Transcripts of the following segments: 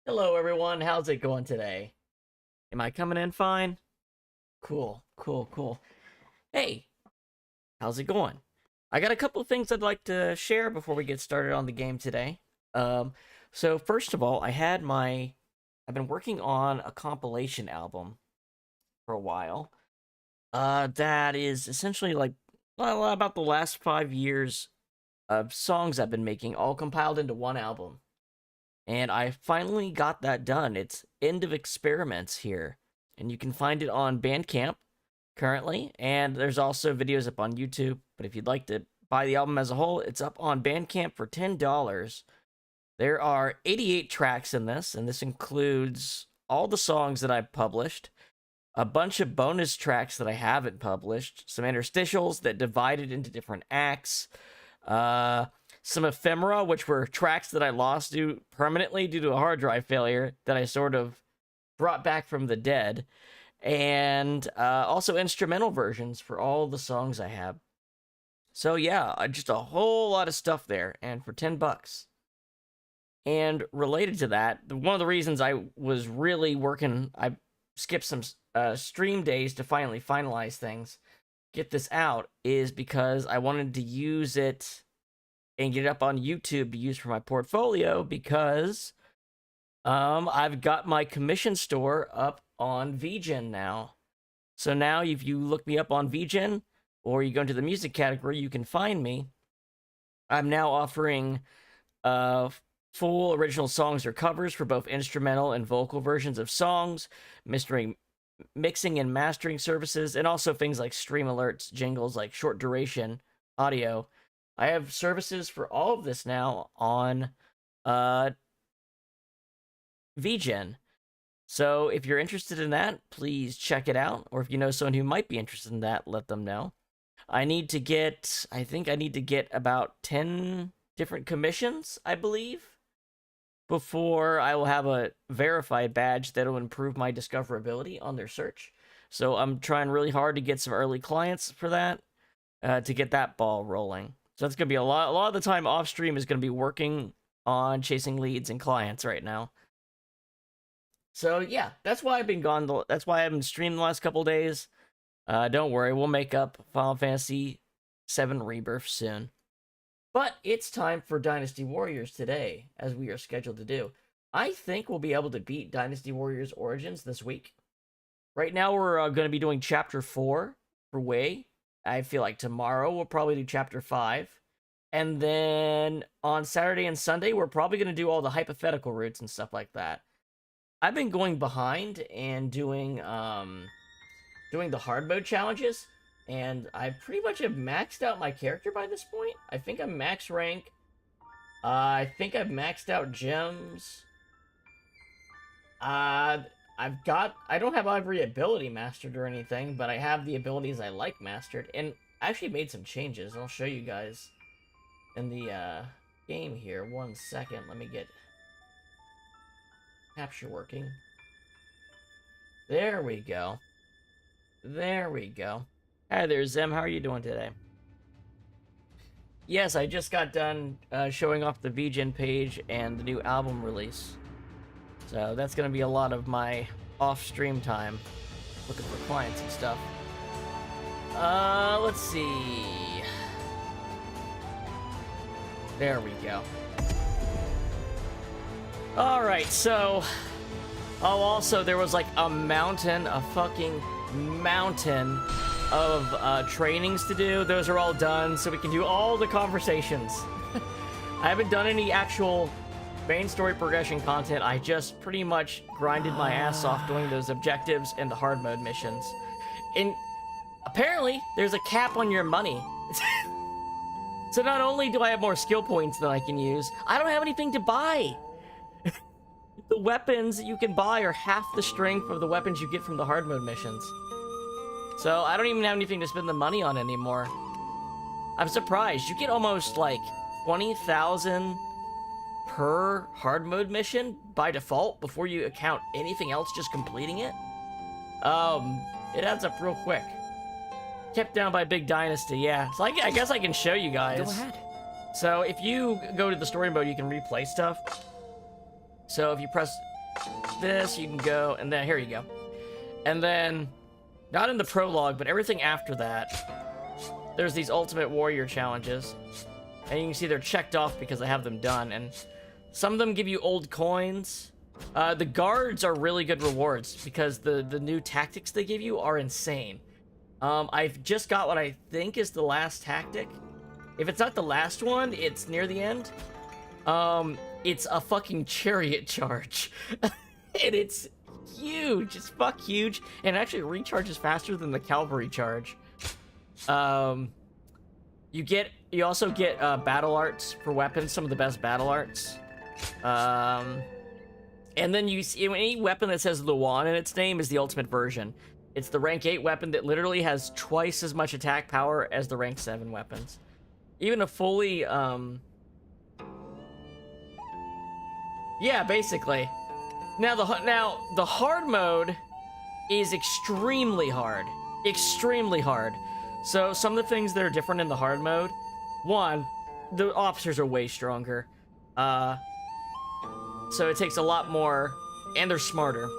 Hello, everyone. How's it going today? Am I coming in fine? Cool, cool, cool. Hey, how's it going? I got a couple of things I'd like to share before we get started on the game today. So first of all, I've been working on a compilation album for a while. That is essentially like about the last 5 years of songs I've been making, all compiled into one album. And I finally got that done. It's End of Experiments here. And you can find it on Bandcamp currently. And there's also videos up on YouTube. But if you'd like to buy the album as a whole, it's up on Bandcamp for $10. There are 88 tracks in this. And this includes all the songs that I've published, a bunch of bonus tracks that I haven't published, some interstitials that divided into different acts, some ephemera, which were tracks that I lost permanently due to a hard drive failure that I sort of brought back from the dead, and also instrumental versions for all the songs I have. So yeah, just a whole lot of stuff there, and for $10. And related to that, one of the reasons I was really working, I skipped some stream days to finally finalize things, get this out is because I wanted to use it and get it up on YouTube to use for my portfolio, because I've got my commission store up on VGen now. So now if you look me up on VGen, or you go into the music category, you can find me. I'm now offering full original songs or covers for both instrumental and vocal versions of songs, mixing and mastering services, and also things like stream alerts, jingles, like short duration audio. I have services for all of this now on VGen. So if you're interested in that, please check it out. Or if you know someone who might be interested in that, let them know. I think I need to get about 10 different commissions, I believe, before I will have a verified badge that will improve my discoverability on their search. So I'm trying really hard to get some early clients for that, to get that ball rolling. So that's going to be a lot of the time off stream is going to be working on chasing leads and clients right now. So yeah, that's why I've been gone. That's why I haven't streamed the last couple days. Don't worry, we'll make up Final Fantasy VII Rebirth soon. But it's time for Dynasty Warriors today, as we are scheduled to do. I think we'll be able to beat Dynasty Warriors Origins this week. Right now, we're going to be doing Chapter 4 for Wei. I feel like tomorrow we'll probably do Chapter 5. And then on Saturday and Sunday, we're probably going to do all the hypothetical routes and stuff like that. I've been going behind and doing the hard mode challenges, and I pretty much have maxed out my character by this point. I think I'm max rank. I think I've maxed out gems. I don't have every ability mastered or anything, but I have the abilities I like mastered, and I actually made some changes. I'll show you guys in the game here. 1 second, let me get capture working. There we go. There we go. Hi there, Zem. How are you doing today? Yes, I just got done showing off the VGen page and the new album release. So that's going to be a lot of my off-stream time, looking for clients and stuff. Let's see. There we go. Alright, so... Oh, also, there was like a fucking mountain of trainings to do. Those are all done, so we can do all the conversations. I haven't done any actual main story progression content. I just pretty much grinded my ass off doing those objectives and the hard mode missions. And apparently, there's a cap on your money. So not only do I have more skill points than I can use, I don't have anything to buy. The weapons you can buy are half the strength of the weapons you get from the hard mode missions. So I don't even have anything to spend the money on anymore. I'm surprised. You get almost like 20,000 per hard mode mission by default before you account anything else just completing it. It adds up real quick. Kept down by Big Dynasty, yeah. So I guess I can show you guys. Go ahead. So if you go to the story mode, you can replay stuff. So if you press this, you can go, and then here you go. And then, not in the prologue, but everything after that, there's these Ultimate Warrior challenges. And you can see they're checked off because I have them done. And some of them give you old coins. The guards are really good rewards because the new tactics they give you are insane. I've just got what I think is the last tactic. If it's not the last one, it's near the end. It's a fucking chariot charge. And it's huge. It's fuck huge. And it actually recharges faster than the cavalry charge. You also get battle arts for weapons, some of the best battle arts. And then you see any weapon that says Luan in its name is the ultimate version. It's the rank 8 weapon that literally has twice as much attack power as the rank 7 weapons. Even a fully, yeah, basically. Now the hard mode is extremely hard. Extremely hard. So some of the things that are different in the hard mode, one, the officers are way stronger. So it takes a lot more, and they're smarter.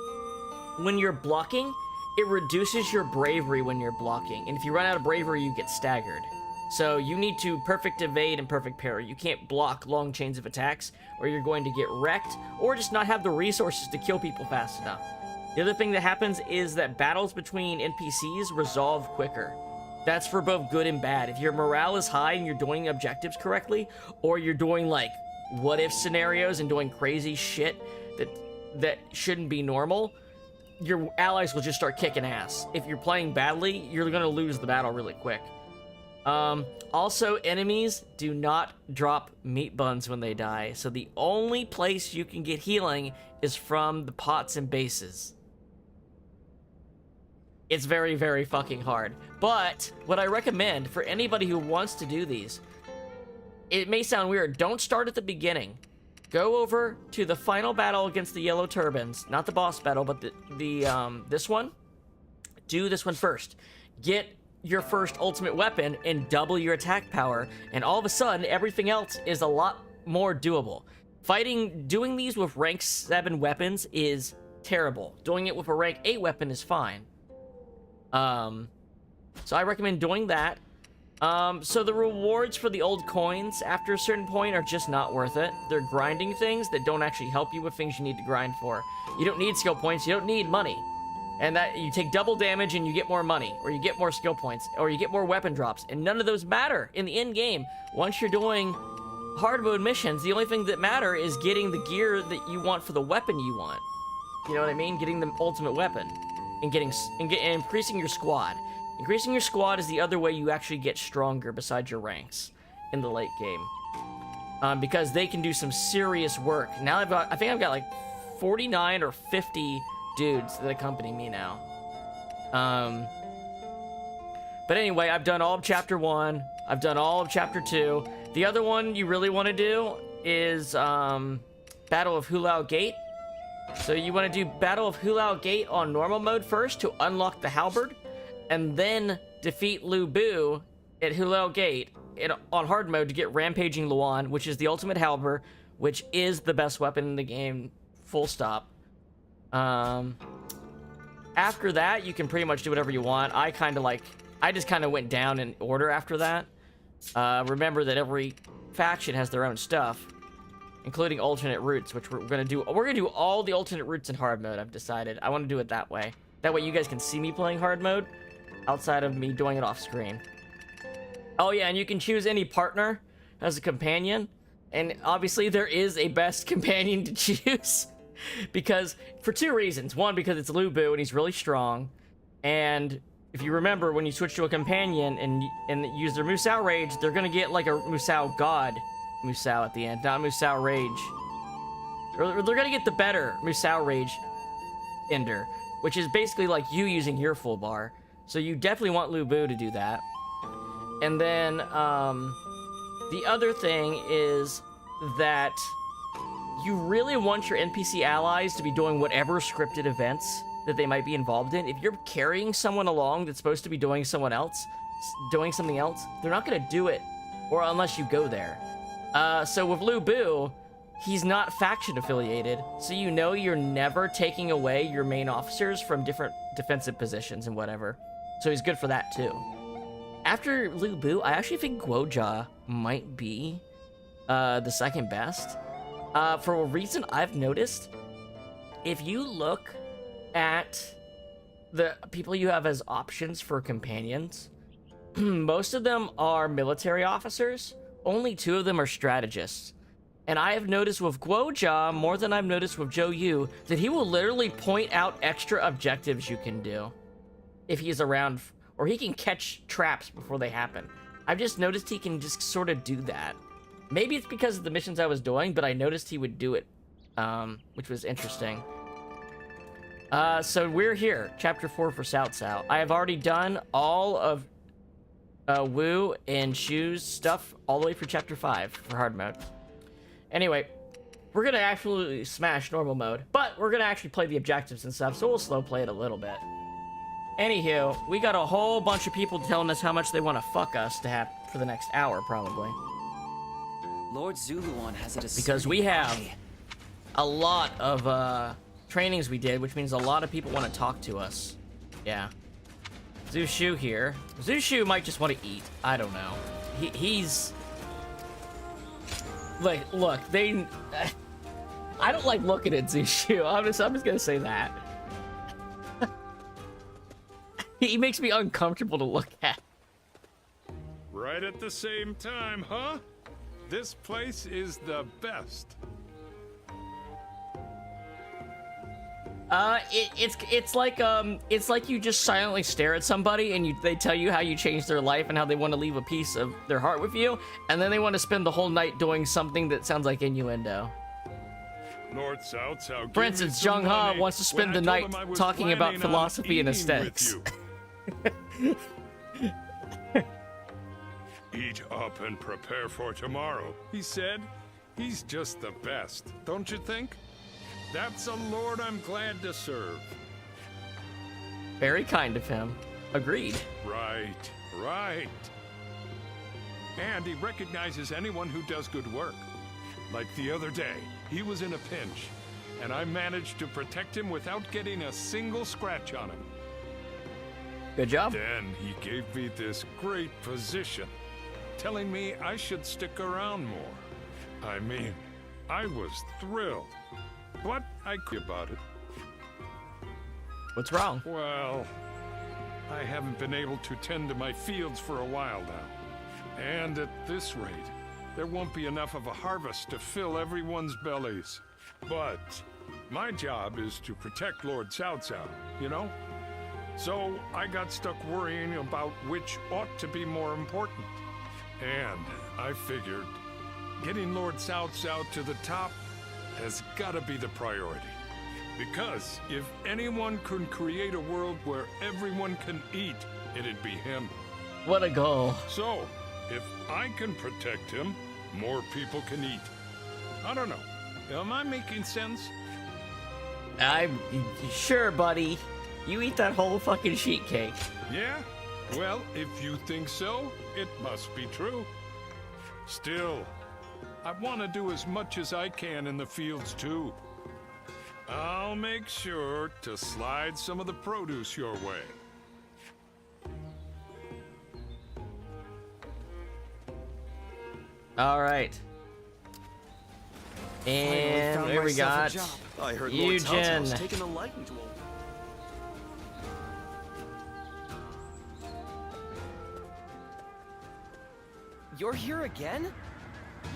When you're blocking, it reduces your bravery when you're blocking. And if you run out of bravery, you get staggered. So you need to perfect evade and perfect parry. You can't block long chains of attacks, or you're going to get wrecked, or just not have the resources to kill people fast enough. The other thing that happens is that battles between NPCs resolve quicker. That's for both good and bad. If your morale is high and you're doing objectives correctly, or you're doing like what-if scenarios and doing crazy shit that shouldn't be normal, your allies will just start kicking ass. If you're playing badly, you're gonna lose the battle really quick. Also, enemies do not drop meat buns when they die, so the only place you can get healing is from the pots and bases. It's very, very fucking hard. But what I recommend for anybody who wants to do these, it may sound weird, don't start at the beginning. Go over to the final battle against the Yellow Turbans, not the boss battle, but this one. Do this one first. Get your first ultimate weapon and double your attack power, and all of a sudden everything else is a lot more doable. Doing these with rank 7 weapons is terrible. Doing it with a rank 8 weapon is fine. So I recommend doing that. So the rewards for the old coins after a certain point are just not worth it. They're grinding things that don't actually help you with things you need to grind for. You don't need skill points, you don't need money. And that you take double damage and you get more money, or you get more skill points, or you get more weapon drops, and none of those matter in the end game. Once you're doing hard mode missions, the only thing that matter is getting the gear that you want for the weapon you want. You know what I mean? Getting the ultimate weapon and increasing your squad. Increasing your squad is the other way you actually get stronger besides your ranks in the late game, because they can do some serious work. Now I think I've got like 49 or 50 dudes that accompany me now. But anyway, I've done all of Chapter 1. I've done all of Chapter 2. The other one you really want to do is Battle of Hulao Gate. So you want to do Battle of Hulao Gate on normal mode first to unlock the halberd, and then defeat Lu Bu at Hulao Gate on hard mode to get Rampaging Luan, which is the ultimate halberd, which is the best weapon in the game, full stop. After that, you can pretty much do whatever you want. I just kind of went down in order after that. Remember that every faction has their own stuff, including alternate routes, which we're gonna do. We're gonna do all the alternate routes in hard mode, I've decided. I want to do it that way. That way you guys can see me playing hard mode, outside of me doing it off screen. Oh yeah, and you can choose any partner as a companion, and obviously there is a best companion to choose. Because, for two reasons. One, because it's Lu Bu and he's really strong. And if you remember, when you switch to a companion and use their Musou Rage, they're gonna get like a Musou God Musou at the end, not Musou Rage. Or they're gonna get the better Musou Rage Ender, which is basically like you using your full bar. So you definitely want Lu Bu to do that. And then, the other thing is that you really want your NPC allies to be doing whatever scripted events that they might be involved in. If you're carrying someone along that's supposed to be doing something else, they're not gonna do it, or unless you go there. So with Lu Bu, he's not faction affiliated, so you know you're never taking away your main officers from different defensive positions and whatever. So he's good for that too. After Lu Bu, I actually think Guojia might be the second best. For a reason I've noticed, if you look at the people you have as options for companions, most of them are military officers. Only 2 of them are strategists. And I have noticed with Guojia, more than I've noticed with Zhou Yu, that he will literally point out extra objectives you can do if he's around, or he can catch traps before they happen. I've just noticed he can just sort of do that. Maybe it's because of the missions I was doing, but I noticed he would do it, which was interesting. So we're here, Chapter 4 for Cao Cao. I have already done all of Wu and Shu's stuff all the way for Chapter 5 for hard mode. Anyway, we're gonna absolutely smash normal mode, but we're gonna actually play the objectives and stuff, so we'll slow play it a little bit. Anywho, we got a whole bunch of people telling us how much they want to fuck us to have for the next hour, probably. Lord Zuluan has it because we have a lot of trainings we did, which means a lot of people want to talk to us. Yeah. Zhu Shu here. Zhu Shu might just want to eat. I don't know. He's... Like, look, they... I don't like looking at Zhu Shu. I'm just gonna say that. He makes me uncomfortable to look at. Right at the same time, huh? This place is the best. It's like you just silently stare at somebody and they tell you how you changed their life and how they want to leave a piece of their heart with you, and then they want to spend the whole night doing something that sounds like innuendo. North, south, south. For instance, Jung Ha wants to spend the night talking about philosophy and aesthetics. Eat up and prepare for tomorrow, he said. He's just the best, don't you think? That's a lord I'm glad to serve. Very kind of him. Agreed. Right, right. And he recognizes anyone who does good work. Like the other day, he was in a pinch, and I managed to protect him without getting a single scratch on him. Good job. Then he gave me this great position, telling me I should stick around more. I mean, I was thrilled, but I could about it. What's wrong? Well, I haven't been able to tend to my fields for a while now. And at this rate, there won't be enough of a harvest to fill everyone's bellies. But my job is to protect Lord Cao Cao, you know? So I got stuck worrying about which ought to be more important. And I figured getting Lord Cao Cao to the top has got to be the priority. Because if anyone can create a world where everyone can eat, it'd be him. What a goal. So, if I can protect him, more people can eat. I don't know. Am I making sense? I'm sure, buddy. You eat that whole fucking sheet cake. Yeah? Well, if you think so, it must be true. Still, I want to do as much as I can in the fields, too. I'll make sure to slide some of the produce your way. All right. And there we got I heard Lord Eugen. Cao Cao's taken a liking to him. You're here again?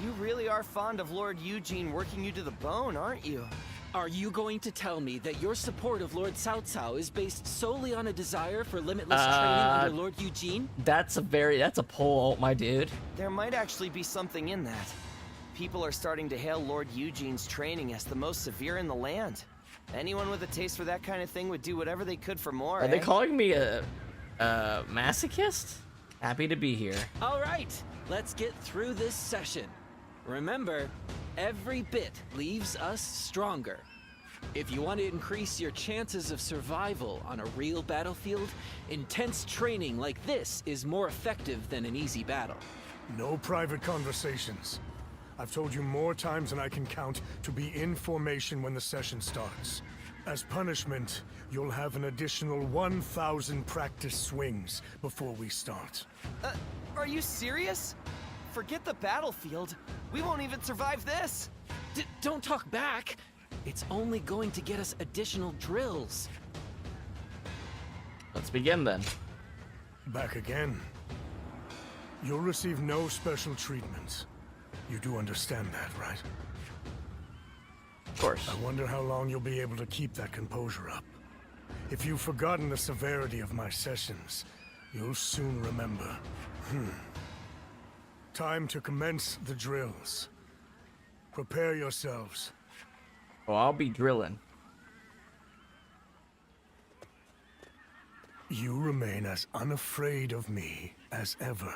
You really are fond of Lord Eugene working you to the bone, aren't you? Are you going to tell me that your support of Lord Cao Cao is based solely on a desire for limitless training under Lord Eugene? That's a pull, my dude. There might actually be something in that. People are starting to hail Lord Eugene's training as the most severe in the land. Anyone with a taste for that kind of thing would do whatever they could for more, Are they calling me a masochist? Happy to be here. All right, let's get through this session. Remember, every bit leaves us stronger. If you want to increase your chances of survival on a real battlefield, intense training like this is more effective than an easy battle. No private conversations. I've told you more times than I can count to be in formation when the session starts. As punishment, you'll have an additional 1,000 practice swings before we start. Are you serious? Forget the battlefield. We won't even survive this. Don't talk back. It's only going to get us additional drills. Let's begin then. Back again. You'll receive no special treatment. You do understand that, right? Of course. I wonder how long you'll be able to keep that composure up. If you've forgotten the severity of my sessions, you'll soon remember. Time to commence the drills. Prepare yourselves. Oh, I'll be drilling. You remain as unafraid of me as ever.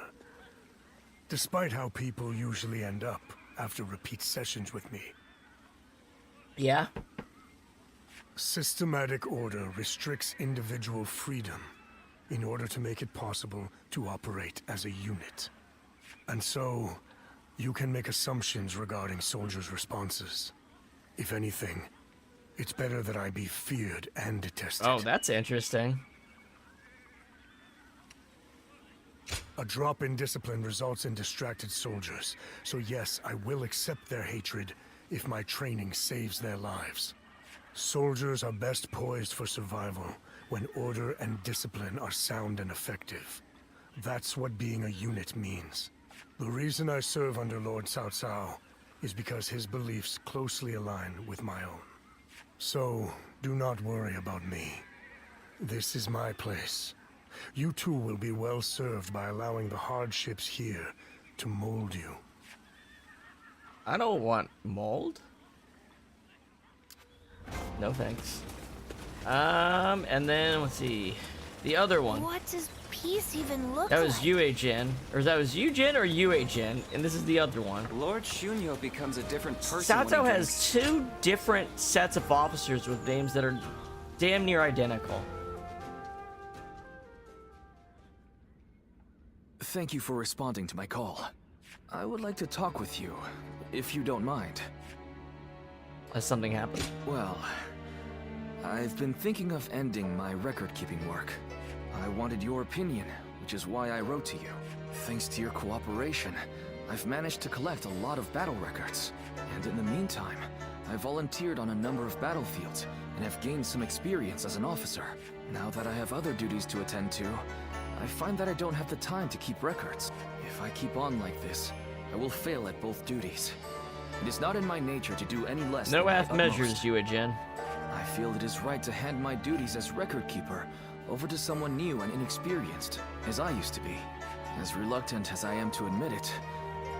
Despite how people usually end up after repeat sessions with me. Yeah? Systematic order restricts individual freedom in order to make it possible to operate as a unit. And so, you can make assumptions regarding soldiers' responses. If anything, it's better that I be feared and detested. Oh, that's interesting. A drop in discipline results in distracted soldiers. So yes, I will accept their hatred if my training saves their lives. Soldiers are best poised for survival when order and discipline are sound and effective. That's what being a unit means. The reason I serve under Lord Cao Cao is because his beliefs closely align with my own. So, do not worry about me. This is my place. You too will be well served by allowing the hardships here to mold you. I don't want mold. No thanks. And then let's see, the other one. What does peace even look That was like? Yue-Jin, or that was Yue-Jin or Yue-Jin, and this is the other one. Lord Shunyo becomes a different person. Cao when he Cao drinks. has two different sets of officers with names that are damn near identical. Thank you for responding to my call. I would like to talk with you, if you don't mind. Has something happened? Well, I've been thinking of ending my record-keeping work. I wanted your opinion, which is why I wrote to you. Thanks to your cooperation, I've managed to collect a lot of battle records. And in the meantime, I volunteered on a number of battlefields and have gained some experience as an officer. Now that I have other duties to attend to, I find that I don't have the time to keep records. If I keep on like this, I will fail at both duties. It is not in my nature to do any less No than my half measures, utmost. Yue-Jin. I feel it is right to hand my duties as record keeper over to someone new and inexperienced, as I used to be. As reluctant as I am to admit it,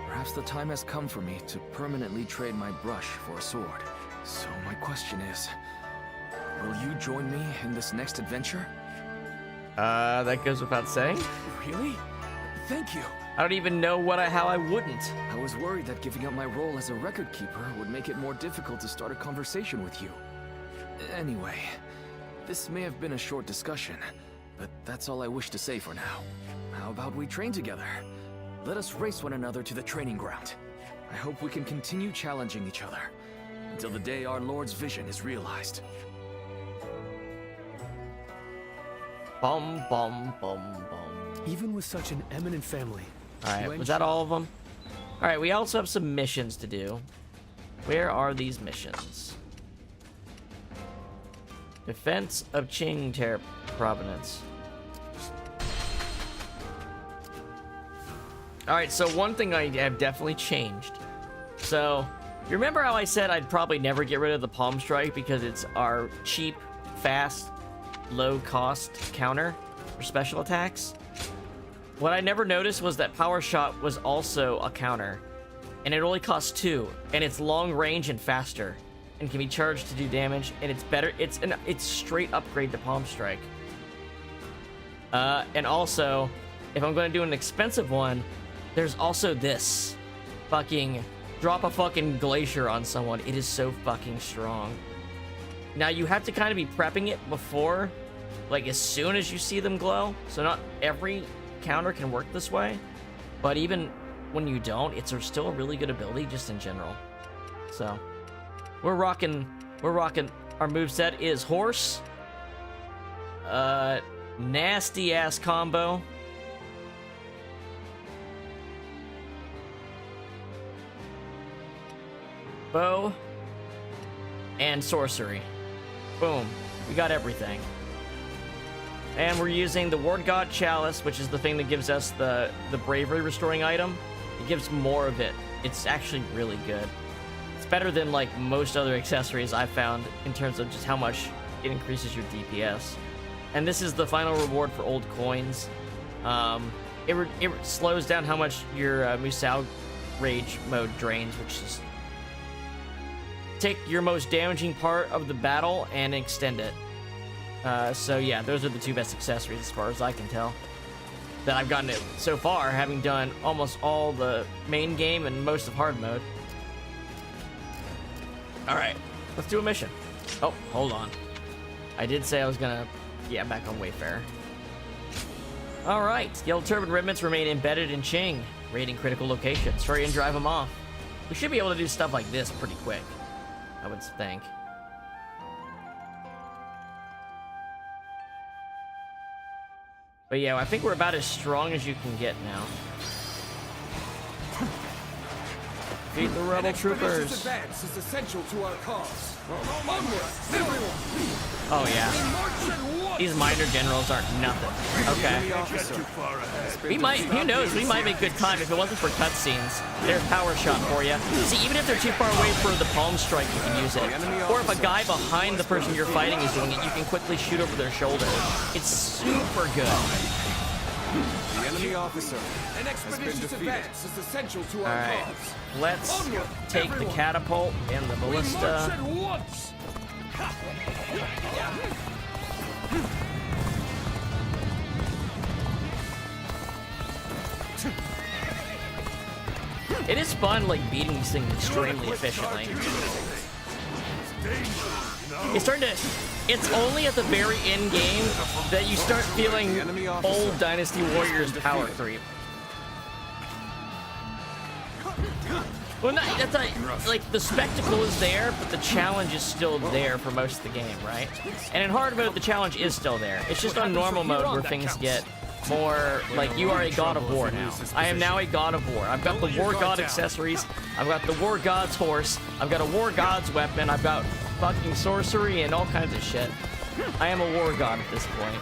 perhaps the time has come for me to permanently trade my brush for a sword. So my question is, will you join me in this next adventure? That goes without saying. Really? Thank you. I don't even know how I wouldn't. I was worried that giving up my role as a record keeper would make it more difficult to start a conversation with you. Anyway, this may have been a short discussion, but that's all I wish to say for now. How about we train together? Let us race one another to the training ground. I hope we can continue challenging each other until the day our Lord's vision is realized. Bum, bum, bum, bum. Even with such an eminent family. Alright, Yuan was that Shao- all of them? Alright, we also have some missions to do. Where are these missions? Defense of Qing Province. Alright, so one thing I have definitely changed. So, you remember how I said I'd probably never get rid of the Palm Strike because it's our cheap, fast, low-cost counter for special attacks? What I never noticed was that Power Shot was also a counter, and it only costs 2, and it's long range and faster, and can be charged to do damage, and it's better. It's straight upgrade to Palm Strike. And also, if I'm going to do an expensive one, there's also this. Fucking drop a fucking glacier on someone. It is so fucking strong. Now you have to kind of be prepping it before, like as soon as you see them glow. So not every counter can work this way, but even when you don't, it's still a really good ability just in general. So we're rocking. Our moveset is horse. Nasty ass combo. Bow and sorcery. Boom. We got everything. And we're using the Ward God Chalice, which is the thing that gives us the bravery restoring item. It gives more of it. It's actually really good. It's better than like most other accessories I've found in terms of just how much it increases your DPS. And this is the final reward for old coins. It slows down how much your Musou rage mode drains, which is take your most damaging part of the battle and extend it. So yeah, those are the two best accessories as far as I can tell that I've gotten it so far, having done almost all the main game and most of hard mode. Alright, let's do a mission. Oh, hold on. I did say I was gonna... Yeah, back on Wayfarer. Alright, Yellow Turban Ribbons remain embedded in Qing, raiding critical locations. Hurry and drive them off. We should be able to do stuff like this pretty quick, I would think. But yeah, I think we're about as strong as you can get now. Beat the rebel troopers. Advance is essential to our cause. Oh yeah. These minor generals aren't nothing. Okay. We might, who knows, we might make good time if it wasn't for cutscenes. There's power shot for you. See, even if they're too far away for the palm strike, you can use it. Or if a guy behind the person you're fighting is doing it, you can quickly shoot over their shoulder. It's super good. The enemy officer. An expeditious advance is essential to our cause. Let's take the catapult and the ballista. It is fun, like, beating these things extremely efficiently. It's only at the very end game that you start feeling old Dynasty Warriors power creep. Well, that's like the spectacle is there, but the challenge is still there for most of the game, right? And in hard mode, the challenge is still there. It's just on normal mode where things get more like you are a god of war now. I am now a god of war. I've got the war god accessories. I've got the war god's horse. I've got a war god's weapon. I've got fucking sorcery and all kinds of shit. I am a war god at this point.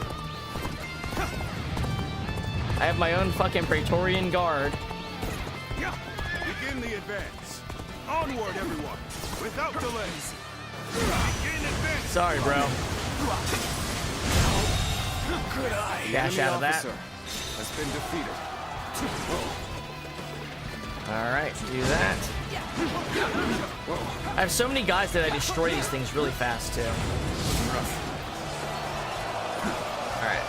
I have my own fucking Praetorian Guard. Begin the advance. Onward, everyone, without delays. Begin advance. Sorry, bro. Dash out of that. Has been defeated. Alright, do that. I have so many guys that I destroy these things really fast, too. Alright.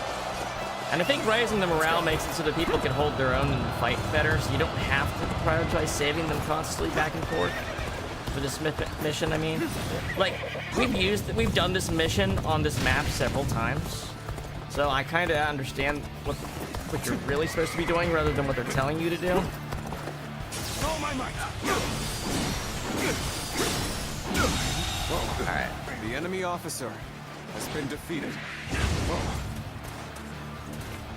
And I think raising the morale makes it so that people can hold their own and fight better, so you don't have to prioritize saving them constantly back and forth. For this mission, I mean. Like, we've done this mission on this map several times. So I kind of understand what you're really supposed to be doing rather than what they're telling you to do. All my might. Alright. The enemy officer has been defeated.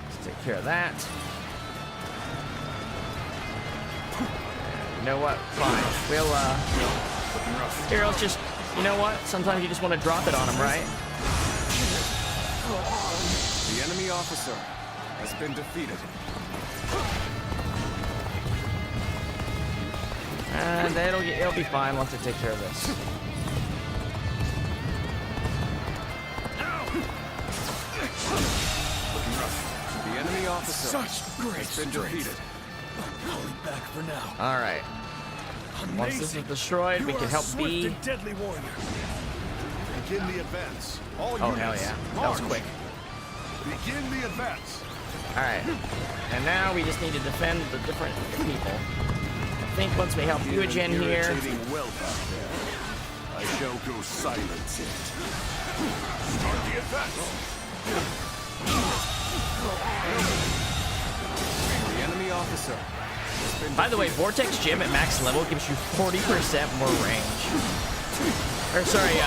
Let's take care of that. You know what? Fine. We'll, here, let's just, you know what? Sometimes you just want to drop it on them, right? The enemy officer has been defeated. And it'll be fine once I take care of this. The enemy officer Such great has been defeated. Back for now. All right. Once this is destroyed, we can help B. Deadly warrior. Begin the advance. All Oh hell yeah, that was quick. Begin the advance. All right. And now we just need to defend the different people. I think once we help Eugen here. Well back there. I shall go silence it. Start the advance. The enemy officer has been By the way, Vortex Gem at max level gives you 40% more range. Or sorry,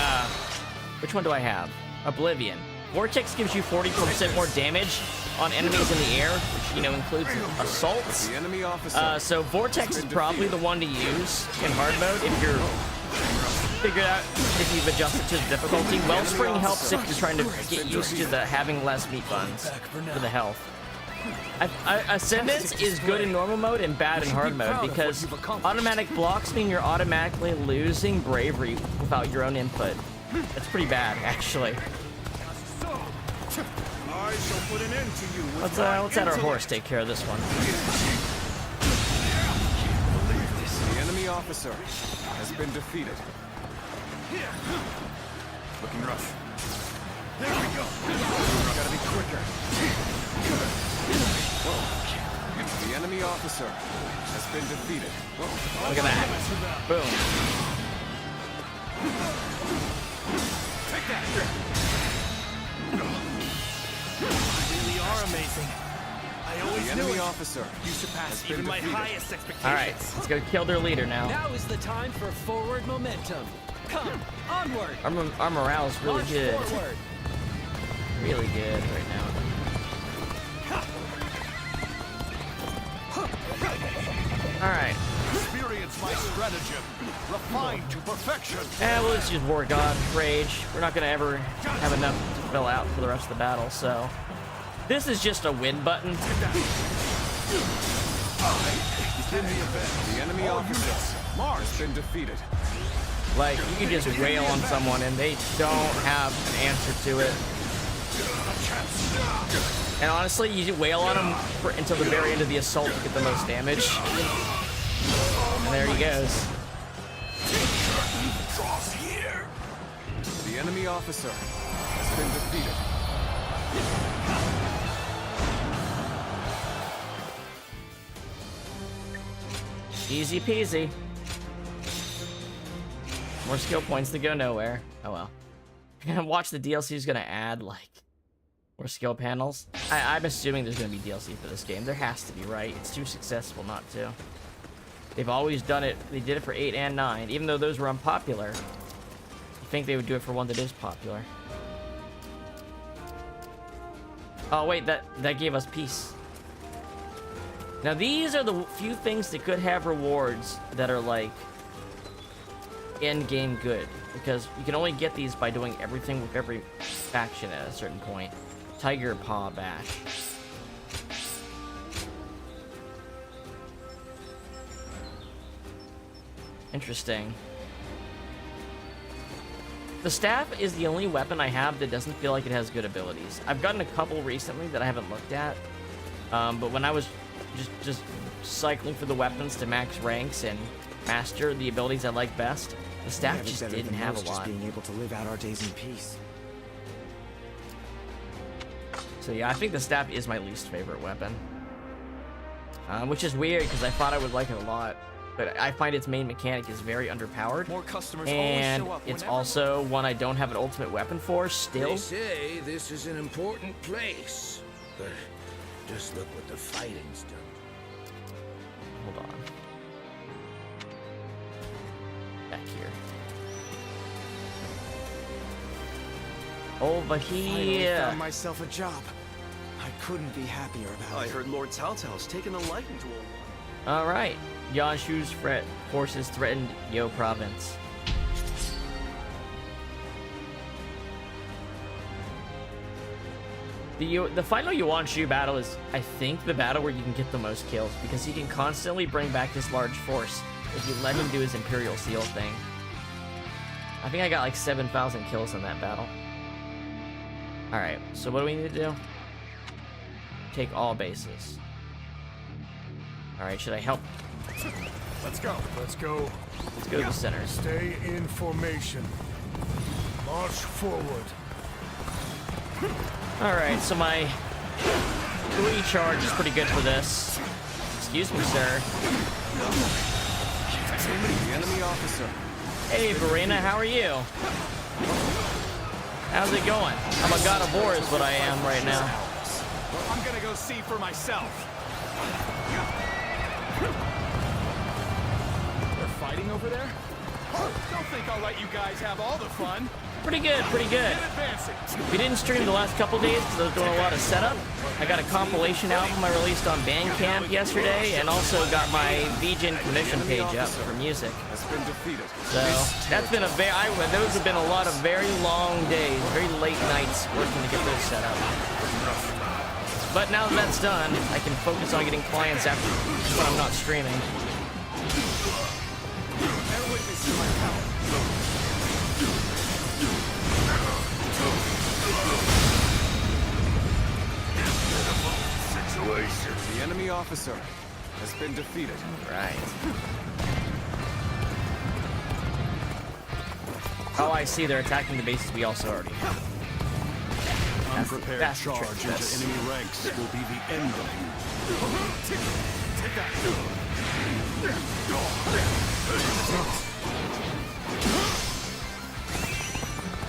which one do I have? Oblivion. Vortex gives you 40% more damage on enemies in the air, which, you know, includes assaults. the enemy officer. So Vortex is probably the one to use in hard mode if you're figured out if you've adjusted to the difficulty. Wellspring helps if you're trying to get used to the having less meat buns for the health. Ascendance is good in normal mode and bad in hard mode because automatic blocks mean you're automatically losing bravery without your own input. That's pretty bad, actually. I shall put an end to you with Let's let our horse take care of this one. The enemy officer has been defeated. Looking rough. There we go. Gotta be quicker. The enemy officer has been defeated. Look at that. Boom. Take that. You really are amazing. I always The knew enemy it. offer You surpassed even my highest expectations. Alright, let's go kill their leader now. Now is the time for forward momentum. Come, onward. Our morale is really March good. forward. Really good right now. Alright. Experience my stratagem, refined to perfection. And we'll just work on Rage. We're not gonna ever have enough to fill out for the rest of the battle, so this is just a win button. In the event, the enemy officer has been defeated. Like, you can just wail on someone and they don't have an answer to it. And honestly, you wail on them until the very end of the assault to get the most damage. And there he goes. The enemy officer has been defeated. Easy peasy. More skill points that go nowhere. Oh well. Watch, the DLC is gonna add like more skill panels. I'm assuming there's gonna be DLC for this game. There has to be, right? It's too successful not to. They've always done it. They did it for 8 and 9, even though those were unpopular. You think they would do it for one that is popular? Oh wait, that gave us peace. Now these are the few things that could have rewards that are like end-game good, because you can only get these by doing everything with every faction at a certain point. Tiger Paw Bash. Interesting. The staff is the only weapon I have that doesn't feel like it has good abilities. I've gotten a couple recently that I haven't looked at, but when I was just cycling for the weapons to max ranks and master the abilities I like best, the staff just didn't have a lot. Just being able to live out our days in peace. So yeah, I think the staff is my least favorite weapon, which is weird because I thought I would like it a lot. But I find its main mechanic is very underpowered, More customers and always show up it's whenever. also one I don't have an ultimate weapon for still. They say this is an important place, but just look what the fighting's done. Hold on. Back here. Over Finally here. found myself a job. I couldn't be happier about it. I heard Lord Cao Cao's taken a liking to a All right. Yuan Shao's forces threatened Yo Province. The final Yuan Shao battle is, I think, the battle where you can get the most kills, because he can constantly bring back this large force if you let him do his Imperial Seal thing. I think I got like 7,000 kills in that battle. Alright, so what do we need to do? Take all bases. Alright, should I help? Let's go. Let's go. Let's go to the center. Stay in formation. March forward. Alright, so my 3 charge is pretty good for this. Excuse me, sir. The enemy officer. Hey, Verena, how are you? How's it going? I'm a god of war is what I am right now. I'm gonna go see for myself. They're fighting over there? Don't think I'll let you guys have all the fun. Pretty good, pretty good. Get advancing. We didn't stream the last couple days because I was doing a lot of setup. I got a compilation album I released on Bandcamp yesterday, and also got my VGen commission page up for music. Has been defeated. So that's been those have been a lot of very long days, very late nights working to get those set up. But now that that's done, I can focus on getting clients after when I'm not streaming. Bear witness to my power. The enemy officer has been defeated. Right. Oh, I see. They're attacking the bases we also already have. Unprepared That's the charge trick, into yes. enemy ranks will be the end of you. Take that.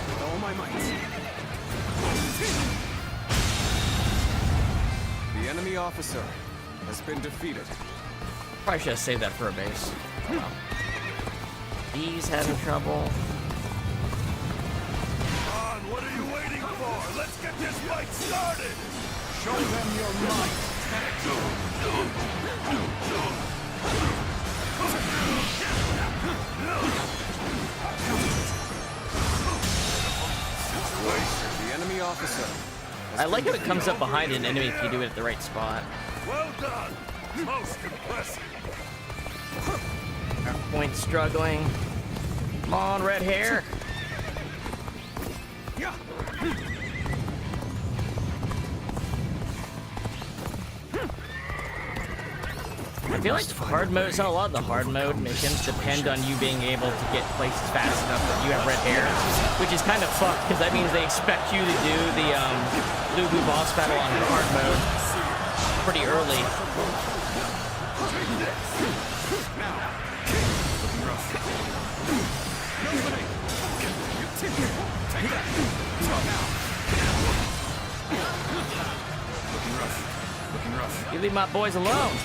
With all my might. The enemy officer has been defeated. Probably should have saved that for a base. Oh, well. He's having trouble. What are you waiting for? Let's get this fight started! Show them your might! The enemy officer. I like how it comes up behind an enemy if you do it at the right spot. Well done. Most impressive. Point struggling. Come on, red hair. I feel like hard mode, so a lot of the hard mode missions depend on you being able to get places fast enough that you have red hair, which is kind of fucked because that means they expect you to do the blue boss battle on hard mode pretty early. You leave my boys alone.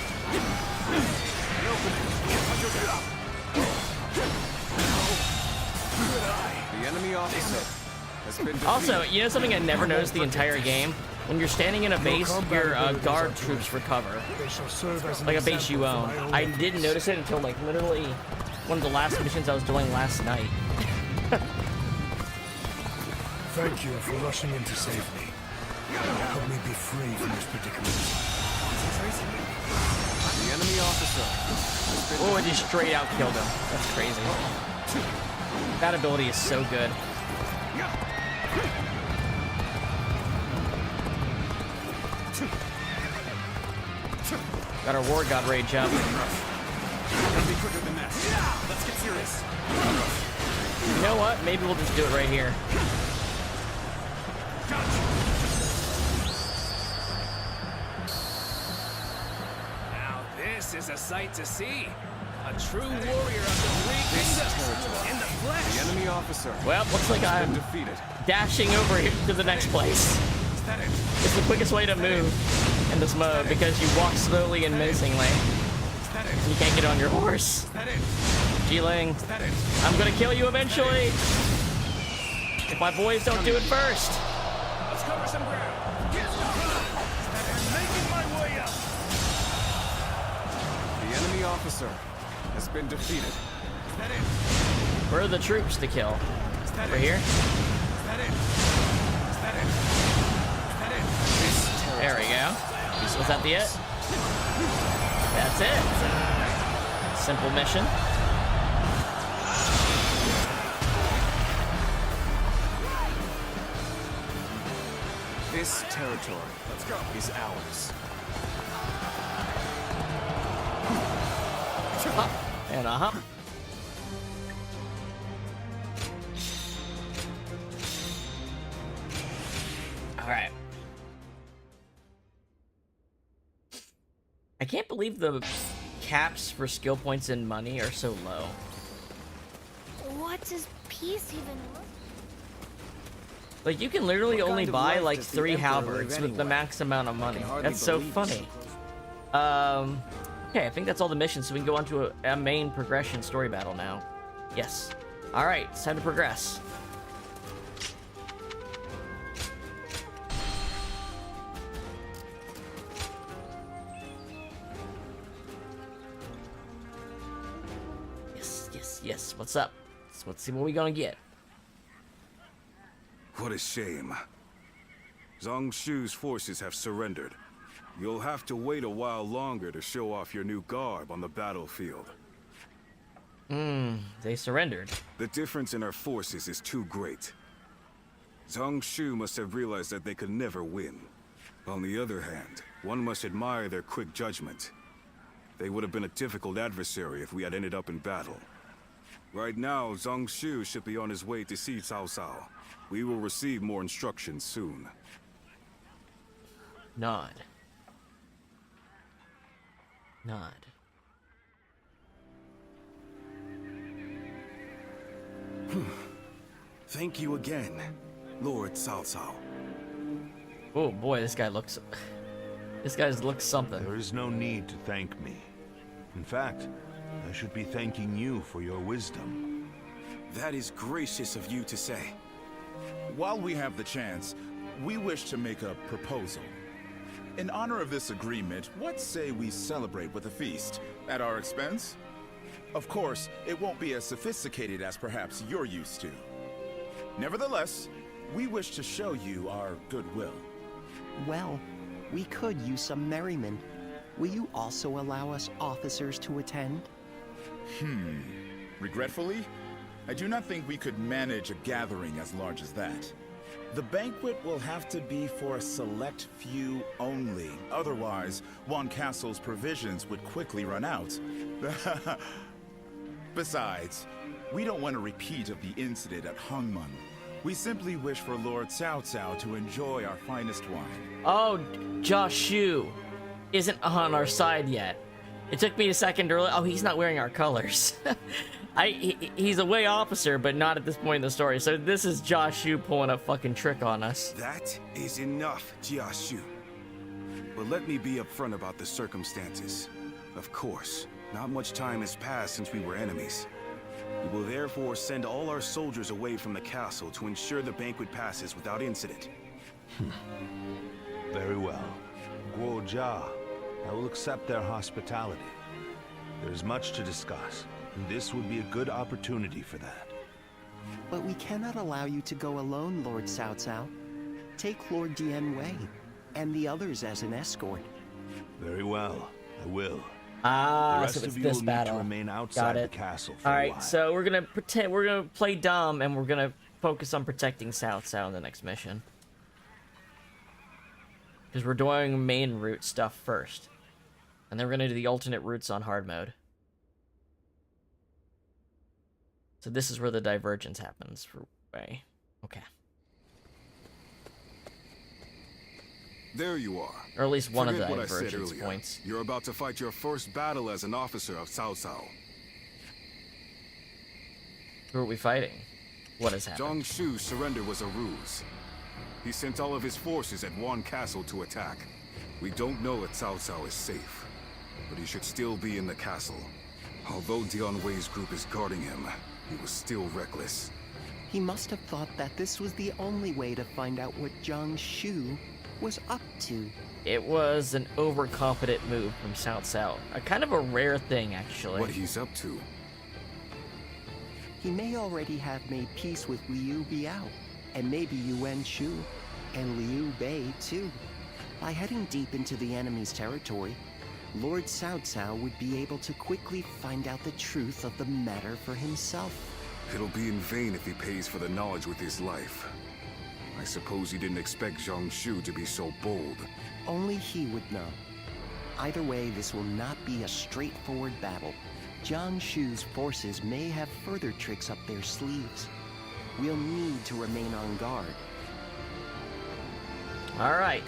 The enemy officer has been defeated. Also, you know something I never noticed the entire game? When you're standing in a base, your guard troops recover. Like a base you own. I didn't notice it until like literally one of the last missions I was doing last night. Thank you for rushing in to save me. Help me be free from this predicament. The enemy officer has been Oh, I just straight out killed him. That's crazy. That ability is so good. Got our war god rage up. Be quicker than that. Let's get serious. You know what? Maybe we'll just do it right here. Now this is a sight to see. A true warrior of the three kingdoms in the flesh. The enemy officer. Well, looks like I'm defeated. dashing over here to the next place. It's the quickest way to move in this mode because you walk slowly and menacingly. You can't get on your horse. G-Ling, I'm gonna kill you eventually. If my boys don't do it first. Let's cover some ground. I'm making my way up. The enemy officer has been defeated. Where are the troops to kill? Over here? There we go. Was that the it? That's it. Simple mission. This territory is ours. Up and a hop. All right. I can't believe the caps for skill points and money are so low. What does peace even look? Like, you can literally only buy like 3 halberds with the max amount of money. That's so funny. Okay, I think that's all the missions, so we can go on to a main progression story battle now. Yes. Alright, it's time to progress. Yes, what's up? So let's see what we gonna get. What a shame. Zhang Shu's forces have surrendered. You'll have to wait a while longer to show off your new garb on the battlefield. They surrendered. The difference in our forces is too great. Zhang Shu must have realized that they could never win. On the other hand, one must admire their quick judgment. They would have been a difficult adversary if we had ended up in battle. Right now, Zhang Shu should be on his way to see Cao Cao. We will receive more instructions soon. Nod. Thank you again, Lord Cao Cao. Oh boy, this guy looks... This guy looks something. There is no need to thank me. In fact, I should be thanking you for your wisdom. That is gracious of you to say. While we have the chance, we wish to make a proposal. In honor of this agreement, what say we celebrate with a feast? At our expense? Of course, it won't be as sophisticated as perhaps you're used to. Nevertheless, we wish to show you our goodwill. Well, we could use some merriment. Will you also allow us officers to attend? Regretfully, I do not think we could manage a gathering as large as that. The banquet will have to be for a select few only. Otherwise, Yuan Castle's provisions would quickly run out. Besides, we don't want a repeat of the incident at Hongmeng. We simply wish for Lord Cao Cao to enjoy our finest wine. Oh, Joshu isn't on our side yet. It took me a second to realize, oh, he's not wearing our colors. He's a way officer, but not at this point in the story. So this is Joshu pulling a fucking trick on us. That is enough, Jiashu. But let me be upfront about the circumstances. Of course, not much time has passed since we were enemies. We will therefore send all our soldiers away from the castle to ensure the banquet passes without incident. Very well. Guo Jia, I will accept their hospitality. There is much to discuss, and this would be a good opportunity for that. But we cannot allow you to go alone, Lord Cao Cao. Take Lord Dian Wei and the others as an escort. Very well, I will. Ah, the rest so it's of you this will battle. need to remain outside Got it. the castle for All a right, while. so we're gonna play dumb, and we're gonna focus on protecting Cao Cao in the next mission. Because we're doing main route stuff first. And then we're gonna do the alternate routes on hard mode. So this is where the divergence happens for Wei. Okay. There you are. Or at least one of the Forget what I said divergence earlier. points. You're about to fight your first battle as an officer of Cao Cao. Who are we fighting? What has happened? Zhang Shu's surrender was a ruse. He sent all of his forces at Yuan Castle to attack. We don't know if Cao Cao is safe, but he should still be in the castle. Although Dian Wei's group is guarding him, he was still reckless. He must have thought that this was the only way to find out what Zhang Shu was up to. It was an overconfident move from Cao Cao. A kind of a rare thing, actually. What he's up to? He may already have made peace with Liu Biao, and maybe Yuan Shu, and Liu Bei too. By heading deep into the enemy's territory, Lord Cao Cao would be able to quickly find out the truth of the matter for himself. It'll be in vain if he pays for the knowledge with his life. I suppose he didn't expect Zhang Shu to be so bold. Only he would know. Either way, this will not be a straightforward battle. Zhang Shu's forces may have further tricks up their sleeves. We'll need to remain on guard. Alright.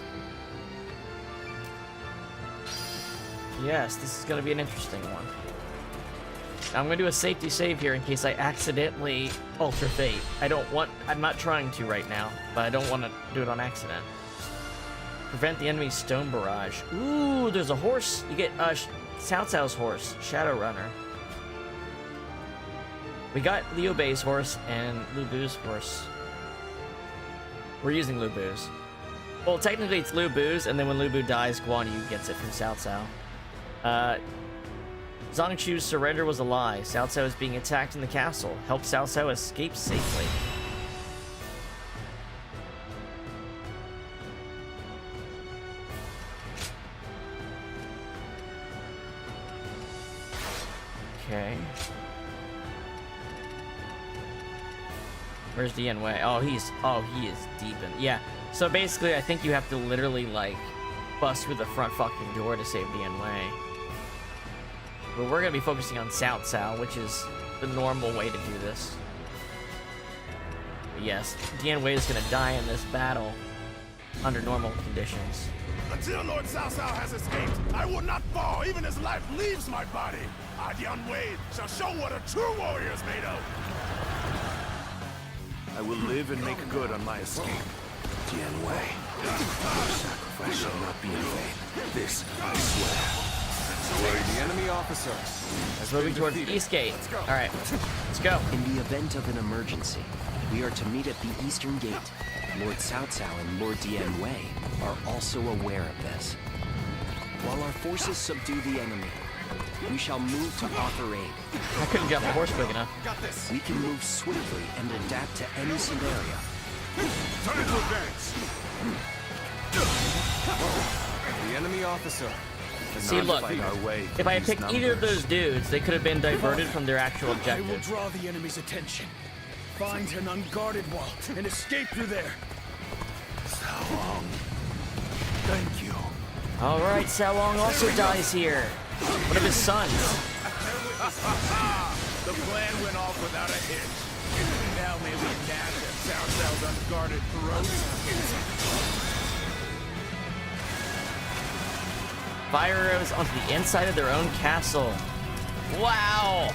Yes, this is going to be an interesting one. I'm going to do a safety save here in case I accidentally alter fate. I'm not trying to right now, but I don't want to do it on accident. Prevent the enemy's stone barrage. Ooh, there's a horse. You get Cao Cao's horse, Shadowrunner. We got Liu Bei's horse and Lu Bu's horse. We're using Lu Bu's. Well, technically it's Lu Bu's, and then when Lu Bu dies, Guan Yu gets it from Cao Cao. Zhang Shu's surrender was a lie. Cao Cao is being attacked in the castle. Help Cao Cao escape safely. Okay. Where's Dian Wei? Oh, he is deep in. Yeah. So basically, I think you have to literally like bust through the front fucking door to save Dian Wei. But we're gonna be focusing on Cao Cao, which is the normal way to do this. But yes, Dian Wei is gonna die in this battle under normal conditions. Until Lord Cao Cao has escaped, I will not fall, even as life leaves my body. I, Dian Wei, shall show what a true warrior is made of. I will live and make good on my escape. Dian Wei, your sacrifice shall not be in vain. This I swear. The enemy officer. Moving towards the east gate. Alright, let's go. In the event of an emergency, we are to meet at the eastern gate. Lord Cao Cao and Lord Dian Wei are also aware of this. While our forces subdue the enemy, We shall move to offer aid. I couldn't jump a horse quick enough. Got this. We can move swiftly and adapt to any scenario. Time to advance. The enemy officer. See, look, if I had picked either of those dudes, they could have been diverted from their actual I will objective. draw the enemy's attention. Find an unguarded wall and escape through there. How long? Thank you. Alright, Cao Long also dies here. One of his sons. The plan went off without a hitch. Now may we gnash at Cao Cao's unguarded throats. Fire arrows onto the inside of their own castle. Wow!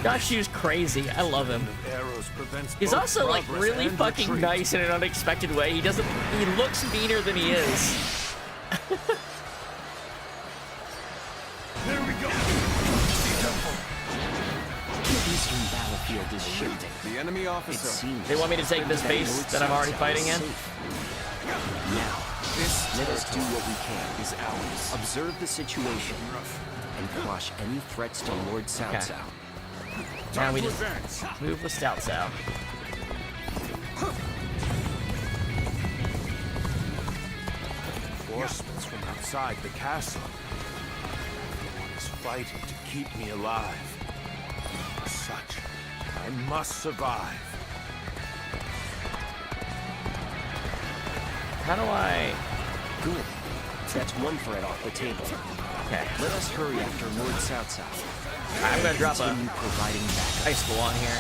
Yoshu's crazy. I love him. He's also like really fucking nice in an unexpected way. He looks meaner than he is. There we go. The eastern battlefield is shifting. The enemy officer. They want me to take this base that I'm already fighting in? Now, let us do what we can. Is ours. Observe the situation and quash any threats to Lord Cao Cao. Now we just move with Cao Cao. Reinforcements from outside the castle. Everyone is fighting to keep me alive. As such, I must survive. How do I... Good. That's one threat off the table. Okay. Let us hurry after Lord Cao Cao. I'm gonna drop a providing backup. ice ball on here.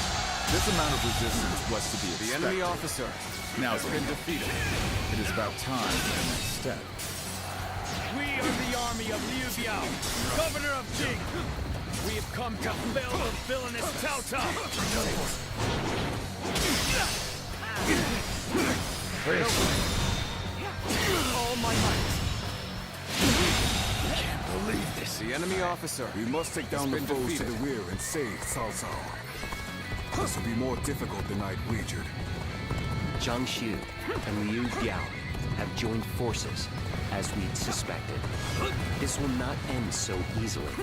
This amount of resistance was to be expected. The enemy officer Now it's been defeated. It is about time for the next step. We are the army of Liu Biao, governor of Jing. We have come to fell the villainous Cao Cao. Where is he? All my might. I can't believe this. The enemy officer. We must take down the foes to the rear and save Cao Cao. This will be more difficult than I'd wagered. Zhang Xu and Liu Biao have joined forces, as we'd suspected. This will not end so easily.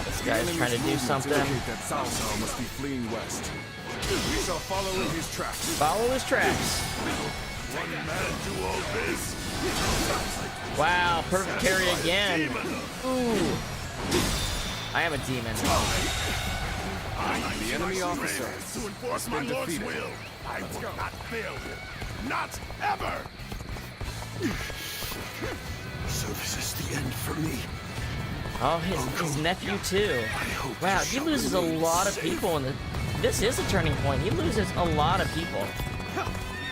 This guy's trying to do something. Indicate that Cao Cao must be fleeing west. We shall follow in his tracks. Follow his tracks. One man do all this. Wow, perfect carry again. Ooh. I am a demon. The enemy officer To enforce my lord's will. I will not fail him. Not ever. So this is the end for me. Oh, his nephew too. Wow, he loses a lot of people in the... This is a turning point. He loses a lot of people.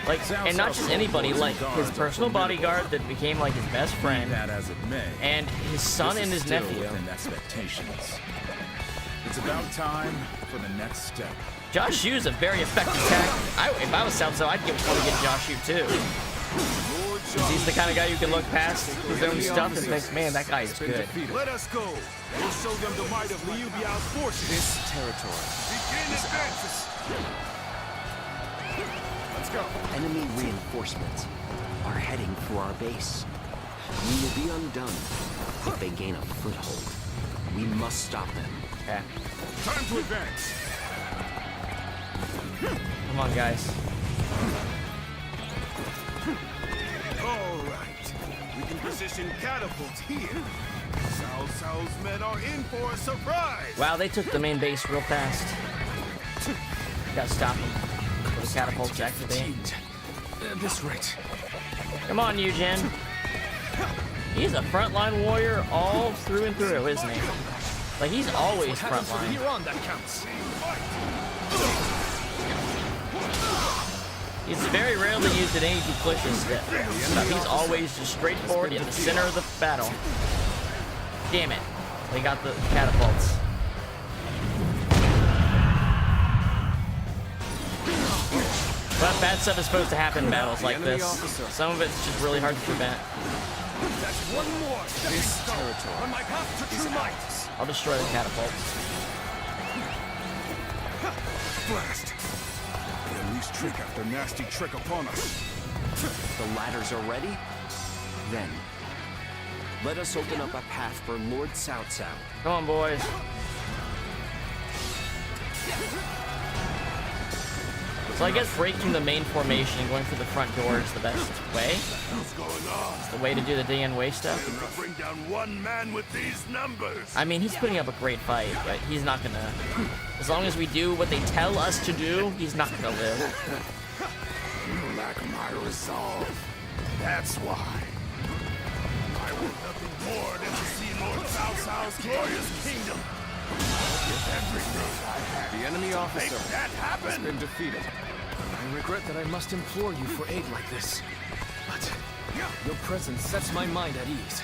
Like, and not just anybody, like his personal bodyguard that became like his best friend, That as it may, and his son and his still nephew. within expectations. It's about time for the next step. Josh Yu's a very effective tactic. If I was Cao Cao, I'd want to get Josh Yu too. He's the kind of guy you can look past his own stuff and think, man, that guy is good. Let us go. We'll show them the might of Liu Biao's forces. This territory. Begin advances. Let's go. Enemy reinforcements are heading for our base. We will be undone if they gain a foothold. We must stop them. Okay. Time to advance. Come on, guys. All right. We can position catapults here. Cao Cao's men are in for a surprise. Wow, they took the main base real fast. Gotta stop them. The catapults activate. This rate. Come on, Eugen. He's a frontline warrior all through and through, isn't he? Like, he's always frontline. Here on that counts. He's very rarely used in any duplicitous stuff. He's always just straightforward in the center of the battle. Damn it. They got the catapults. But bad stuff is supposed to happen in battles like this. Some of it's just really hard to prevent. That's one more. This territory on my path to true might. I'll destroy the catapults. Blast! They unleash trick after nasty trick upon us. The ladders are ready? Then, Let us open up a path for Lord Cao Cao. Come on, boys. So I guess breaking the main formation and going through the front door is the best way. What's going on? It's the way to do the DN Way stuff. Bring down one man with these numbers. I mean, he's putting up a great fight, but he's not gonna... As long as we do what they tell us to do, he's not gonna live. You lack my resolve. That's why. I want nothing more than to see Lord Cao Cao's glorious kingdom. I'll give everything I have. The enemy officer Make that happen. has been defeated. I regret that I must implore you for aid like this, but your presence sets my mind at ease.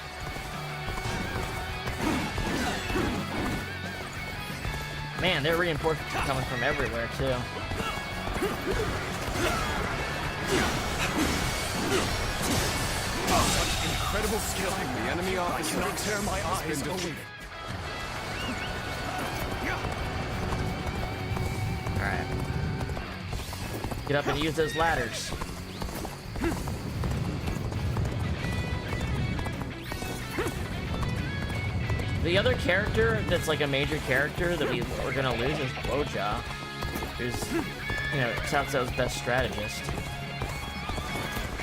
Man, they're reinforcements coming from everywhere, too. Such incredible skill. The enemy officer cannot tear my has eyes been away. defeated. Alright. Get up and use those ladders. The other character that's like a major character that we're gonna lose is Guoja, who's, you know, Cao Cao's best strategist.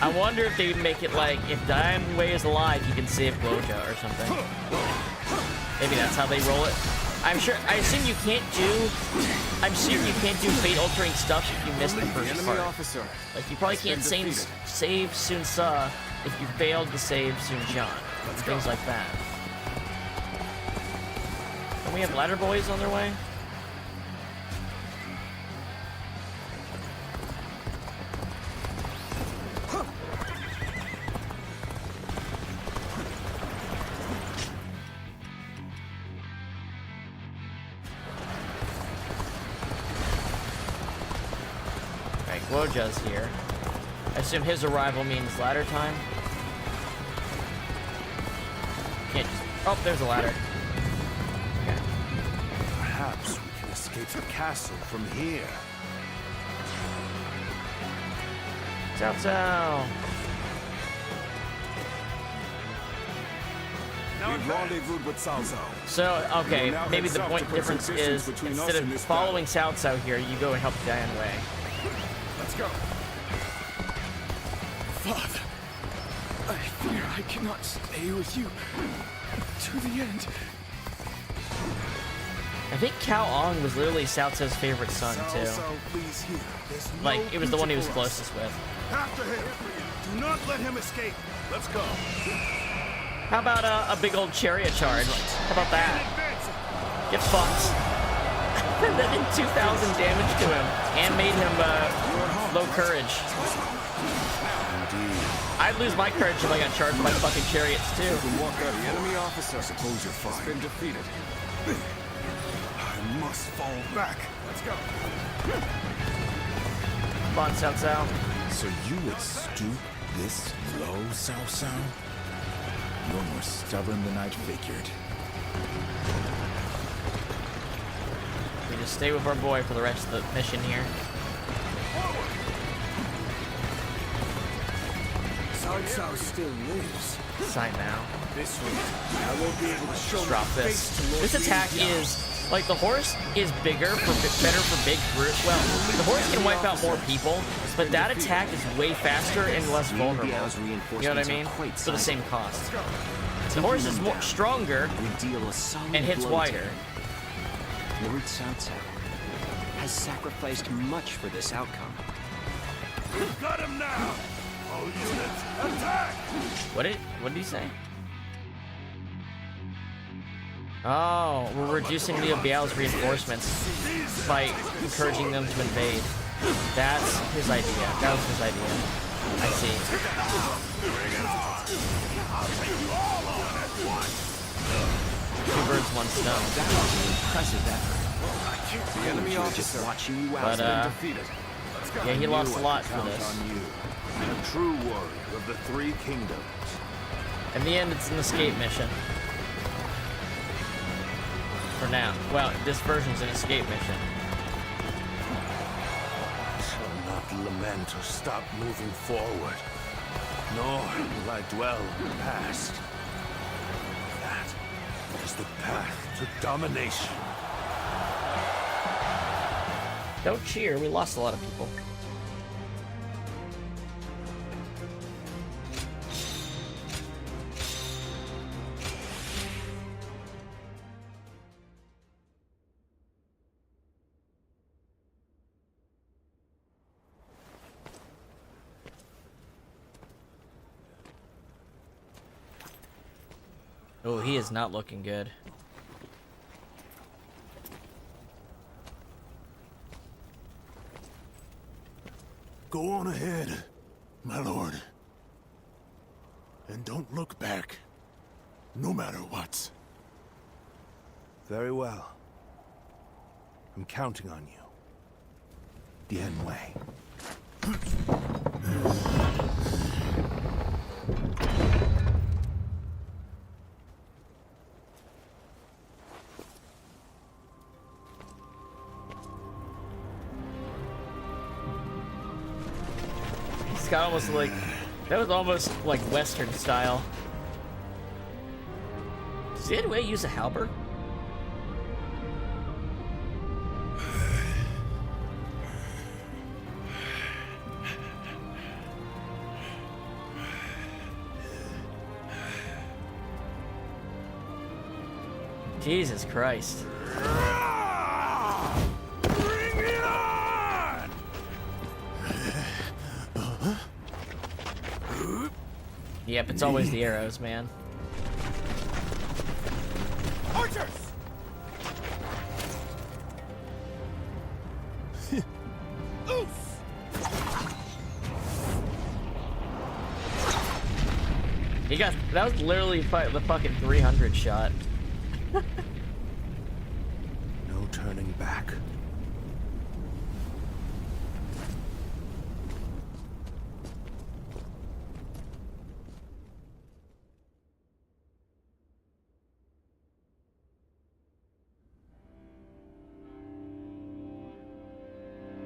I wonder if they make it like, if Diane Wei is alive, you can save Guoja or something. Maybe that's how they roll it. I assume you can't do fate altering stuff if you missed the first part. Officer. Like, you probably can't save Sun Ce if you failed to save Sun Jian. Things like that. Don't we have ladder boys on their way? Guoja's here. I assume his arrival means ladder time. Can't just... Oh, there's a ladder. Okay. Perhaps we can escape the castle from here. Cao Cao! We've rendezvoused with Cao Cao. So, okay, maybe the point difference is, instead of following Cao Cao here, you go and help Diane Wei. Let's go. Father, I fear I cannot stay with you to the end. I think Cao Ong was literally Cao Cao's favorite son, too. Like, it was the one he was closest with. After him. Do not let him escape. Let's go. How about a big old chariot charge? How about that? Get fucked. That did 2,000 damage to him and made him low courage. I'd lose my courage if I got charged by fucking chariots too. The enemy officer Suppose you're fine. has been defeated. I must fall back. Let's go. Come on, Cao Cao. So you would stoop this low, Cao Cao? You're more stubborn than I'd figured. We just stay with our boy for the rest of the mission here. Cao Cao still lives. Sign now. This way, I won't be able to show Let's drop my this. face to Lord This attack Liu Biao. is like, the horse is better for big brute. Well, the horse can wipe out more people, but that attack is way faster and less vulnerable. You know what I mean? For the same cost. The horse is more stronger and hits wider. Lord Cao Cao has sacrificed much for this outcome. We've got him now. All units, attack! What did he say? Oh, we're reducing Liu Biao's reinforcements by encouraging them to invade. That's his idea. That was his idea. I see. Two birds, one stone. That was an impressive effort. The enemy officer watching you out. But, has been defeated. yeah, he lost a lot for Count this. on you, a true warrior of the Three Kingdoms. In the end, it's an escape mission. For now. Well, this version's an escape mission. I shall not lament or stop moving forward, nor will I dwell on the past. is the path to domination. Don't cheer, we lost a lot of people. Oh, he is not looking good. Go on ahead, my lord. And don't look back, no matter what. Very well. I'm counting on you. Dian Wei. It's got almost like, that was almost like Western style. Does Dian Wei use a halberd? Jesus Christ. Bring it on! Yep, it's always the arrows, man. Archers! Oof! He got, that was literally the fucking 300 shot. No turning back.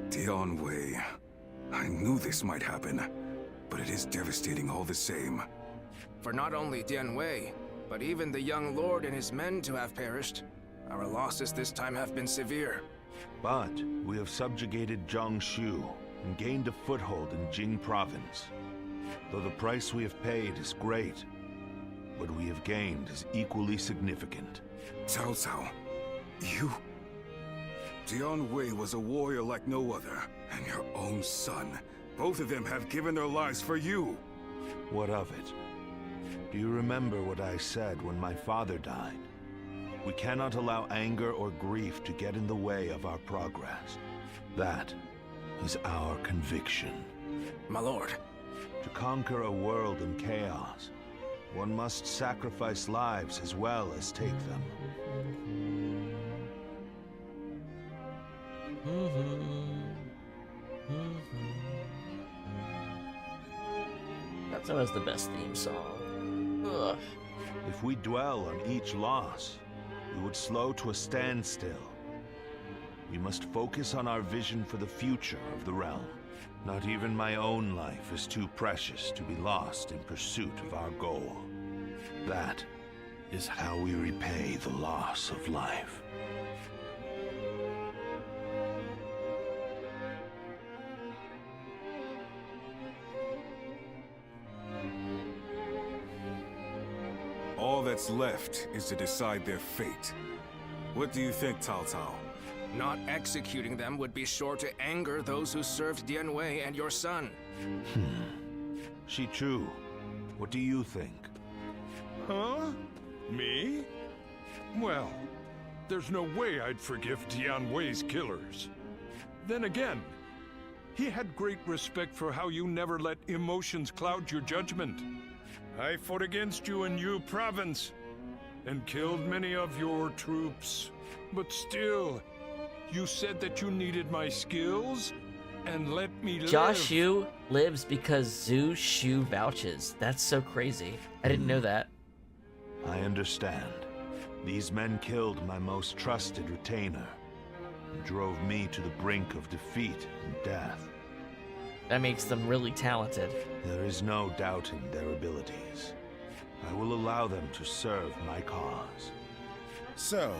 Dian Wei. I knew this might happen, but it is devastating all the same. For not only Dian Wei, but even the young lord and his men to have perished. Our losses this time have been severe. But we have subjugated Jiangsu and gained a foothold in Jing province. Though the price we have paid is great, what we have gained is equally significant. Cao Cao, you... Dian Wei was a warrior like no other, and your own son. Both of them have given their lives for you. What of it? Do you remember what I said when my father died? We cannot allow anger or grief to get in the way of our progress. That is our conviction. My lord. To conquer a world in chaos, one must sacrifice lives as well as take them. That's always the best theme song. Ugh. If we dwell on each loss, we would slow to a standstill. We must focus on our vision for the future of the realm. Not even my own life is too precious to be lost in pursuit of our goal. That is how we repay the loss of life. All that's left is to decide their fate. What do you think, Cao Cao? Not executing them would be sure to anger those who served Dian Wei and your son. Shichu, what do you think? Huh? Me? Well, there's no way I'd forgive Dian Wei's killers. Then again, he had great respect for how you never let emotions cloud your judgment. I fought against you in Yu province and killed many of your troops. But still, you said that you needed my skills and let me live. Josh Yu lives because Zhu Shu vouches. That's so crazy. I didn't know that. I understand. These men killed my most trusted retainer and drove me to the brink of defeat and death. That makes them really talented. There is no doubting their abilities. I will allow them to serve my cause. So,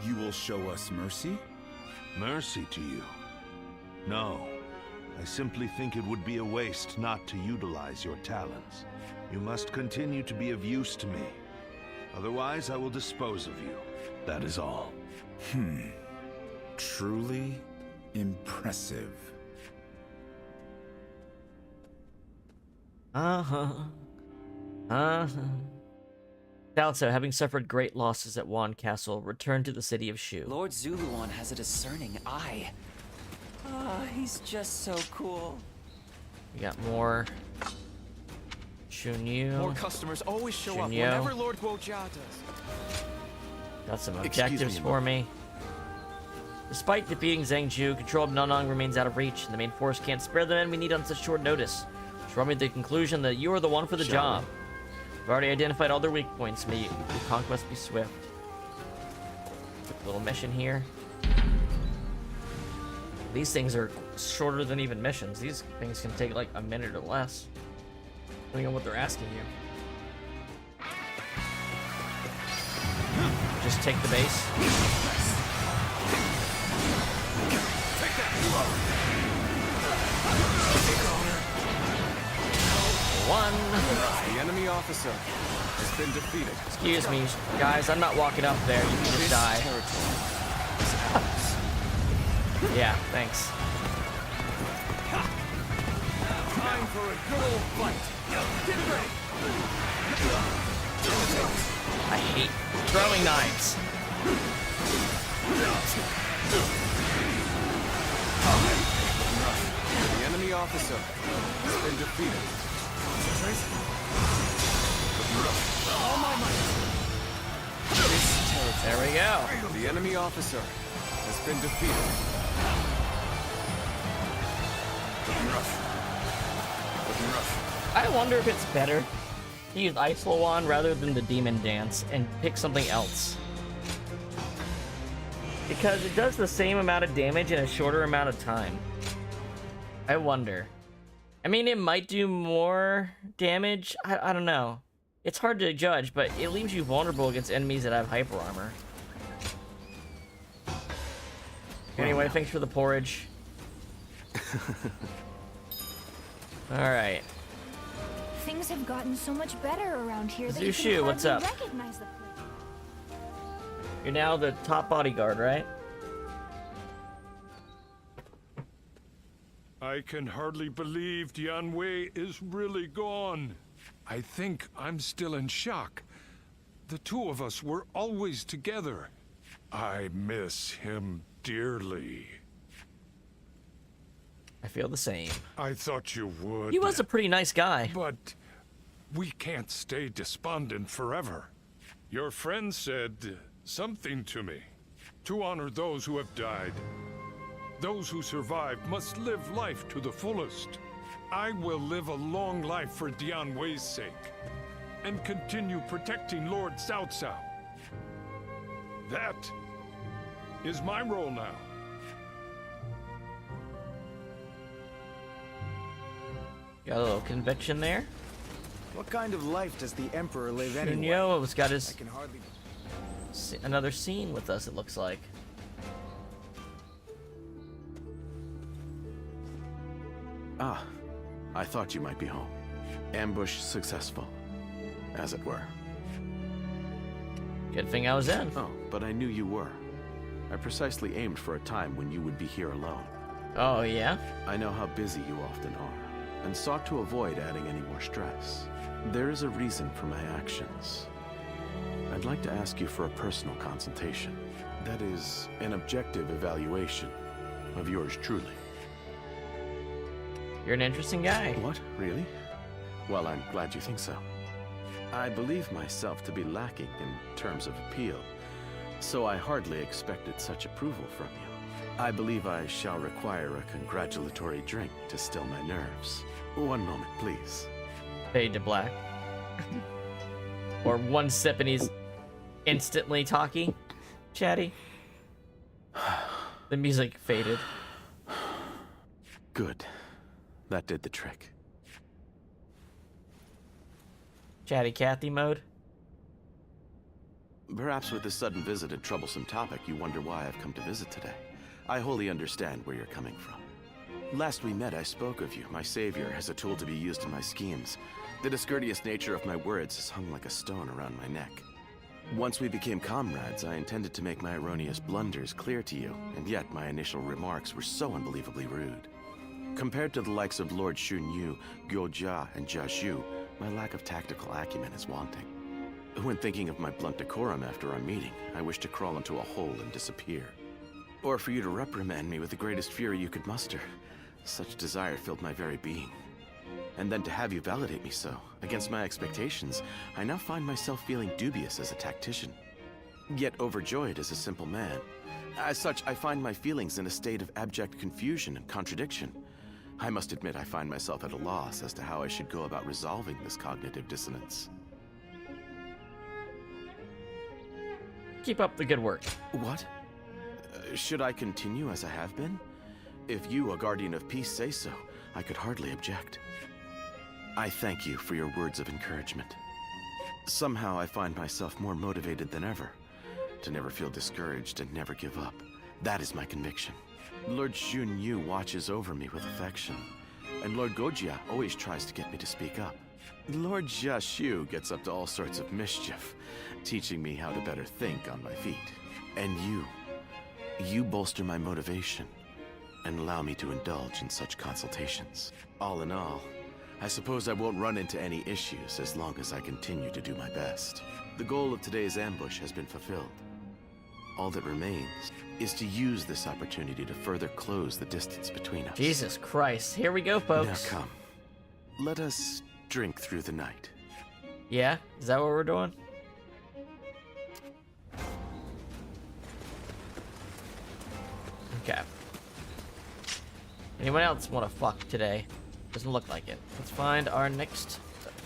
you will show us mercy? Mercy to you? No. I simply think it would be a waste not to utilize your talents. You must continue to be of use to me. Otherwise, I will dispose of you. That is all. Truly impressive. Cao Cao, having suffered great losses at Yuan Castle, returned to the city of Shu. Lord Zuluan has a discerning eye. Ah, he's just so cool. We got more Shunyu. More customers always show up Shunyo. whenever Lord Guojia does. Got some Excuse objectives me, for me. Despite defeating Zhangju, control of Nanong remains out of reach, and the main force can't spare the men we need on such short notice. Which brought me to the conclusion that you are the one for the job. We've already identified all their weak points. May your conquest be swift. Quick little mission here. These things are shorter than even missions. These things can take like a minute or less, depending on what they're asking you. Just take the base. Take that! One. The enemy officer has been defeated. Excuse me, guys. I'm not walking up there. You can just die. Yeah, thanks. Time for a good old fight. Get ready. I hate throwing knives. The enemy officer has been defeated. All my might. There we go. The enemy officer has been defeated. I wonder if it's better to use Ice Lawan rather than the Demon Dance and pick something else. Because it does the same amount of damage in a shorter amount of time. I wonder. I mean, it might do more damage. I don't know. It's hard to judge, but it leaves you vulnerable against enemies that have hyper armor. Anyway, thanks for the porridge. Alright. Things have gotten so much better around here that Zushu, you can what's hardly up? recognize the place. You're now the top bodyguard, right? I can hardly believe Dianwei is really gone. I think I'm still in shock. The two of us were always together. I miss him dearly. I feel the same. I thought you would. He was a pretty nice guy. But we can't stay despondent forever. Your friend said something to me. To honor those who have died. Those who survived must live life to the fullest. I will live a long life for Dianwei's sake. And continue protecting Lord Cao Cao. That is my role now. Got a little conviction there. What kind of life does the Emperor live anyway? Shunyo has got his I can hardly... another scene with us, it looks like. Ah, I thought you might be home. Ambush successful, as it were. Good thing I was in. Oh, but I knew you were. I precisely aimed for a time when you would be here alone. Oh, yeah? I know how busy you often are, and sought to avoid adding any more stress. There is a reason for my actions. I'd like to ask you for a personal consultation. That is, an objective evaluation of yours truly. You're an interesting guy. What? Really? Well, I'm glad you think so. I believe myself to be lacking in terms of appeal, so I hardly expected such approval from you. I believe I shall require a congratulatory drink to still my nerves. One moment, please. Fade to black. Or one sip and he's instantly talky, chatty. The music faded. Good. That did the trick. Chatty Cathy mode. Perhaps with this sudden visit and troublesome topic, you wonder why I've come to visit today. I wholly understand where you're coming from. Last we met, I spoke of you, my savior, as a tool to be used in my schemes. The discourteous nature of my words has hung like a stone around my neck. Once we became comrades, I intended to make my erroneous blunders clear to you, and yet my initial remarks were so unbelievably rude. Compared to the likes of Lord Xun Yu, Guo Jia, and Jia Xu, my lack of tactical acumen is wanting. When thinking of my blunt decorum after our meeting, I wish to crawl into a hole and disappear. Or for you to reprimand me with the greatest fury you could muster. Such desire filled my very being. And then to have you validate me so, against my expectations, I now find myself feeling dubious as a tactician, yet overjoyed as a simple man. As such, I find my feelings in a state of abject confusion and contradiction. I must admit I find myself at a loss as to how I should go about resolving this cognitive dissonance. Keep up the good work. What? Should I continue as I have been? If you, a guardian of peace, say so, I could hardly object. I thank you for your words of encouragement. Somehow I find myself more motivated than ever, to never feel discouraged and never give up. That is my conviction. Lord Xun Yu watches over me with affection, and Lord Gojia always tries to get me to speak up. Lord Jia Xu gets up to all sorts of mischief, teaching me how to better think on my feet. And you bolster my motivation and allow me to indulge in such consultations. All in all, I suppose I won't run into any issues as long as I continue to do my best. The goal of today's ambush has been fulfilled. All that remains is to use this opportunity to further close the distance between us. Jesus Christ, here we go, folks. Now come, let us drink through the night. Yeah? Is that what we're doing? Okay. Anyone else want to fuck today? Doesn't look like it. Let's find our next...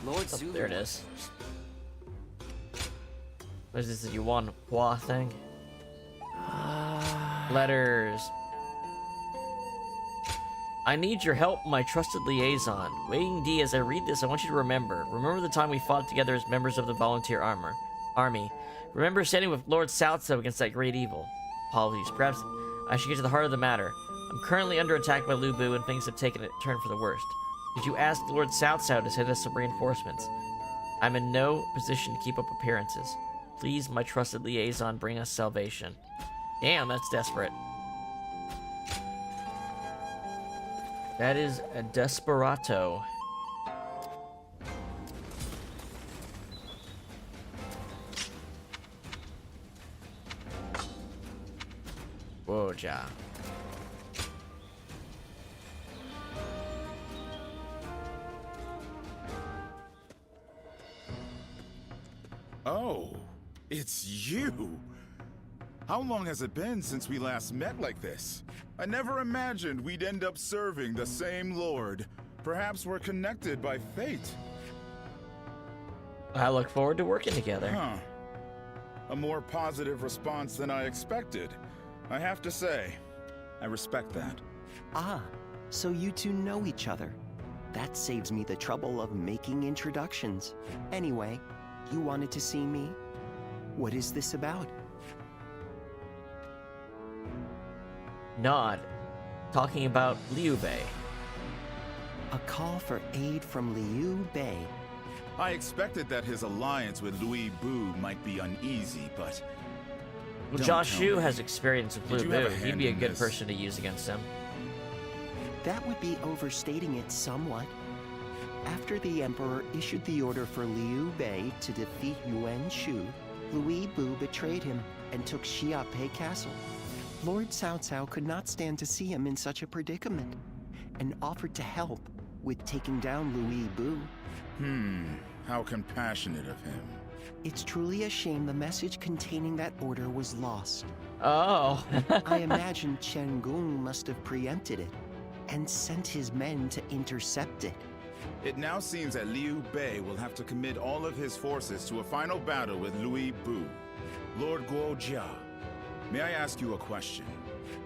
Lord oh, Zulu. there it is. What is this, a Yuan Hua thing? Letters. I need your help, my trusted liaison. Waiting D, as I read this, I want you to remember. Remember the time we fought together as members of the volunteer army. Remember standing with Lord Cao Cao against that great evil. Apologies. Perhaps I should get to the heart of the matter. I'm currently under attack by Lu Bu, and things have taken a turn for the worst. Did you ask Lord Cao Cao to send us some reinforcements? I'm in no position to keep up appearances. Please, my trusted liaison, bring us salvation. Damn, that's desperate. That is a desperado. Whoa, Ja. Oh, it's you! How long has it been since we last met like this? I never imagined we'd end up serving the same lord. Perhaps we're connected by fate. I look forward to working together. Huh. A more positive response than I expected. I have to say, I respect that. Ah, so you two know each other. That saves me the trouble of making introductions. Anyway, you wanted to see me? What is this about? Nod. Talking about Liu Bei. A call for aid from Liu Bei. I expected that his alliance with Louis Bu might be uneasy, but... Well, Jia Xu has experience with Did Lu you have Bu. a He'd hand be a in good this? person to use against him. That would be overstating it somewhat. After the Emperor issued the order for Liu Bei to defeat Yuan Shao, Louis Bu betrayed him and took Xiape Castle. Lord Cao Cao could not stand to see him in such a predicament, and offered to help with taking down Louis Bu. How compassionate of him. It's truly a shame the message containing that order was lost. Oh. I imagine Chen Gong must have preempted it, and sent his men to intercept it. It now seems that Liu Bei will have to commit all of his forces to a final battle with Louis Bu. Lord Guo Jia, may I ask you a question?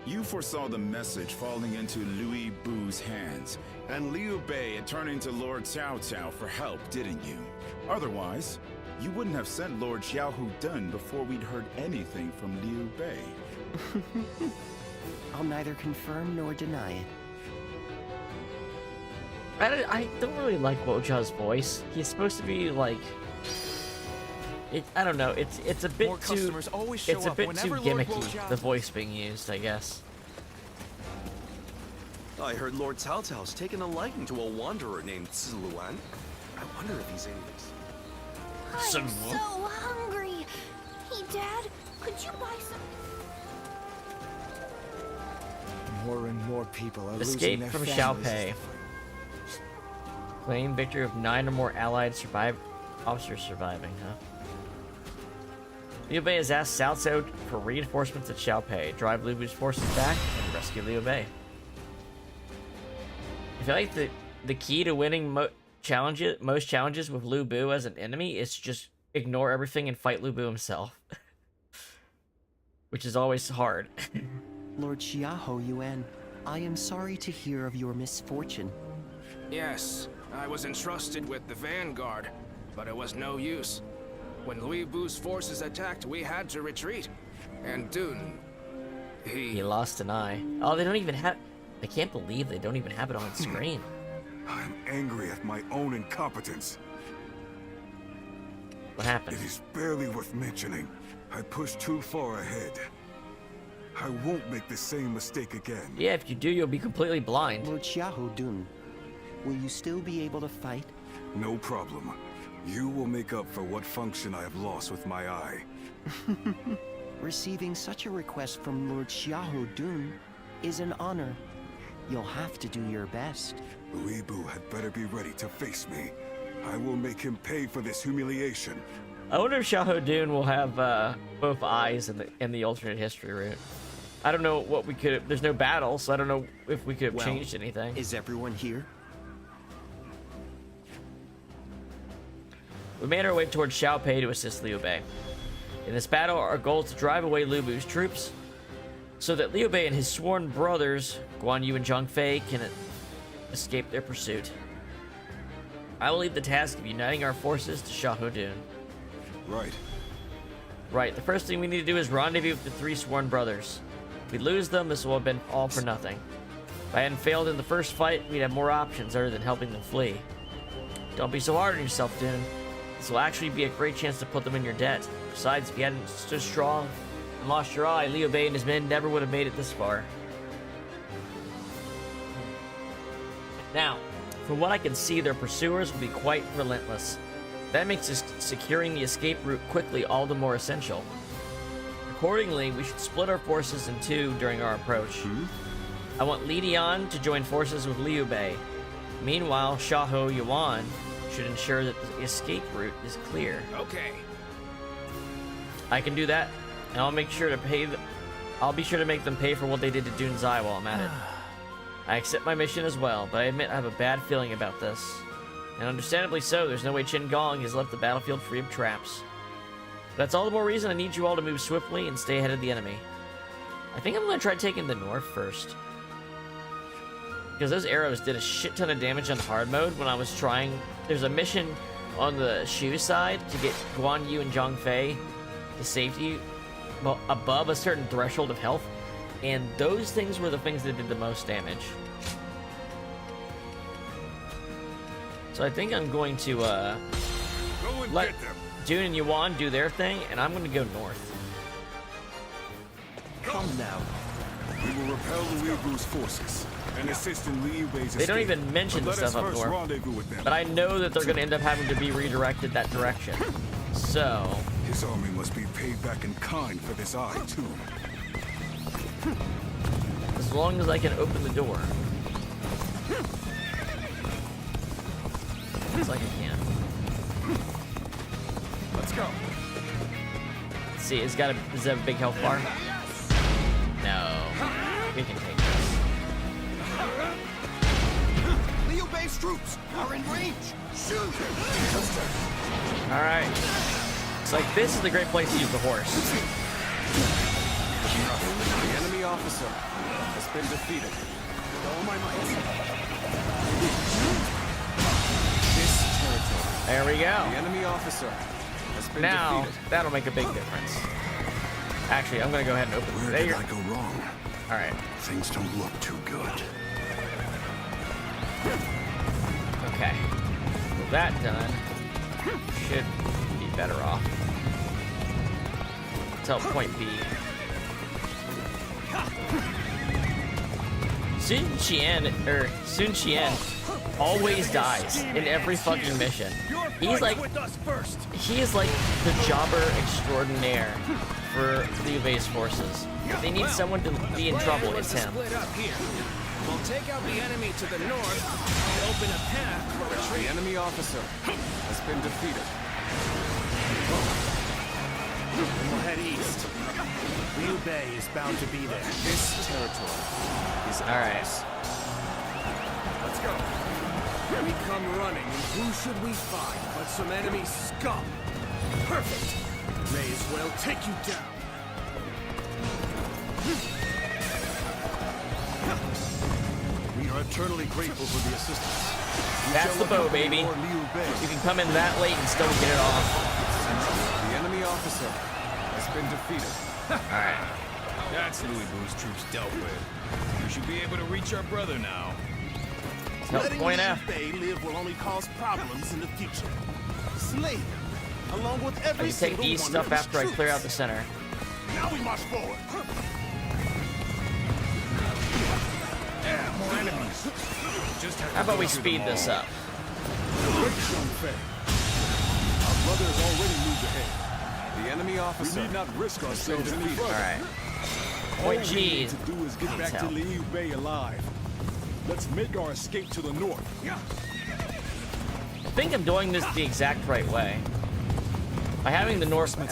You foresaw the message falling into Louis Bu's hands, and Liu Bei turning to Lord Cao Cao for help, didn't you? Otherwise, You wouldn't have sent Lord Xiahou Dun before we'd heard anything from Liu Bei. I'll neither confirm nor deny it. I don't really like Woja's voice. He's supposed to be like, I don't know. It's a bit too gimmicky. The voice being used, I guess. I heard Lord Cao Cao's taken a liking to a wanderer named Ziluan. I wonder if he's English. I'm so hungry. Hey, Dad, could you buy some? More and more people are Escape losing their from families. Xiaopei. Claim victory of 9 or more allied officers surviving, huh? Liu Bei has asked Cao Cao for reinforcements at Xiaopei, drive Liu Bu's forces back, and rescue Liu Bei. I feel like the key to winning most challenges with Liu Bu as an enemy is to just ignore everything and fight Liu Bu himself. Which is always hard. Lord Xiahou Yuan, I am sorry to hear of your misfortune. Yes, I was entrusted with the vanguard, but it was no use. When Liu Bu's forces attacked, we had to retreat. And Dun, he lost an eye. Oh, they don't even have... I can't believe they don't even have it on screen. I'm angry at my own incompetence. What happened? It is barely worth mentioning. I pushed too far ahead. I won't make the same mistake again. Yeah, if you do, you'll be completely blind. Lord Xiahou Dun, will you still be able to fight? No problem. You will make up for what function I have lost with my eye. Receiving such a request from Lord Xiahou Dun is an honor. You'll have to do your best. Liu Bu had better be ready to face me. I will make him pay for this humiliation. I wonder if Xiahou Dun will have both eyes in the alternate history route. I don't know what we could... There's no battle, so I don't know if we could have changed anything. Is everyone here? We made our way towards Xiaopei to assist Liu Bei. In this battle, our goal is to drive away Liu Bu's troops, so that Liu Bei and his sworn brothers, Guan Yu and Zhang Fei, can escape their pursuit. I will lead the task of uniting our forces to Xiahou Dun. Right, the first thing we need to do is rendezvous with the 3 sworn brothers. If we lose them, this will have been all for nothing. If I hadn't failed in the first fight, we'd have more options other than helping them flee. Don't be so hard on yourself, Dun. This will actually be a great chance to put them in your debt. Besides, if you hadn't stood strong and lost your eye, Liu Bei and his men never would have made it this far. Now, from what I can see, their pursuers will be quite relentless. That makes securing the escape route quickly all the more essential. Accordingly, we should split our forces in 2 during our approach. I want Li Dian to join forces with Liu Bei. Meanwhile, Xiahou Yuan should ensure that the escape route is clear. Okay. I can do that, and I'll make sure to pay. I'll be sure to make them pay for what they did to Dun Zai while I'm at it. I accept my mission as well, but I admit I have a bad feeling about this. And understandably so, there's no way Qin Gong has left the battlefield free of traps. That's all the more reason I need you all to move swiftly and stay ahead of the enemy. I think I'm going to try taking the north first. Because those arrows did a shit ton of damage on hard mode when I was trying... There's a mission on the Shu side to get Guan Yu and Zhang Fei to safety above a certain threshold of health. And those things were the things that did the most damage. So I think I'm going to let Dun and Yuan do their thing, and I'm going to go north. Come now. We will repel Liu Bu's forces and assist in Liu Bei's escape. They don't even mention the stuff up north, but I know that they're going to end up having to be redirected that direction. So... His army must be paid back in kind for this eye, too. As long as I can open the door. Looks like I can. Let's go. Let's see, does it have a big health bar? No. We can take this. Liu Bei's troops are in range. Shoot! Alright. Looks like this is a great place to use the horse. The enemy officer has been defeated. With all my might. This territory. There we go. The enemy officer Now, that'll make a big difference. Actually, I'm gonna go ahead and open Where did I go wrong? Alright. Things don't look too good. Okay. With that done, should be better off. Tell point B. Sun Qian always dies in every fucking mission. He is like the jobber extraordinaire for Liu Bei's forces. If they need someone to be in trouble, it's him. Split up here. We'll take out the enemy to the north and open a path for retreat. The enemy officer has been defeated. Then we'll head east. Liu Bei is bound to be there. This territory is ours. Let's go. We come running, and who should we find but some enemy scum? Perfect. May as well take you down. We are eternally grateful for the assistance. That's the bow, baby. You can come in that late and still get it off. The enemy officer has been defeated. Alright. That's Louis Vu's troops dealt with. We should be able to reach our brother now. Letting Liu Bei live will only cause problems in the future. Slay him, along with I every can take these stuff after I clear out the center. Now we march forward. Yeah, more enemies. Just How about we speed this up? Great young Fei. Our brother has already moved ahead. The enemy officer. We need not risk ourselves any further. Alright. All Point we G. need to do is get back to Liu Bei alive. Let's make our escape to the north. I think I'm doing this the exact right way. By having the north a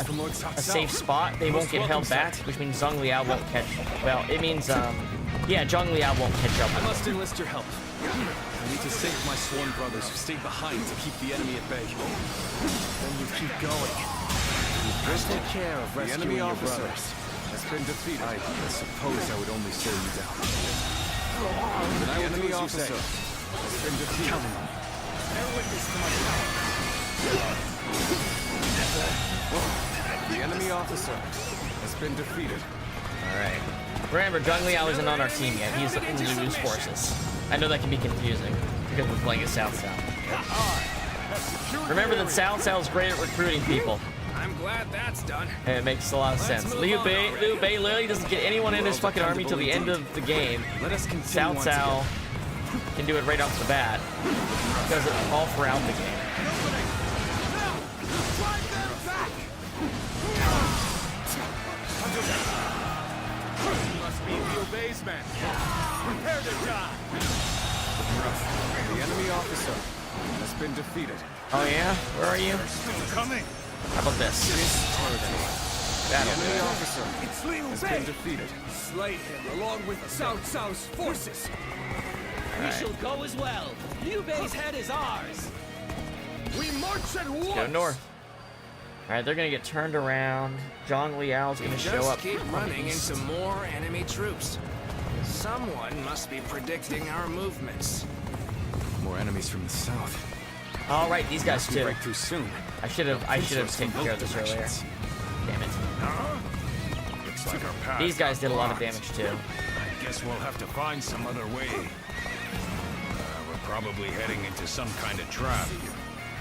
safe spot, they won't get held back, which means Zhang Liao won't catch. Well, it means yeah, Zhang Liao won't catch up. I must enlist your help. I need to save my sworn brothers who stayed behind to keep the enemy at bay. Then you keep going. We'll take care of rescuing the enemy officer has been defeated. I suppose I would only slow you down. The enemy officer has been defeated. Bear witness to my power. The enemy officer has been defeated. Alright. Remember, Zhang Liao isn't on our team yet. He's in Liu's forces. I know that can be confusing because we're playing as Cao Cao. Remember that Cao Cao is great at recruiting people. I'm glad that's done. And it makes a lot of sense. Liu Bei literally doesn't get anyone in his fucking army till the end of the game. Cao Cao can do it right off the bat. Does it all throughout the game. Must be Liu Bei's men. Prepare to die. The enemy officer has been defeated. Oh yeah? Where are you? Coming. How about this? The enemy officer It's Liu has Bei. been defeated. Slay him along with Cao Cao's forces. We shall go as well. Liu Bei's head is ours. We march at once. Go north. Alright, they're gonna get turned around. Zhang Liao's gonna show up. Just keep running into more enemy troops. Someone must be predicting our movements. More enemies from the south. All right, these guys too. Break through soon. I should have taken care of this earlier. Damn it. Looks like our path These guys did a lot of blocked. damage too. I guess we'll have to find some other way. We're probably heading into some kind of trap.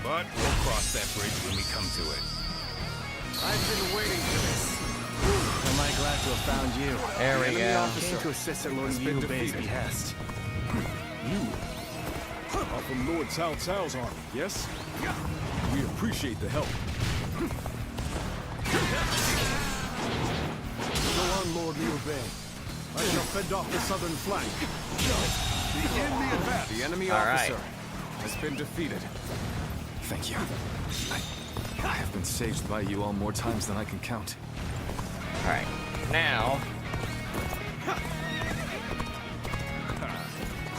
But we'll cross that bridge when we come to it. I've been waiting for this. Am I glad to have found you? There we go. Came to assist at Lord Liu Bei's behest. You are from Lord Cao Cao's army, yes? We appreciate the help. Go on, Lord Liu Bei. I shall fend off the southern flank. Begin the advance. The enemy All right. officer has been defeated. Thank you. I have been saved by you all more times than I can count. All right, now.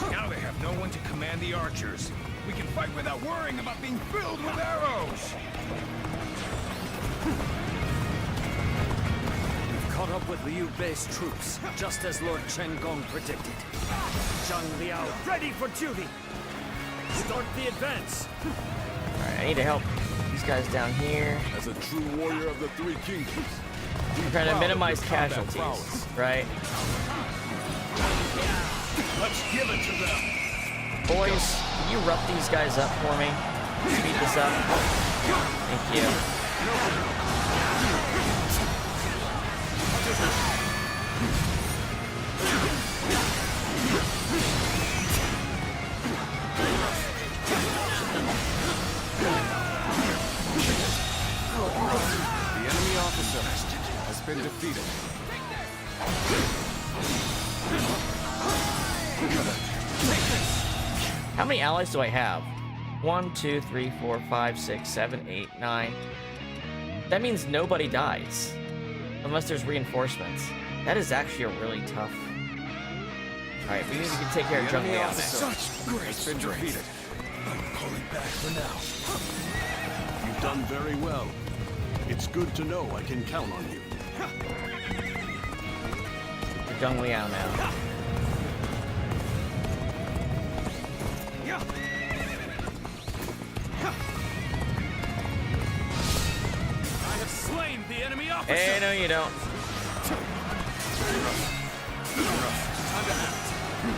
Now they have no one to command the archers. We can fight without worrying about being filled with arrows. We've caught up with Liu Bei's troops, just as Lord Chen Gong predicted. Zhang Liao, ready for duty. Start the advance. All right, I need to help these guys down here. As a true warrior of the Three Kingdoms, I'm trying to minimize casualties, right? let's give it to them. Boys, can you rough these guys up for me? Speed this up. Thank you. The enemy officer has been defeated. How many allies do I have? 1, 2, 3, 4, 5, 6, 7, 8, 9. That means nobody dies. Unless there's reinforcements. That is actually a really tough. Alright, we need to take care of Zhong Liao next. Such great strength. I'm pulling back for now. You've done very well. It's good to know I can count on you. For Zhong Liao now. I have slain the enemy officer. Hey, no you don't.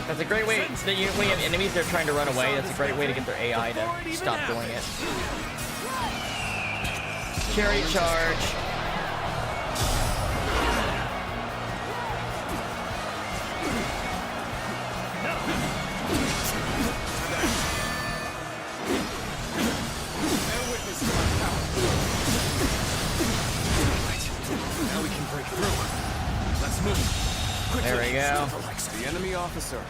That's a great way, when you have enemies that are trying to run away, that's a great way to get their AI to stop doing it. Cherry charge. Now we can break through. Let's move. Quickly. There we go. The enemy officer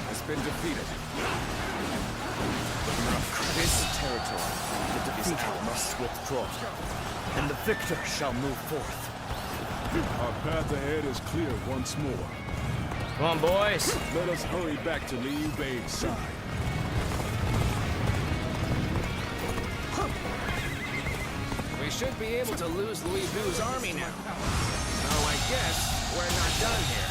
has been defeated. This territory, the defeated must withdraw, and the victor shall move forth. Our path ahead is clear once more. Come on, boys. Let us hurry back to Liu Bei's side. We should be able to lose Louis Vu's army now. Oh, I guess we're not done here.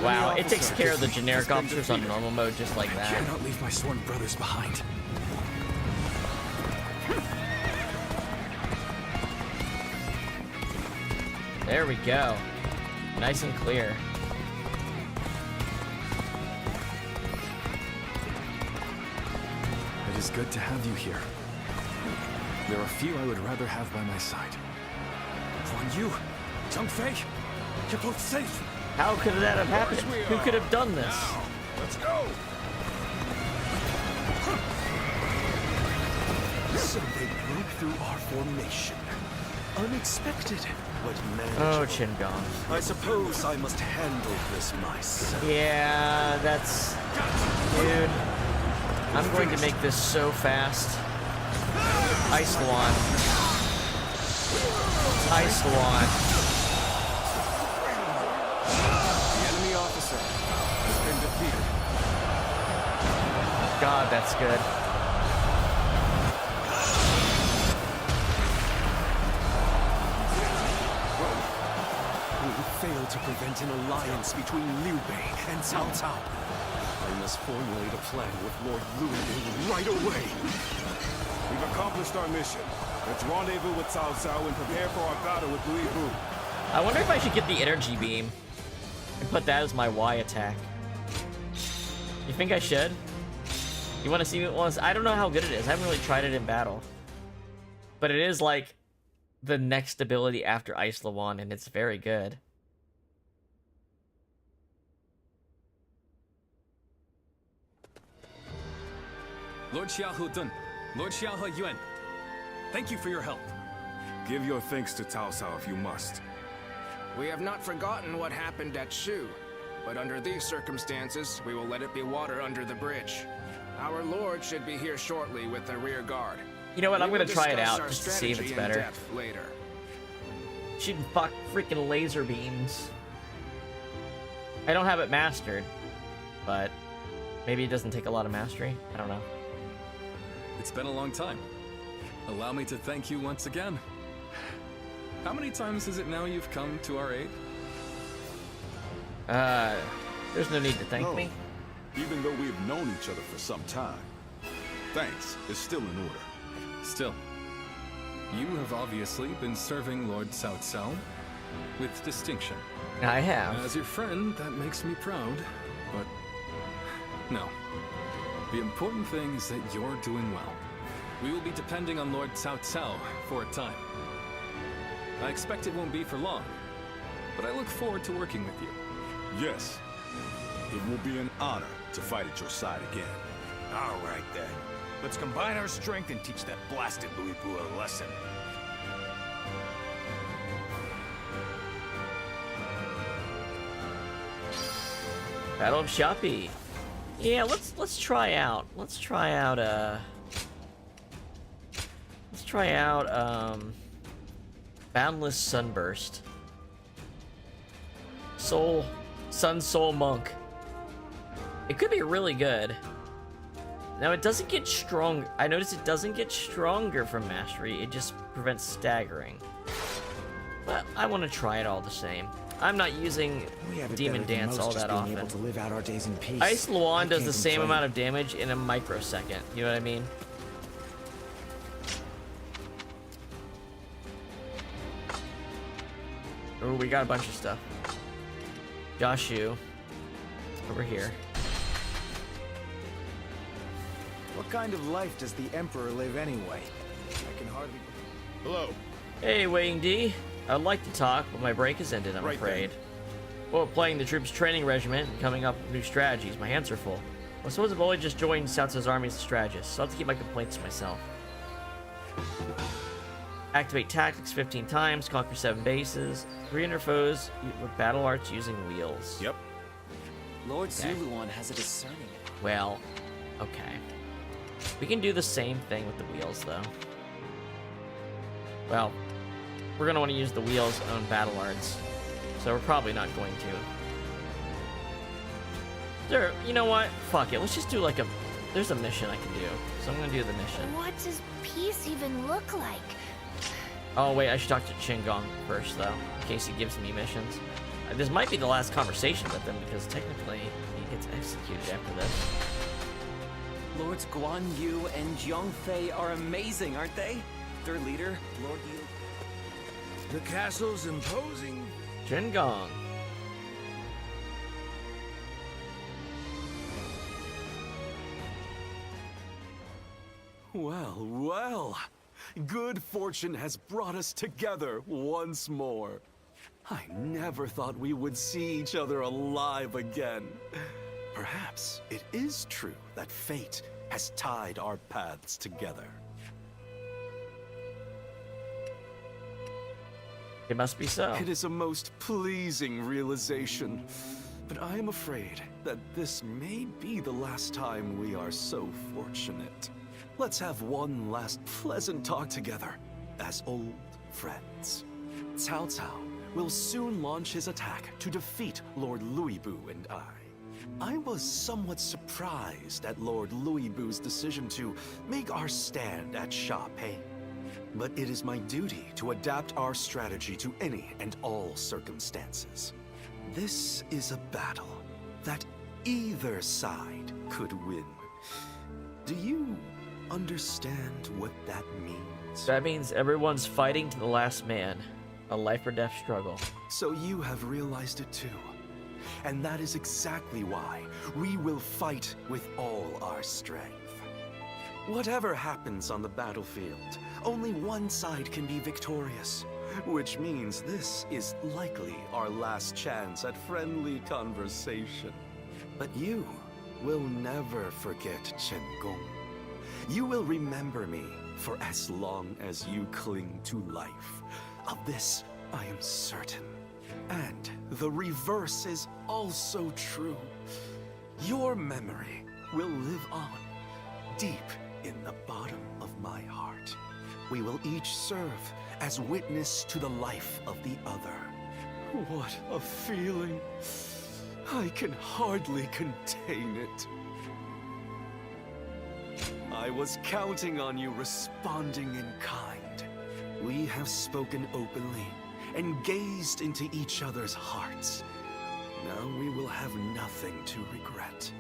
Wow, it takes care of the generic officers on normal mode just like I that. cannot leave my sworn brothers behind. There we go. Nice and clear. It is good to have you here. There are few I would rather have by my side. Yuan Yu, Zhang Fei, you're both safe. How could that have happened? Who could have done this? Let's go. So they broke through our formation. Unexpected, but manageable. Oh, Qingong. I suppose I must handle this myself. Yeah, that's... Dude. I'm going to make this so fast. Ice Luan. Ice Luan. God, that's good. We failed to prevent an alliance between Liu Bei and Cao Cao. I must formulate a plan with Lord Liu Bei right away. We've accomplished our mission. Let's rendezvous with Cao Cao and prepare for our battle with Louis Vu. I wonder if I should get the energy beam and put that as my Y attack. You think I should? You want to see it once? I don't know how good it is. I haven't really tried it in battle. But it is like the next ability after Ice Luan, and it's very good. Lord Xiahou Dun, Lord Xiahou Yuan, thank you for your help. Give your thanks to Cao Cao if you must. We have not forgotten what happened at Shu, but under these circumstances, we will let it be water under the bridge. Our lord should be here shortly with the rear guard. You know what? I'm We gonna will try it discuss out our just to see if it's strategy in better. depth later. Shooting freaking laser beams. I don't have it mastered, but maybe it doesn't take a lot of mastery. I don't know. It's been a long time. Allow me to thank you once again. How many times is it now you've come to our aid? There's no need to thank me. Even though we've known each other for some time, thanks is still in order. Still, You have obviously been serving Lord Cao Cao with distinction. I have. As your friend, that makes me proud, but no. The important thing is that you're doing well. We will be depending on Lord Cao Cao for a time. I expect it won't be for long, but I look forward to working with you. Yes. It will be an honor to fight at your side again. All right, then. Let's combine our strength and teach that blasted Louis Bu a lesson. Battle of Shoppy. Yeah, let's try out. Let's try out Boundless Sunburst. Sun Soul Monk. It could be really good. Now it doesn't get strong. I noticed it doesn't get stronger from mastery. It just prevents staggering. But I want to try it all the same. I'm not using Demon Dance all that often. Able to live out our days in peace. Ice Luan does the same amount of damage in a microsecond. You know what I mean? Oh, we got a bunch of stuff. Joshu. Over here. What kind of life does the Emperor live anyway? I can hardly... Hello. Hey, Wayne D. I'd like to talk, but my break has ended, I'm afraid. Well, playing the troops training regiment and coming up with new strategies. My hands are full. Well, suppose I've only just joined Cao Cao's army as a strategist, so I'll have to keep my complaints to myself. Activate tactics 15 times, conquer 7 bases, 300 foes with battle arts using wheels. Yep. Lord Zuluan has a discerning. Well, okay. We can do the same thing with the wheels, though. Well, we're going to want to use the wheels on battle arts, so we're probably not going to. There, you know what? Fuck it. Let's just do like a... There's a mission I can do, so I'm going to do the mission. What does peace even look like? Oh, wait, I should talk to Qingong first, though, in case he gives me missions. This might be the last conversation with him, because technically he gets executed after this. Lords Guan Yu and Jiang Fei are amazing, aren't they? Their leader, Lord Yu. The castle's imposing. Qingong. Well, well. Good fortune has brought us together once more. I never thought we would see each other alive again. Perhaps it is true that fate has tied our paths together. It must be so. It is a most pleasing realization, but I am afraid that this may be the last time we are so fortunate. Let's have one last pleasant talk together as old friends. Cao Cao will soon launch his attack to defeat Lord Louis Bu and I was somewhat surprised at Lord Louis Bu's decision to make our stand at Sha Pei. But it is my duty to adapt our strategy to any and all circumstances. This is a battle that either side could win. Do you understand what that means? That means everyone's fighting to the last man. A life or death struggle. So you have realized it too. And that is exactly why we will fight with all our strength. Whatever happens on the battlefield, only one side can be victorious. Which means this is likely our last chance at friendly conversation. But you will never forget Chen Gong. You will remember me for as long as you cling to life. Of this, I am certain. And the reverse is also true. Your memory will live on, deep in the bottom of my heart. We will each serve as witness to the life of the other. What a feeling. I can hardly contain it. I was counting on you responding in kind. We have spoken openly and gazed into each other's hearts. Now we will have nothing to regret.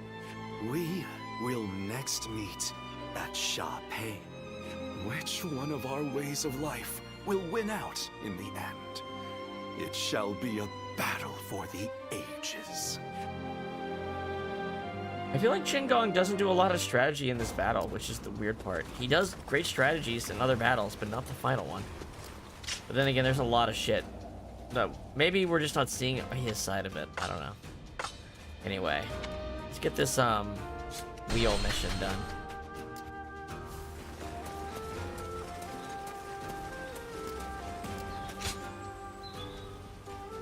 We will next meet at Sha Pei. Which one of our ways of life will win out in the end? It shall be a battle for the ages. I feel like Qingong doesn't do a lot of strategy in this battle, which is the weird part. He does great strategies in other battles, but not the final one. But then again, there's a lot of shit. No, maybe we're just not seeing his side of it. I don't know. Anyway, let's get this wheel mission done.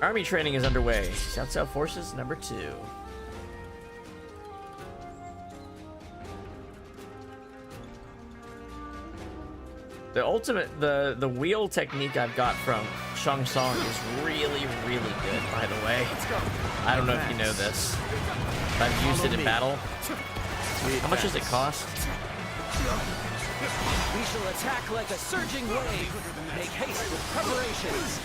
Army training is underway. Cao Cao Forces number 2. The ultimate, the wheel technique I've got from Shang Tsung is really, really good, by the way. I don't know if you know this, but I've used it in battle. How much does it cost? We shall attack like a surging wave. Make haste with preparations.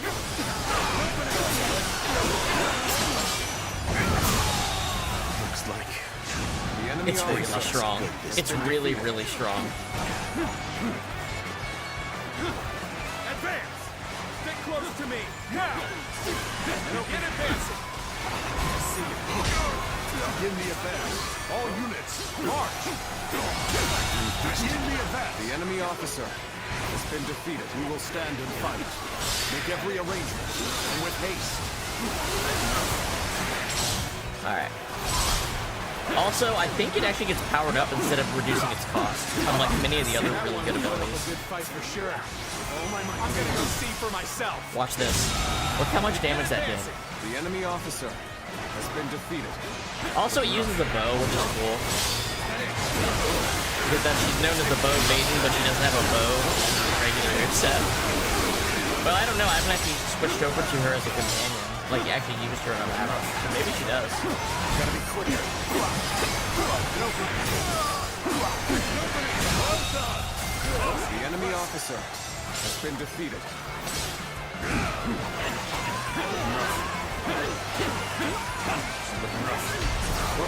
Looks like the enemy It's really strong. It's really, really strong. Advance! Stick close to me, now! Get advancing! Begin the advance. All units, march! Begin the advance. The enemy officer has been defeated. We will stand and fight. Make every arrangement, and with haste. Alright. Also, I think it actually gets powered up instead of reducing its cost, unlike many of the other really good abilities. Good fight for sure. Oh my, I'm gonna go see for myself. Watch this. Look how much damage that did. The enemy officer has been defeated. Also, it uses the bow, which is cool. Because that she's known as the bow maiden, but she doesn't have a bow as a regular set. But I don't know, I haven't actually switched over to her as a companion. Like, actually used her in a battle. So maybe she does. Gotta be quicker. The enemy officer has been defeated.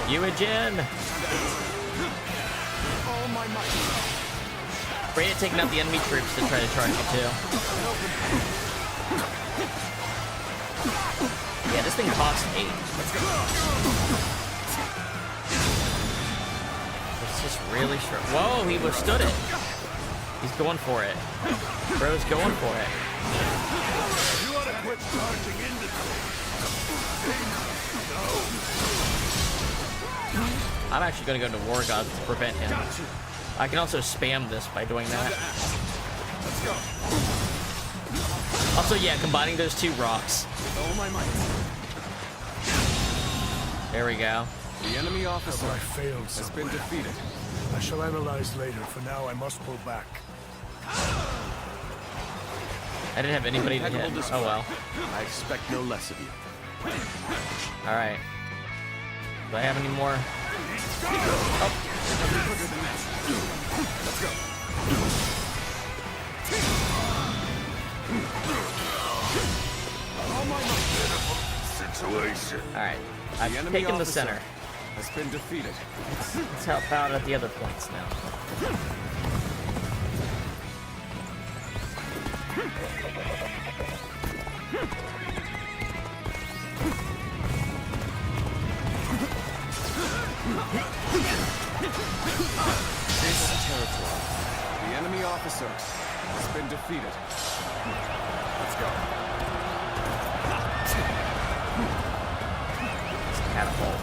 Yuan. All my might. Great at taking out the enemy troops to try to charge you too. Yeah, this thing costs 8. It's just really strong. Whoa, he withstood it. He's going for it. Bro's going for it. You ought to quit charging into I'm actually going to go into War Gods to prevent him. I can also spam this by doing that. Let's go. Also, yeah, combining those two rocks. All my might. There we go. The enemy officer I failed has been defeated. I shall analyze later. For now, I must pull back. I didn't have anybody to hit. Oh well. I expect no less of you. Alright. Do I have any more? Oh. Let's go. All my might. Situation. Alright. I've taken the center. Has been defeated. Let's help out at the other points now. This territory. The enemy officer has been defeated. Let's go. Catapult.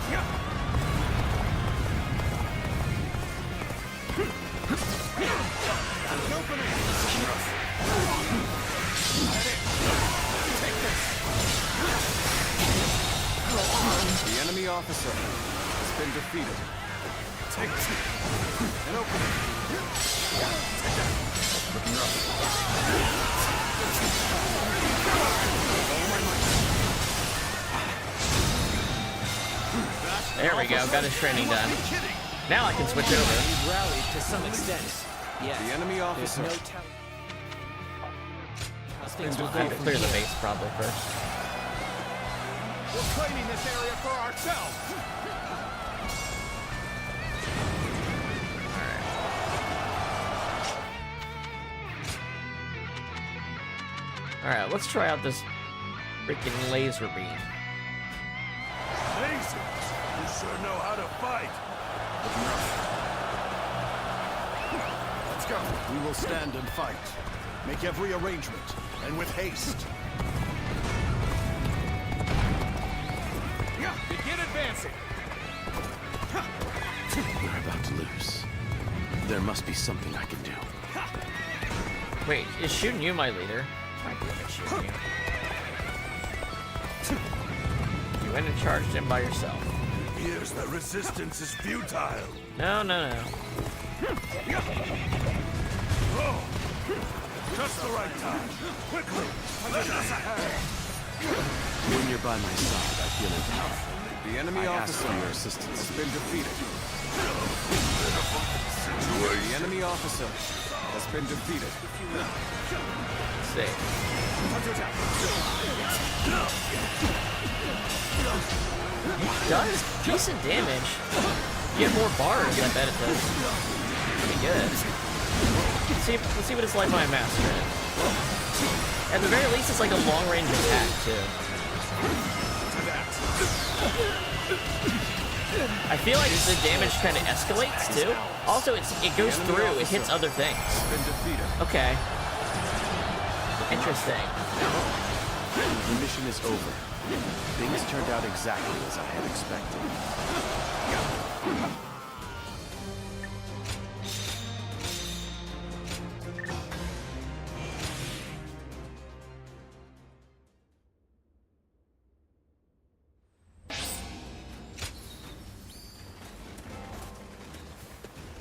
The enemy officer has been defeated. Take this. And open it. Take that. Looking rough. All my might. There we go. Got his training done. Now I can switch over. We've rallied to some extent. Yes. The enemy officer. There's no telling. Clear the base probably first. We're claiming this area for ourselves. Alright, let's try out this freaking laser beam. Amazing! You sure know how to fight. Let's go. We will stand and fight. Make every arrangement, and with haste. Begin advancing. We're about to lose. There must be something I can do. Wait, is shooting you my leader? Might be good at shooting you. You went and charged him by yourself. Here's the resistance is futile. No, no, no. Oh, just the right time. Quickly, let us ahead. When you're by my side, I feel empowered. The enemy officer for your assistance has been defeated. The enemy officer has been defeated. Safe. Does decent damage. You get more bars, I bet it does. Pretty good. Let's see what it's like when I master it. At the very least, it's like a long-range attack too. I feel like the damage kind of escalates too. Also, it goes through. It hits other things. Okay. Interesting. The mission is over. Things turned out exactly as I had expected.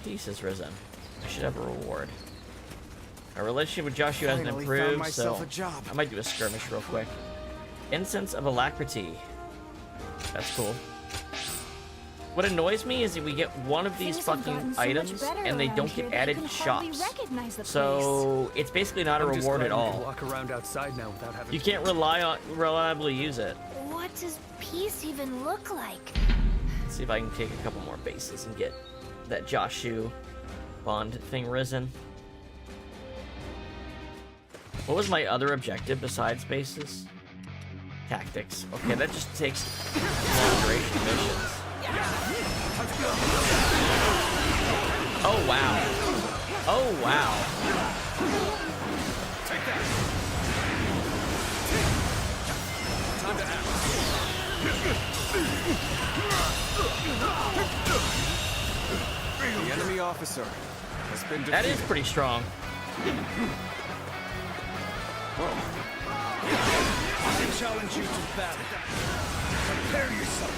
Peace has risen. I should have a reward. Our relationship with Joshua hasn't Finally improved, found myself so a job. I might do a skirmish real quick. Incense of Alacrity. That's cool. What annoys me is that we get one of these fucking items and they don't get added to shops. So it's basically not a reward at all. Walk around outside now without having You can't reliably use it. What does peace even look like? Let's see if I can take a couple more bases and get that Joshua bond thing risen. What was my other objective besides bases? Tactics. Okay, that just takes long duration missions. Oh wow. Oh wow. Take that. Time to act. The enemy officer has been defeated. That is pretty strong. I challenge you to battle. Prepare yourself.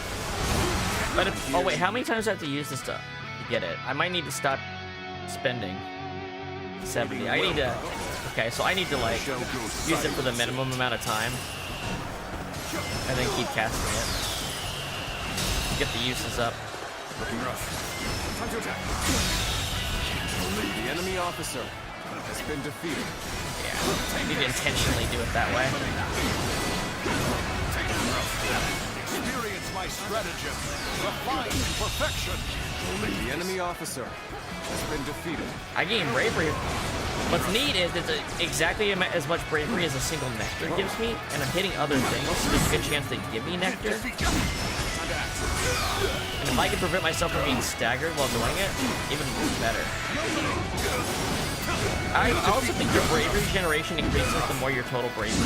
But if, oh wait, how many times do I have to use this to get it? I might need to stop spending 70. I need to, okay, so I need to like use it for the minimum amount of time and then keep casting it. Get the uses up. Looking rough. Time to attack. The enemy officer has been defeated. Yeah, I need to intentionally do it that way. Experience my stratagem. Refined to perfection. The enemy officer has been defeated. I gain bravery. What's neat is it's exactly as much bravery as a single nectar gives me, and I'm hitting other things, so there's a good chance they give me nectar. And if I can prevent myself from being staggered while doing it, even better. I also think your bravery generation increases the more your total bravery is.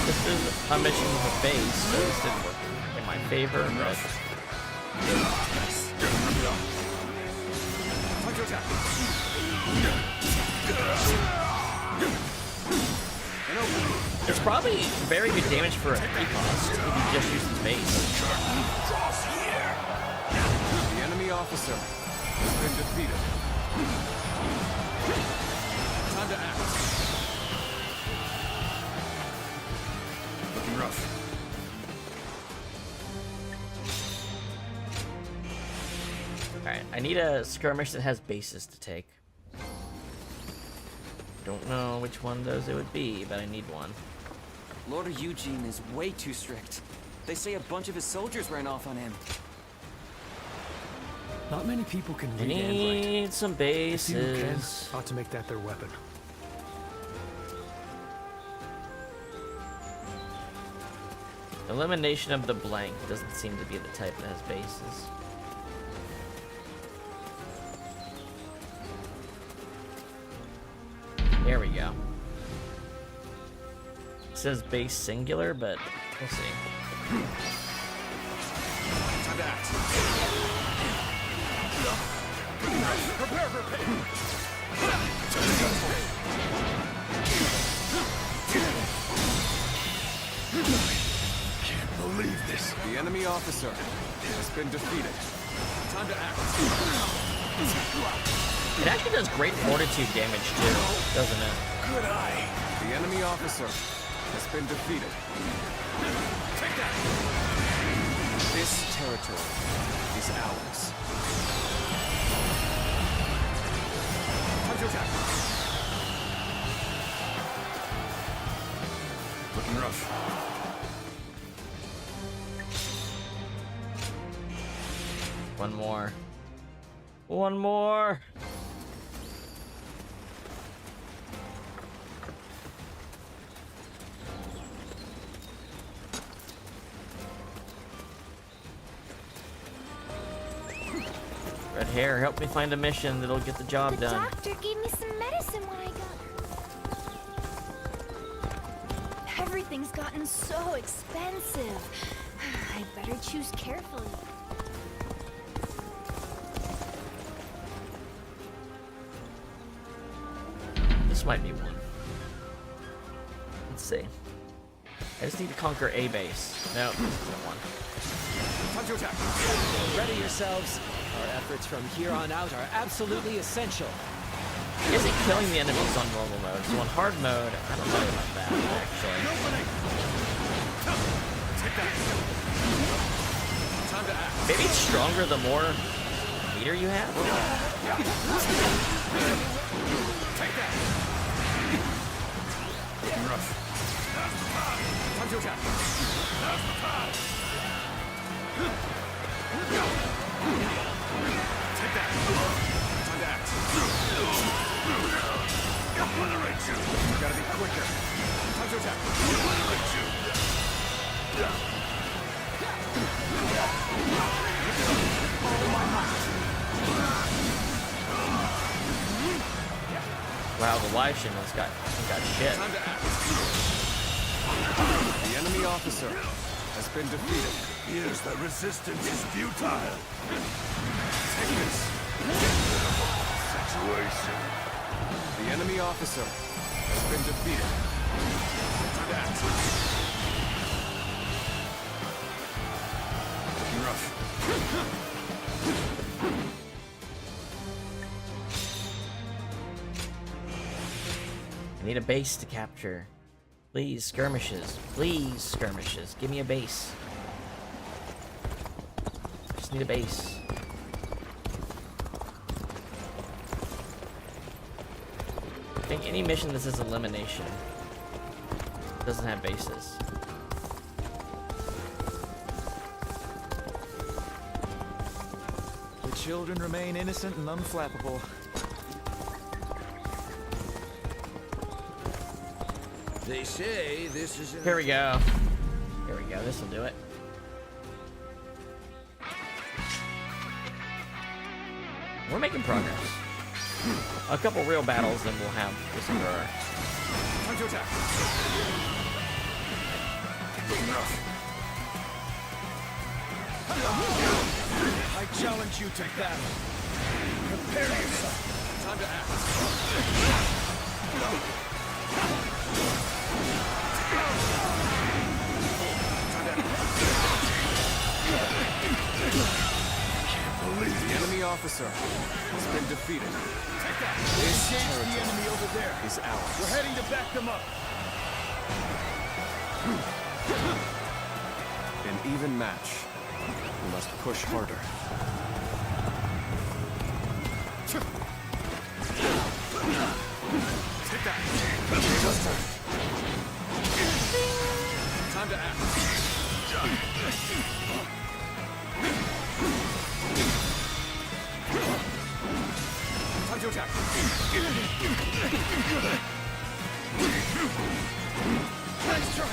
This is a mission with a base, so this didn't work in my favor, but... It's probably very good damage for a 3 cost if you just use the base. The enemy officer has been defeated. Time to act. Looking rough. Alright, I need a skirmish that has bases to take. Don't know which one of those it would be, but I need one. Lord Eugene is way too strict. They say a bunch of his soldiers ran off on him. Not many people can I read and write. need some The few who can bases. ought to make that their weapon. Elimination of the blank doesn't seem to be the type that has bases. There we go. It says base singular, but we'll see. Time to act. Prepare for Can't believe this. The enemy officer has been defeated. Time to act. It actually does great fortitude damage too, doesn't it? Good eye. The enemy officer has been defeated. Take that! This territory is ours. Time to attack. Looking rough. One more. One more. Red hair, help me find a mission that'll get the job The done. doctor gave me some medicine when I got... Everything's gotten so expensive. I better choose carefully. This might be one. Let's see. I just need to conquer a base. No, this isn't one. Time to attack. Ready yourselves. Our efforts from here on out are absolutely essential. Isn't killing the enemies on normal mode? So on hard mode, I don't know about that, actually. Take that. Time to act. Maybe it's stronger the more meter you have? Take that. Looking rough. Time to attack. Take that. Time to act. Obliterate you. Gotta be quicker. Time to attack. Obliterate you. Wow, the live stream has got shit. Time to act. The enemy officer has been defeated. Here's the resistance is futile. Take this. Situation. The enemy officer has been defeated. Time to act. Looking rough. I need a base to capture. Please, skirmishes. Please, skirmishes. Give me a base. Just need a base. I think any mission that says elimination doesn't have bases. The children remain innocent and unflappable. They say this is... Here we go. Here we go. This will do it. We're making progress. A couple real battles, then we'll have this emperor. Time to attack. I challenge you to battle. Prepare yourself. Time to act. The enemy officer has been defeated. This Engage the enemy over there. is ours. We're heading to back them up. An even match. We must push harder. Take that. Time to act. Nice try.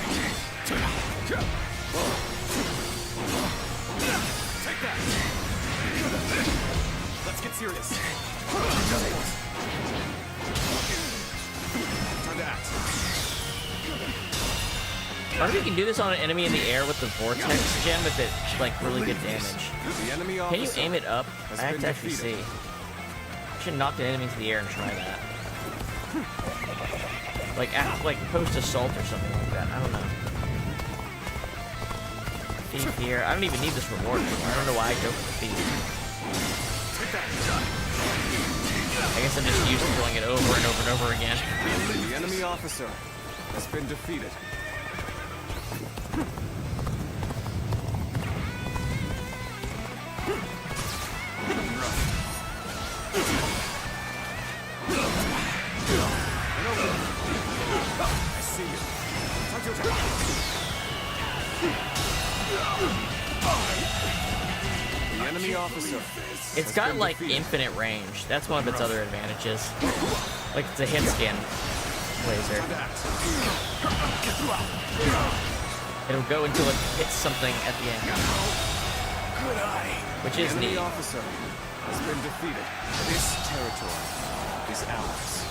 Take that. Let's get serious. Try that. I wonder if you can do this on an enemy in the air with the vortex gem if it like really good damage. Can you aim it up? I have to actually see. I should knock an enemy into the air and try that. Like after, like post assault or something like that. I don't know. Thief here. I don't even need this reward anymore. I don't know why I go for the thief. I guess I'm just used to doing it over and over and over again. The enemy officer has been defeated. I see you. The enemy officer. It's got like infinite range. That's one of its other advantages. Like it's a hit scan laser. It'll go until it hits something at the end. Which is neat. The officer has been defeated. This territory is ours.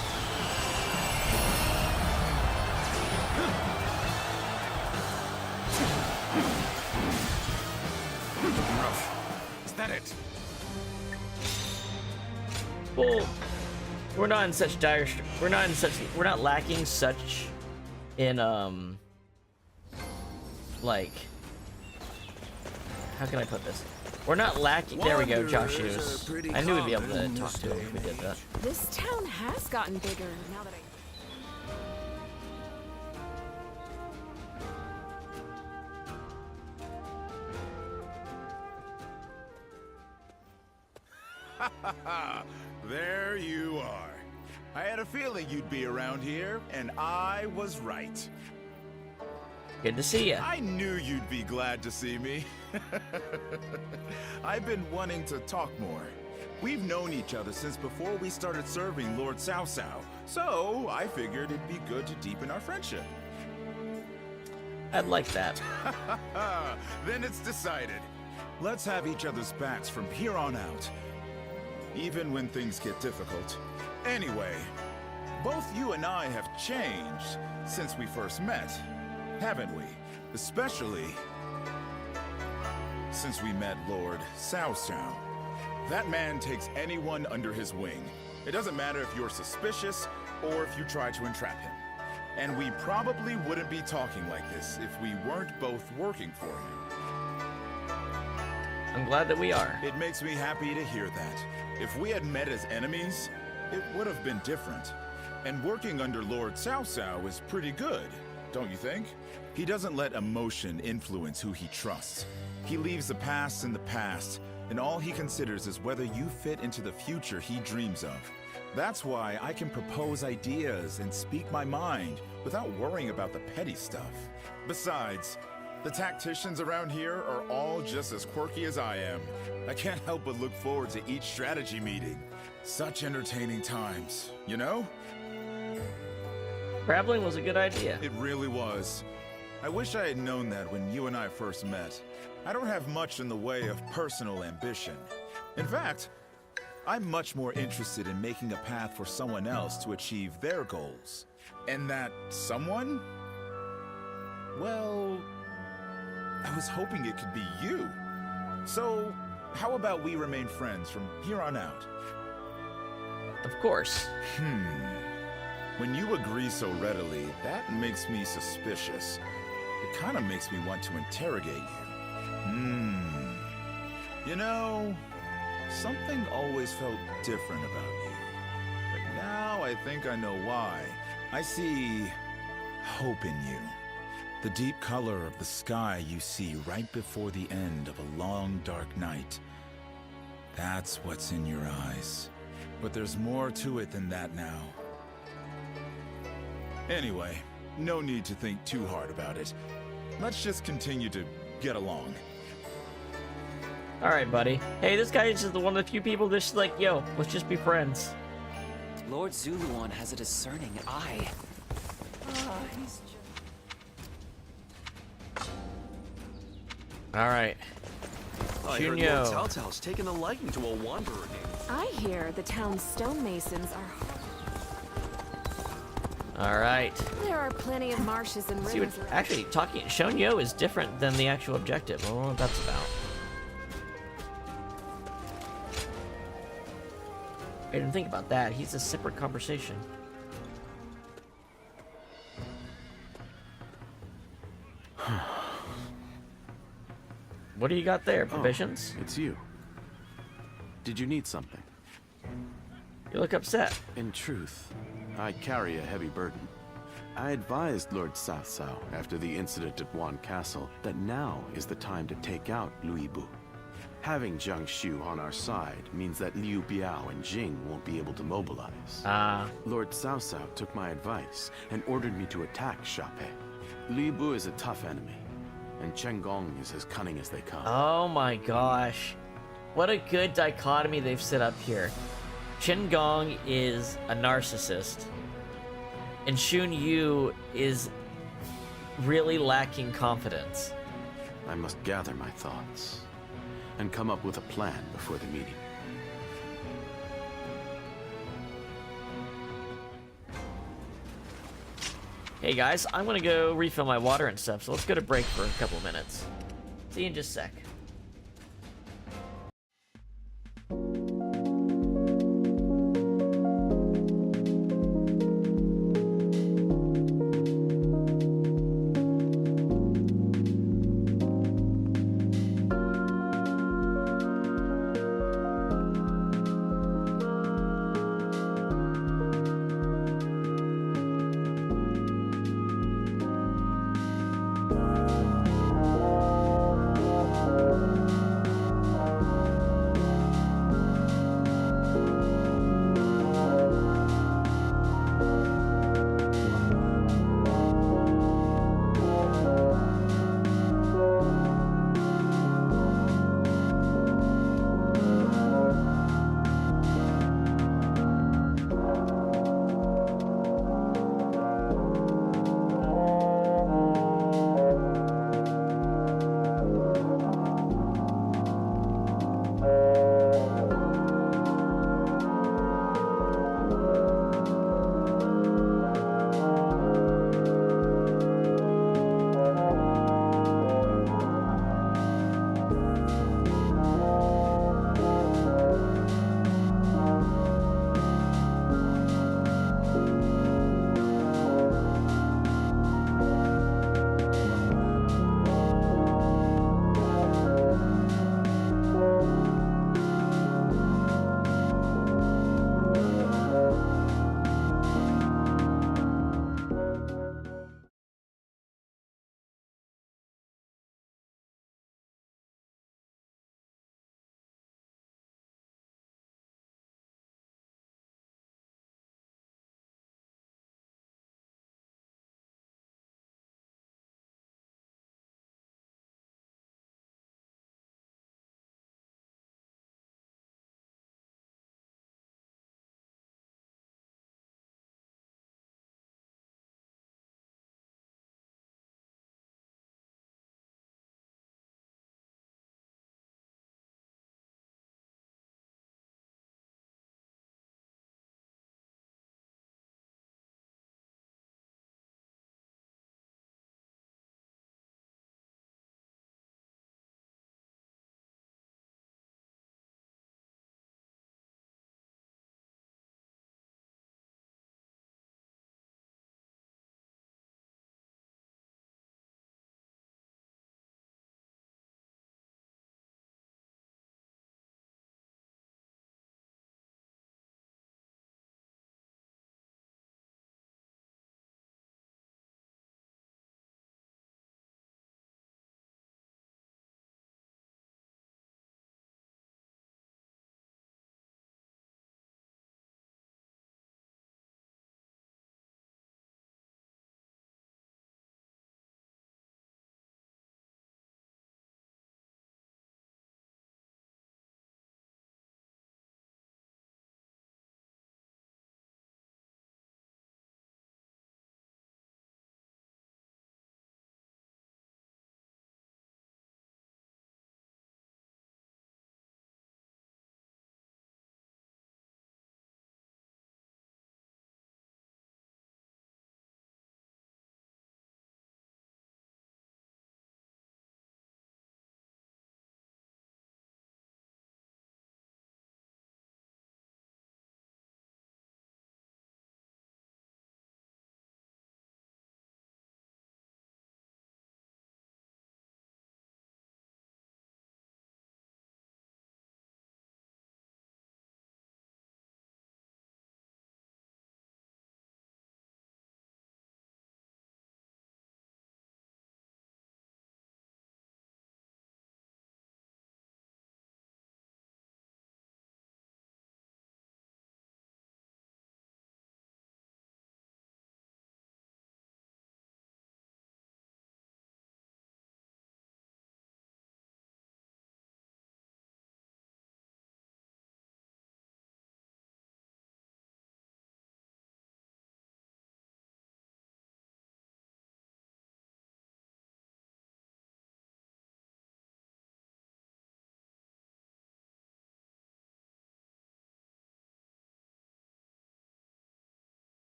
Is that it? Well, we're not in such dire. We're not lacking such in like, how can I put this? We're not lacking. There we go, Josh Hughes. I knew we'd be able to talk to him if we did that. This town has gotten bigger now that There you are. I had a feeling you'd be around here, and I was right. Good to see you. I knew you'd be glad to see me. I've been wanting to talk more. We've known each other since before we started serving Lord Cao Cao, so I figured it'd be good to deepen our friendship. I'd like that. Then it's decided. Let's have each other's backs from here on out, even when things get difficult. Anyway, both you and I have changed since we first met, haven't we? Especially since we met Lord Cao Cao. That man takes anyone under his wing. It doesn't matter if you're suspicious or if you try to entrap him. And we probably wouldn't be talking like this if we weren't both working for him. I'm glad that we are. It makes me happy to hear that. If we had met as enemies, it would have been different. And working under Lord Cao Cao is pretty good, don't you think? He doesn't let emotion influence who he trusts. He leaves the past in the past, and all he considers is whether you fit into the future he dreams of. That's why I can propose ideas and speak my mind without worrying about the petty stuff. Besides, the tacticians around here are all just as quirky as I am. I can't help but look forward to each strategy meeting. Such entertaining times, you know? Traveling was a good idea. It really was. I wish I had known that when you and I first met. I don't have much in the way of personal ambition. In fact, I'm much more interested in making a path for someone else to achieve their goals. And that someone? Well, I was hoping it could be you. So, how about we remain friends from here on out? Of course. When you agree so readily, that makes me suspicious. It kind of makes me want to interrogate you. You know, something always felt different about you. But now I think I know why. I see hope in you. The deep color of the sky you see right before the end of a long, dark night. That's what's in your eyes. But there's more to it than that now. Anyway, no need to think too hard about it. Let's just continue to get along. Alright, buddy. Hey, this guy is just one of the few people that's just like, yo, let's just be friends. Lord Zuluan has a discerning eye. He's All right. I heard Lord Junyo. Cao Cao's taken a liking to a wanderer named. I hear the town's stonemasons are. All right. There are plenty of marshes and See what, rivers. actually, talking Shonyo is different than the actual objective. I don't know what that's about. I didn't think about that. He's a separate conversation. What do you got there? Provisions? Oh, it's you. Did you need something? You look upset. In truth, I carry a heavy burden. I advised Lord Cao Cao after the incident at Yuan Castle that now is the time to take out Liu Bu. Having Jiang Shu on our side means that Liu Biao and Jing won't be able to mobilize. Lord Cao Cao took my advice and ordered me to attack Shape. Liu Bu is a tough enemy, and Chen Gong is as cunning as they come. Oh my gosh. What a good dichotomy they've set up here. Chen Gong is a narcissist, and Xun Yu is really lacking confidence. I must gather my thoughts and come up with a plan before the meeting. Hey guys, I'm gonna go refill my water and stuff, so let's go to break for a couple minutes. See you in just a sec.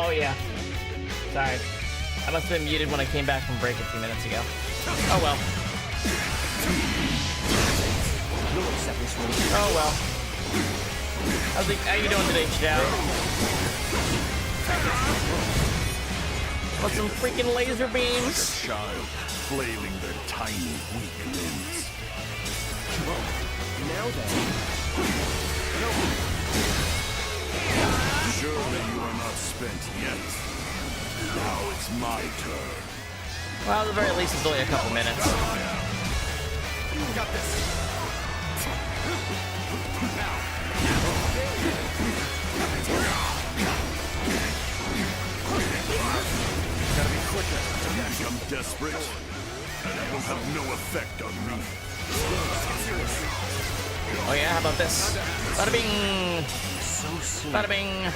Oh yeah. Sorry. I must have been muted when I came back from break a few minutes ago. Oh well. Oh well. How you doing today, Chow? Want some freaking laser beams? Like a child flailing their tiny, weak limbs. Now then. Surely you are not spent yet. Now it's my turn. Well, at the very least, it's only a couple minutes. Got this. Gotta be quicker. I'm desperate, and it will have no effect on me. Oh yeah, how about this? Bada bing! Bada bing!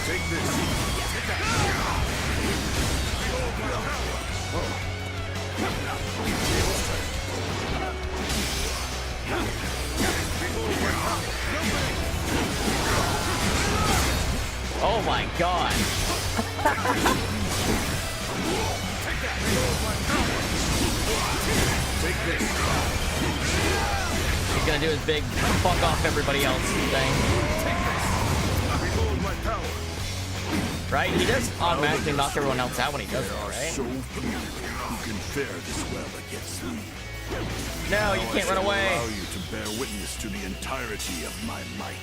Take this. Oh my god! Take this. He's gonna do his big fuck off everybody else thing. Right? He does automatically knock everyone else out when he does it, right? So few who can fare this well against me. No, you can't run away. Allow you to bear witness to the entirety of my might.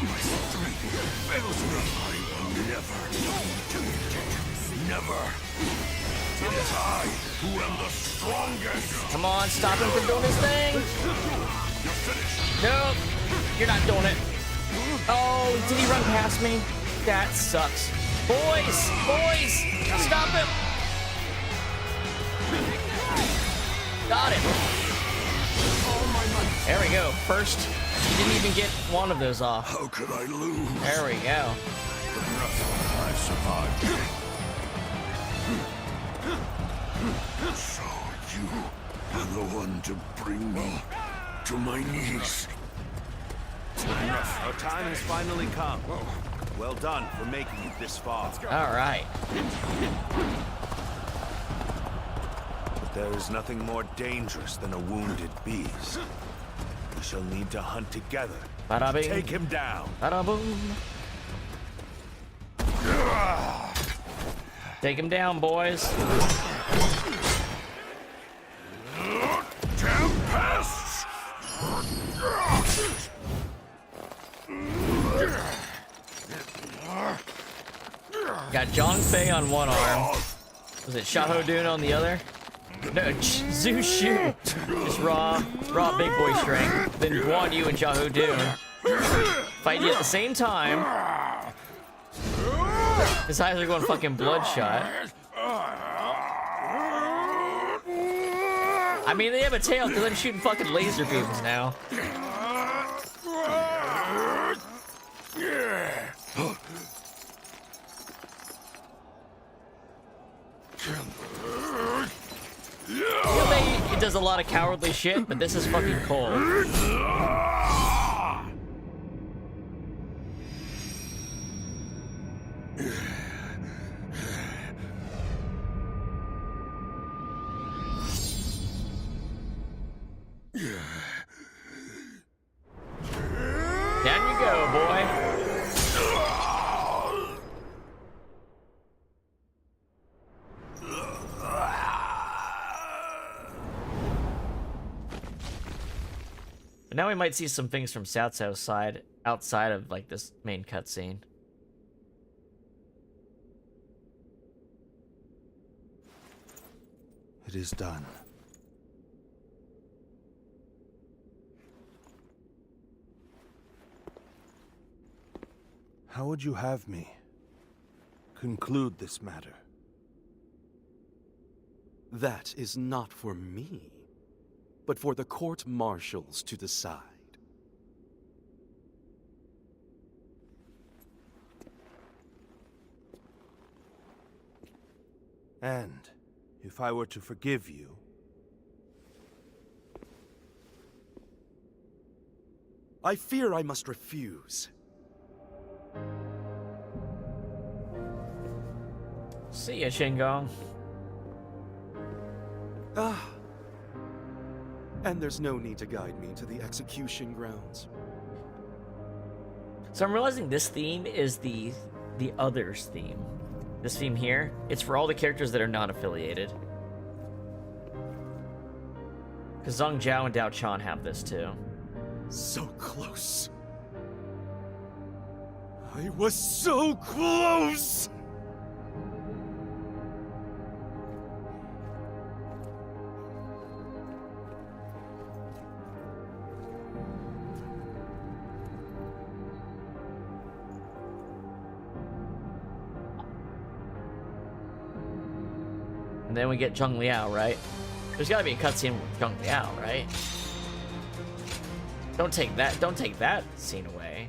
My strength fails me. I will never. It's I who am the strongest. Come on, stop him from doing his thing. Nope, you're not doing it. Oh, did he run past me? That sucks. Boys, stop him. Got him. There we go. First, he didn't even get one of those off. How could I lose? There we go. I survived. So you are the one to bring me to my knees. Our time has finally come. Well done for making it this far. All right. But there is nothing more dangerous than a wounded beast. We shall need to hunt together. Bada bing. Take him down. Bada boom. Take him down, boys. Tempests! Got Zhang Fei on one arm. Was it Xiahou Dun on the other? No, Zhu Shu. Just raw big boy strength. Then Guan Yu and Xiahou Dun fight you at the same time. His eyes are going fucking bloodshot. I mean, they have a tail because I'm shooting fucking laser beams now. It does a lot of cowardly shit, but this is fucking cool. Down you go, boy. But now we might see some things from Cao Cao's side, outside of, like, this main cutscene. It is done. How would you have me conclude this matter? That is not for me, but for the court-martials to decide. And if I were to forgive you, I fear I must refuse. See ya, Shingon. Ah. And there's no need to guide me to the execution grounds. So I'm realizing this theme is the others theme. This theme here, it's for all the characters that are not affiliated. Because Zhang Zhao and Dao Chan have this too. So close. I was so close! And then we get Zhang Liao, right? There's gotta be a cutscene with Zhang Liao, right? Don't take that scene away.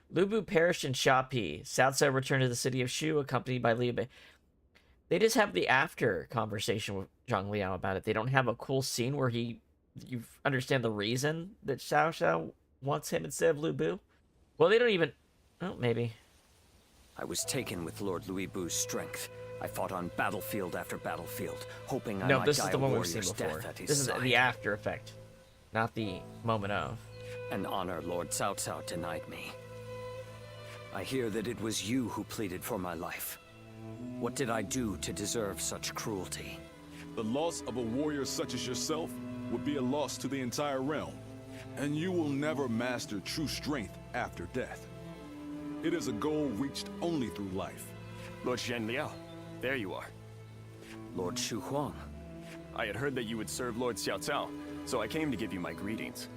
Lu Bu perished in Shapi. Cao Cao returned to the city of Shu, accompanied by Liu Bei. They just have the after conversation with Zhang Liao about it. They don't have a cool scene where you understand the reason that Cao Cao wants him instead of Lu Bu. Well, they don't even... Oh, maybe. I was taken with Lord Louis Bu's strength. I fought on battlefield after battlefield, hoping I might this die is the a one we've seen warrior's before. death at his This is side. the after effect, not the moment of. An honor Lord Cao Cao denied me. I hear that it was you who pleaded for my life. What did I do to deserve such cruelty? The loss of a warrior such as yourself would be a loss to the entire realm, and you will never master true strength after death. It is a goal reached only through life. Lord Zhen Liao, there you are. Lord Shu Huang. I had heard that you would serve Lord Cao Cao, so I came to give you my greetings.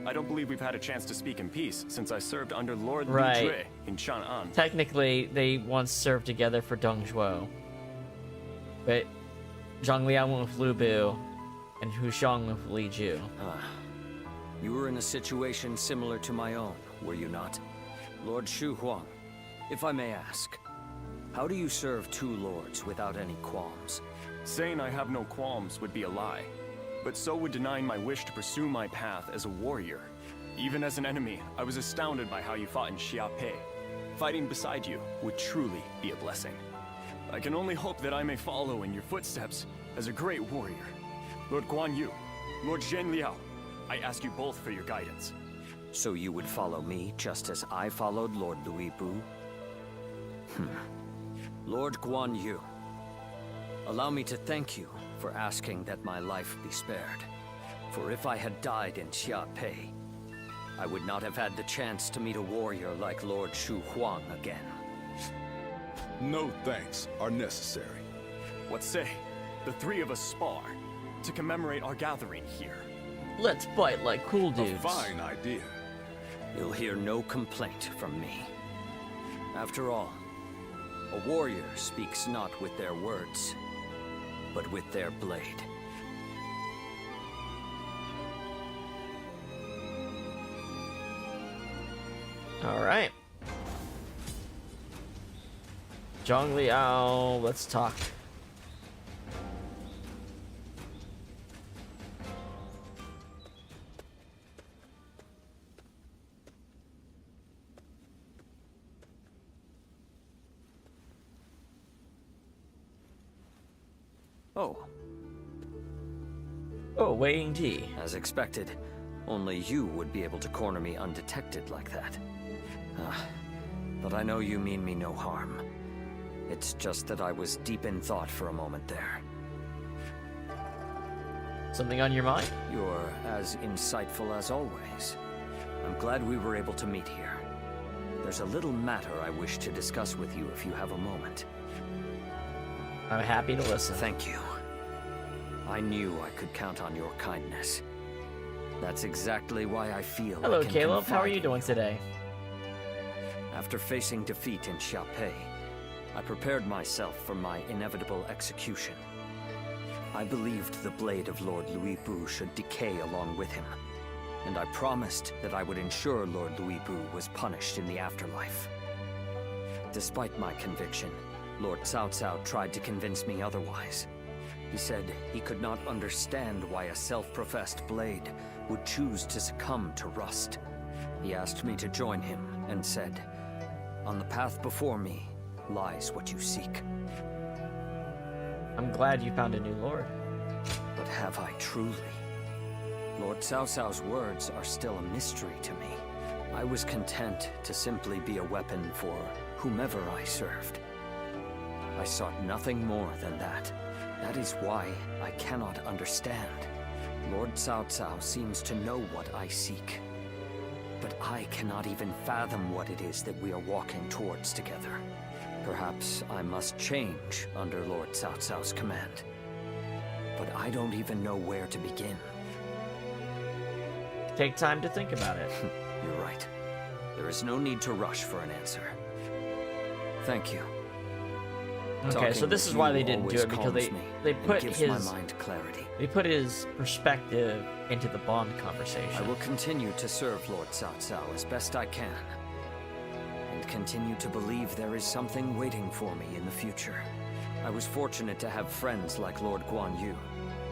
I don't believe we've had a chance to speak in peace since I served under Lord Lu Jue in Chang'an. Technically, they once served together for Dong Zhuo. But Zhang Liao went with Lu Bu, and Hu Shang with Li Ju. You were in a situation similar to my own, were you not? Lord Shu Huang, if I may ask, how do you serve two lords without any qualms? Saying I have no qualms would be a lie, but so would denying my wish to pursue my path as a warrior. Even as an enemy, I was astounded by how you fought in Xiaopei. Fighting beside you would truly be a blessing. I can only hope that I may follow in your footsteps as a great warrior. Lord Guan Yu, Lord Zhen Liao, I ask you both for your guidance. So you would follow me just as I followed Lord Louis Bu? Lord Guan Yu, allow me to thank you for asking that my life be spared. For if I had died in Xiaopei, I would not have had the chance to meet a warrior like Lord Shu Huang again. No thanks are necessary. What say? The three of us spar to commemorate our gathering here. Let's fight like cool dudes. A fine idea. You'll hear no complaint from me. After all, a warrior speaks not with their words, but with their blade. All right. Zhang Liao, let's talk. Oh, Wei Yingji. As expected, only you would be able to corner me undetected like that. But I know you mean me no harm. It's just that I was deep in thought for a moment there. Something on your mind? You're as insightful as always. I'm glad we were able to meet here. There's a little matter I wish to discuss with you if you have a moment. I'm happy to listen. Thank you. I knew I could count on your kindness. That's exactly why I feel Hello, I can Caleb. How are confide you doing today? After facing defeat in Xiaopei, I prepared myself for my inevitable execution. I believed the blade of Lord Louis Bu should decay along with him, and I promised that I would ensure Lord Louis Bu was punished in the afterlife. Despite my conviction, Lord Cao Cao tried to convince me otherwise. He said he could not understand why a self-professed blade would choose to succumb to rust. He asked me to join him and said, "On the path before me lies what you seek." I'm glad you found a new lord. But have I truly? Lord Cao Cao's words are still a mystery to me. I was content to simply be a weapon for whomever I served. I sought nothing more than that. That is why I cannot understand. Lord Cao Cao seems to know what I seek. But I cannot even fathom what it is that we are walking towards together. Perhaps I must change under Lord Cao Cao's command. But I don't even know where to begin. Take time to think about it. You're right. There is no need to rush for an answer. Thank you. Okay, so this is why they didn't do it, because they put gives his my mind clarity. They put his perspective into the Bond conversation. I will continue to serve Lord Cao Cao as best I can, and continue to believe there is something waiting for me in the future. I was fortunate to have friends like Lord Guan Yu,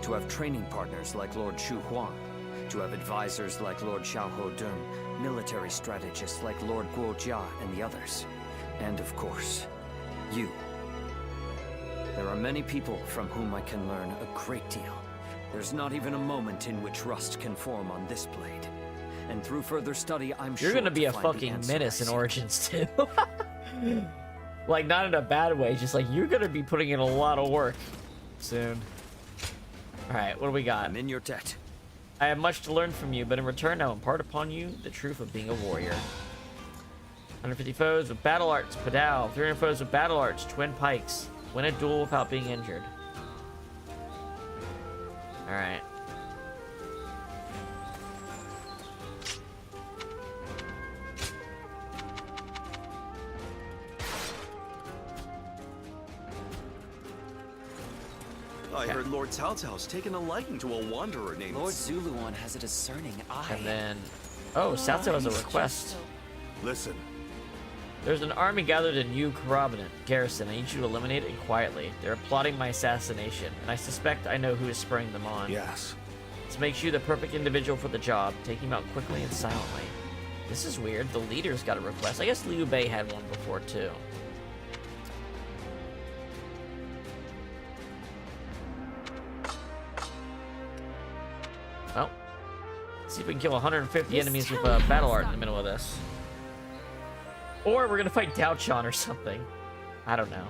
to have training partners like Lord Shu Huang, to have advisors like Lord Xiahou Dun, military strategists like Lord Guo Jia and the others, and of course, you. There are many people from whom I can learn a great deal. There's not even a moment in which rust can form on this blade. And through further study, I'm sure you're gonna be a find the fucking answer menace I in seek. Origins too. Like, not in a bad way, just like you're gonna be putting in a lot of work soon. Alright, what do we got? I'm in your debt. I have much to learn from you, but in return I will impart upon you the truth of being a warrior. 150 foes with battle arts, Padao. 300 foes with battle arts, twin pikes. Win a duel without being injured. Alright. I heard Lord Cao Cao's taken a liking to a wanderer named... Lord Zuluan has a discerning eye. And then... Oh, Cao Cao has a request. Listen. There's an army gathered in Yu Garrison. I need you to eliminate it quietly. They're plotting my assassination, and I suspect I know who is spurring them on. Yes. This makes you the perfect individual for the job. Take him out quickly and silently. This is weird. The leader's got a request. I guess Liu Bei had one before, too. Well, let's see if we can kill 150 enemies with a battle art in the middle of this. Or we're gonna fight Dao Chan or something. I don't know.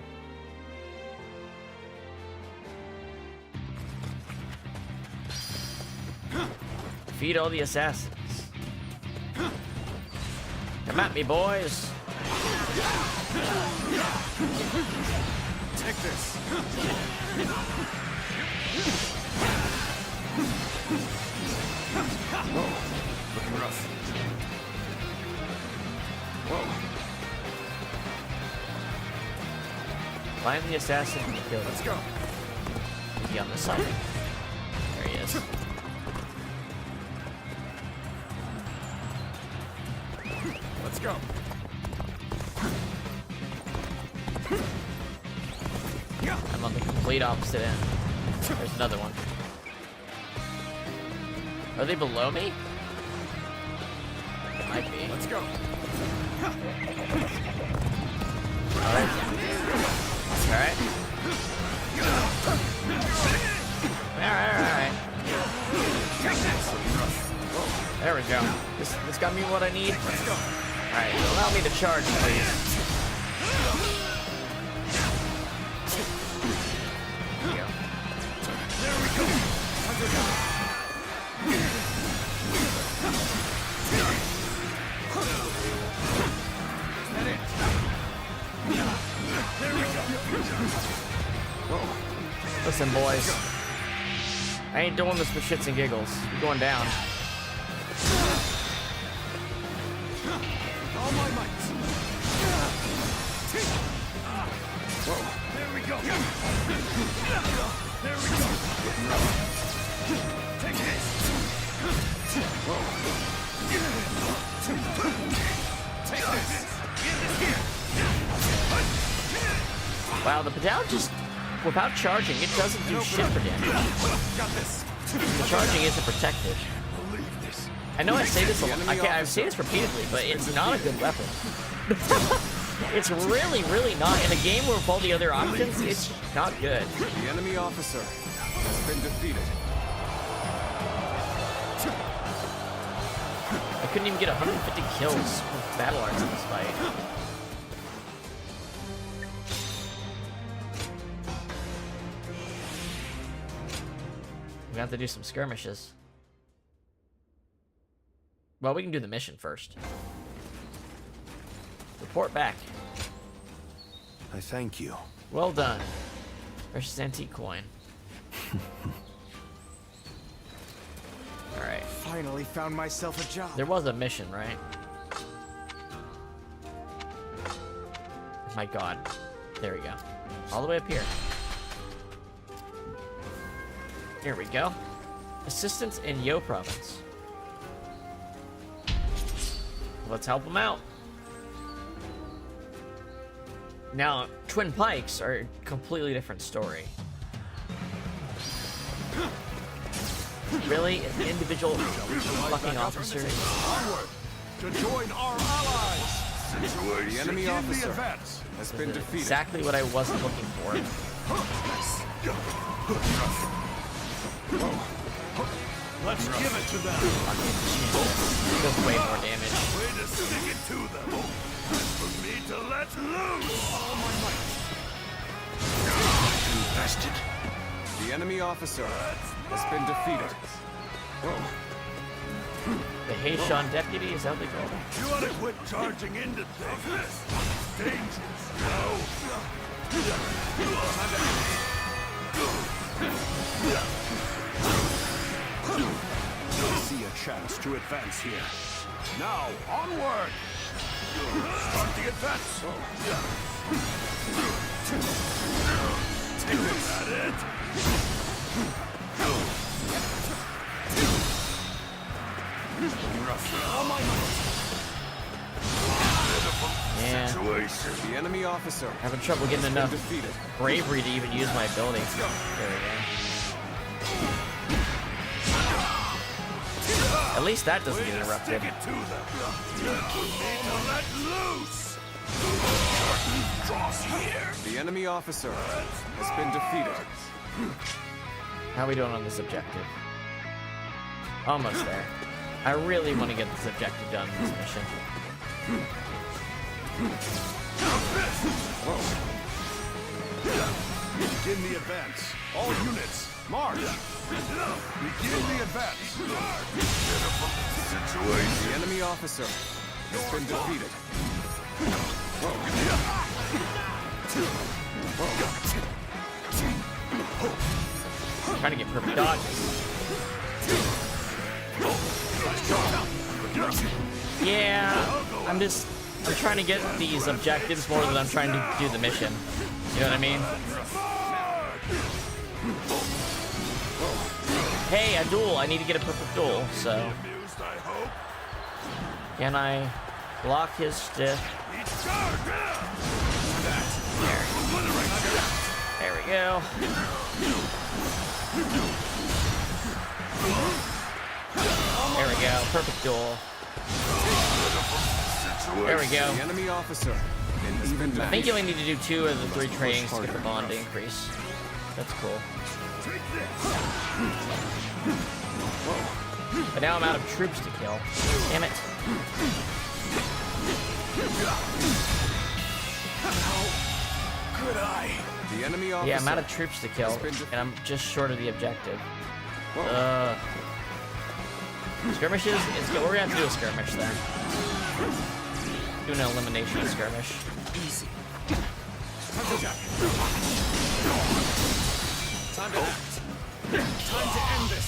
Defeat all the assassins. Come at me, boys. Take this. Whoa, looking rough. Whoa. Find the assassin and kill him. Let's go. Maybe on the side. There he is. Let's go. I'm on the complete opposite end. There's another one. Are they below me? They might be. Let's go. Alright. Alright. There we go. This got me what I need. Let's go. Alright, allow me to charge, please. There we go. Listen, boys. I ain't doing this for shits and giggles. You're going down. All my might. Whoa. There we go. There we go. Take this. Whoa. Take this. Get this here. Wow, the Padao just without charging, it doesn't do shit for damage. The charging isn't protected. I know I say this a lot. I say this repeatedly, but it's not a good weapon. It's really, really not. In a game with all the other options, it's not good. The enemy officer has been defeated. I couldn't even get 150 kills with battle arts in this fight. We have to do some skirmishes. Well, we can do the mission first. Report back. I thank you. Well done. Precious antique coin. Alright. Finally found myself a job. There was a mission, right? My god. There we go. All the way up here. Here we go. Assistance in Yo province. Let's help them out. Now, Twin Pikes are a completely different story. Really? Individual fucking officers? Onward to join our allies. The enemy officer has been defeated. Exactly what I wasn't looking for. Let's give it to them. Does way more damage. Way to stick it to them. For me to let loose all my might. Invested. The enemy officer has been defeated. The Heishan deputy, is that what they call him? You ought to quit charging into things. It's dangerous. I see a chance to advance here. Now, onward! Start the advance! Take this! Is that it? Yeah. The enemy officer Having trouble getting enough bravery to even use my ability. There we go. At least that doesn't get interrupted. The enemy officer has been defeated. How are we doing on this objective? Almost there. I really want to get this objective done in this mission. Begin the advance. All units, march! Begin the advance. The enemy officer has been defeated. Trying to get perfect dodges. Yeah, I'm trying to get these objectives more than I'm trying to do the mission. You know what I mean? Hey, a duel. I need to get a perfect duel, so. Can I block his stiff? There we go. There we go. Perfect duel. There we go. The enemy officer. I think you only need to do 2 of the 3 trainings to get the bond to increase. That's cool. But now I'm out of troops to kill. Damn it. How could I? The enemy officer. Yeah, I'm out of troops to kill, and I'm just short of the objective. Skirmishes? We're gonna have to do a skirmish then. Do an elimination skirmish. Easy. Time to act. Time to end this.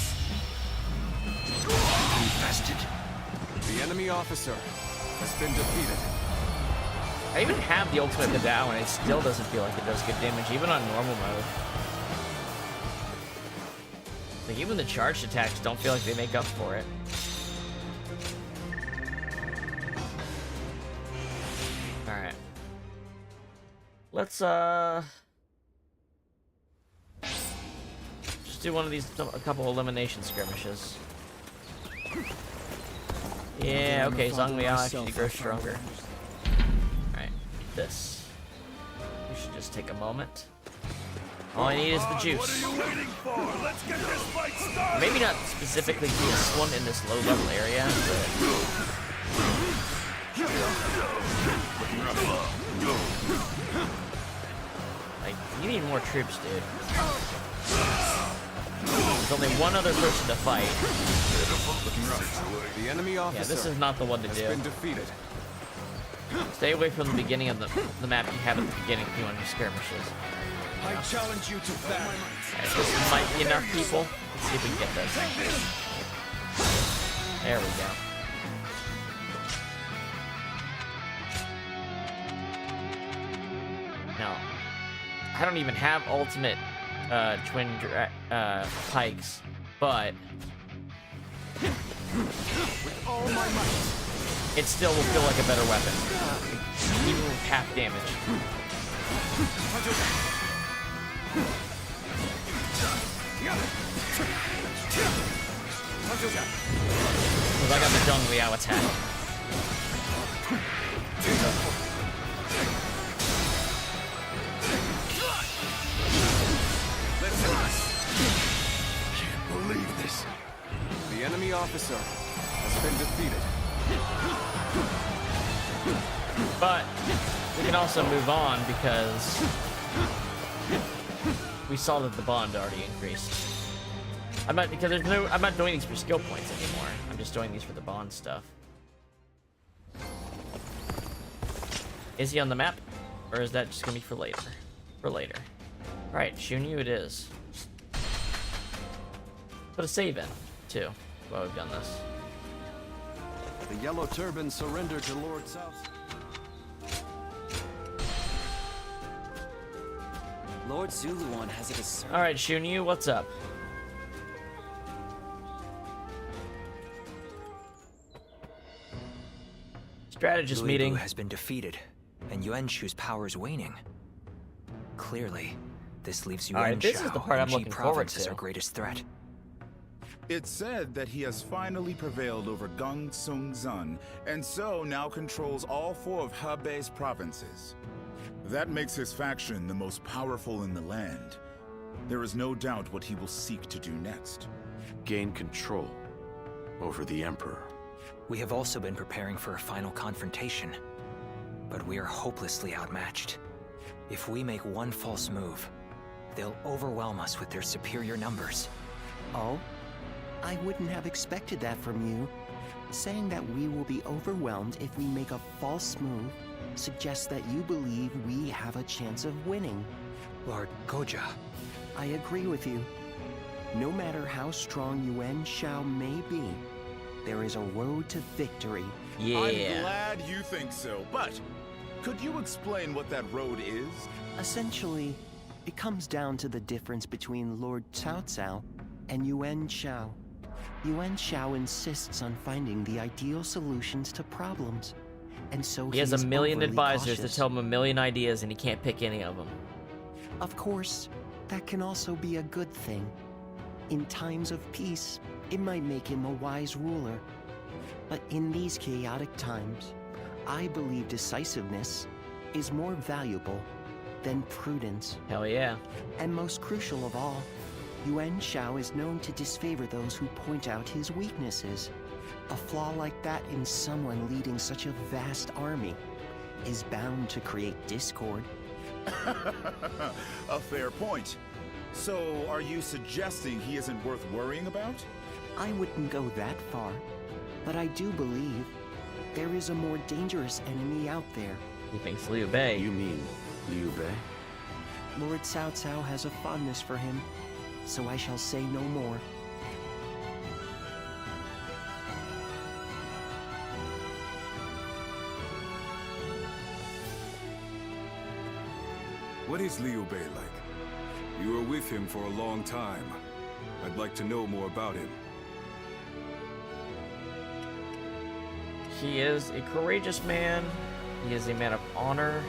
Infested. The enemy officer has been defeated. I even have the ultimate Badao and it still doesn't feel like it does good damage, even on normal mode. Like, even the charged attacks don't feel like they make up for it. Alright. Let's, do one of these, a couple elimination skirmishes. Yeah, okay, Zhang Liao actually grows stronger. Alright, this. We should just take a moment. All I need is the juice. Maybe not specifically be a swim in this low-level area, but... Like, you need more troops, dude. There's only one other person to fight. The enemy officer yeah, this is not the one to do. Been defeated. Stay away from the beginning of the map you have at the beginning if you want to do skirmishes. I challenge you to battle. Alright, this might be enough people. Let's see if we can get this. There we go. Now, I don't even have ultimate twin pikes, but With all my might. It still will feel like a better weapon, even with half damage. Because I got the Zhang Liao attack. Can't believe this. The enemy officer has been defeated. But we can also move on because we saw that the bond already increased. I'm not doing these for skill points anymore. I'm just doing these for the bond stuff. Is he on the map? Or is that just gonna be for later? For later. Alright, Shunyu it is. Put a save in, too, while we've done this. The Yellow Turban surrendered to Lord South. Lord Zuluan has a discernment. Alright, Shunyu, what's up? Strategist meeting. has been defeated, and Yuan Shao's power is waning. Clearly, this leaves Yuan this Shao is the part I'm and Ji looking forward Province as to. our greatest threat. It's said that he has finally prevailed over Gung Sung Zun, and so now controls all 4 of Hebei's provinces. That makes his faction the most powerful in the land. There is no doubt what he will seek to do next. Gain control over the Emperor. We have also been preparing for a final confrontation, but we are hopelessly outmatched. If we make one false move, they'll overwhelm us with their superior numbers. Oh? I wouldn't have expected that from you. Saying that we will be overwhelmed if we make a false move suggests that you believe we have a chance of winning. Lord Goja. I agree with you. No matter how strong Yuan Shao may be, there is a road to victory. Yeah. I'm glad you think so, but could you explain what that road is? Essentially, it comes down to the difference between Lord Cao Cao and Yuan Shao. Yuan Shao insists on finding the ideal solutions to problems, and so he has a million overly advisors cautious. that tell him a million ideas and he can't pick any of them. Of course, that can also be a good thing. In times of peace, it might make him a wise ruler. But in these chaotic times, I believe decisiveness is more valuable than prudence. Hell yeah. And most crucial of all, Yuan Shao is known to disfavor those who point out his weaknesses. A flaw like that in someone leading such a vast army is bound to create discord. A fair point. So, are you suggesting he isn't worth worrying about? I wouldn't go that far, but I do believe there is a more dangerous enemy out there. He thinks Liu Bei. You mean Liu Bei? Lord Cao Cao has a fondness for him, so I shall say no more. What is Liu Bei like? You were with him for a long time. I'd like to know more about him. He is a courageous man. He is a man of honor.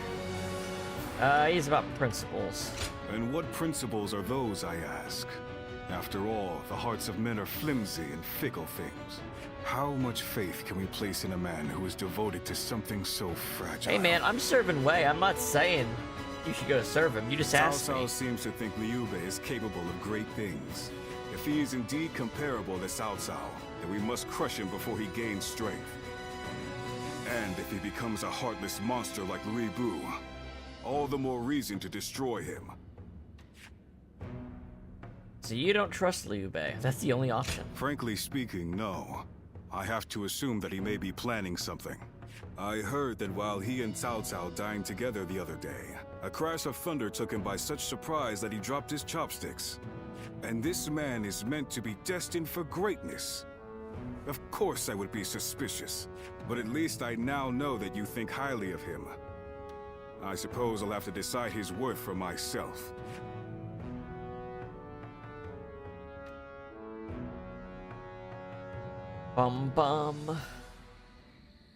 He's about principles. And what principles are those, I ask? After all, the hearts of men are flimsy and fickle things. How much faith can we place in a man who is devoted to something so fragile? Hey man, I'm serving Wei. I'm not saying you should go serve him. You just asked me. Cao Cao seems to think Liu Bei is capable of great things. If he is indeed comparable to Cao Cao, then we must crush him before he gains strength. And if he becomes a heartless monster like Lu Bu, all the more reason to destroy him. So you don't trust Liu Bei. That's the only option. Frankly speaking, no. I have to assume that he may be planning something. I heard that while he and Cao Cao dined together the other day, a crash of thunder took him by such surprise that he dropped his chopsticks. And this man is meant to be destined for greatness. Of course I would be suspicious, but at least I now know that you think highly of him. I suppose I'll have to decide his worth for myself. Bum bum.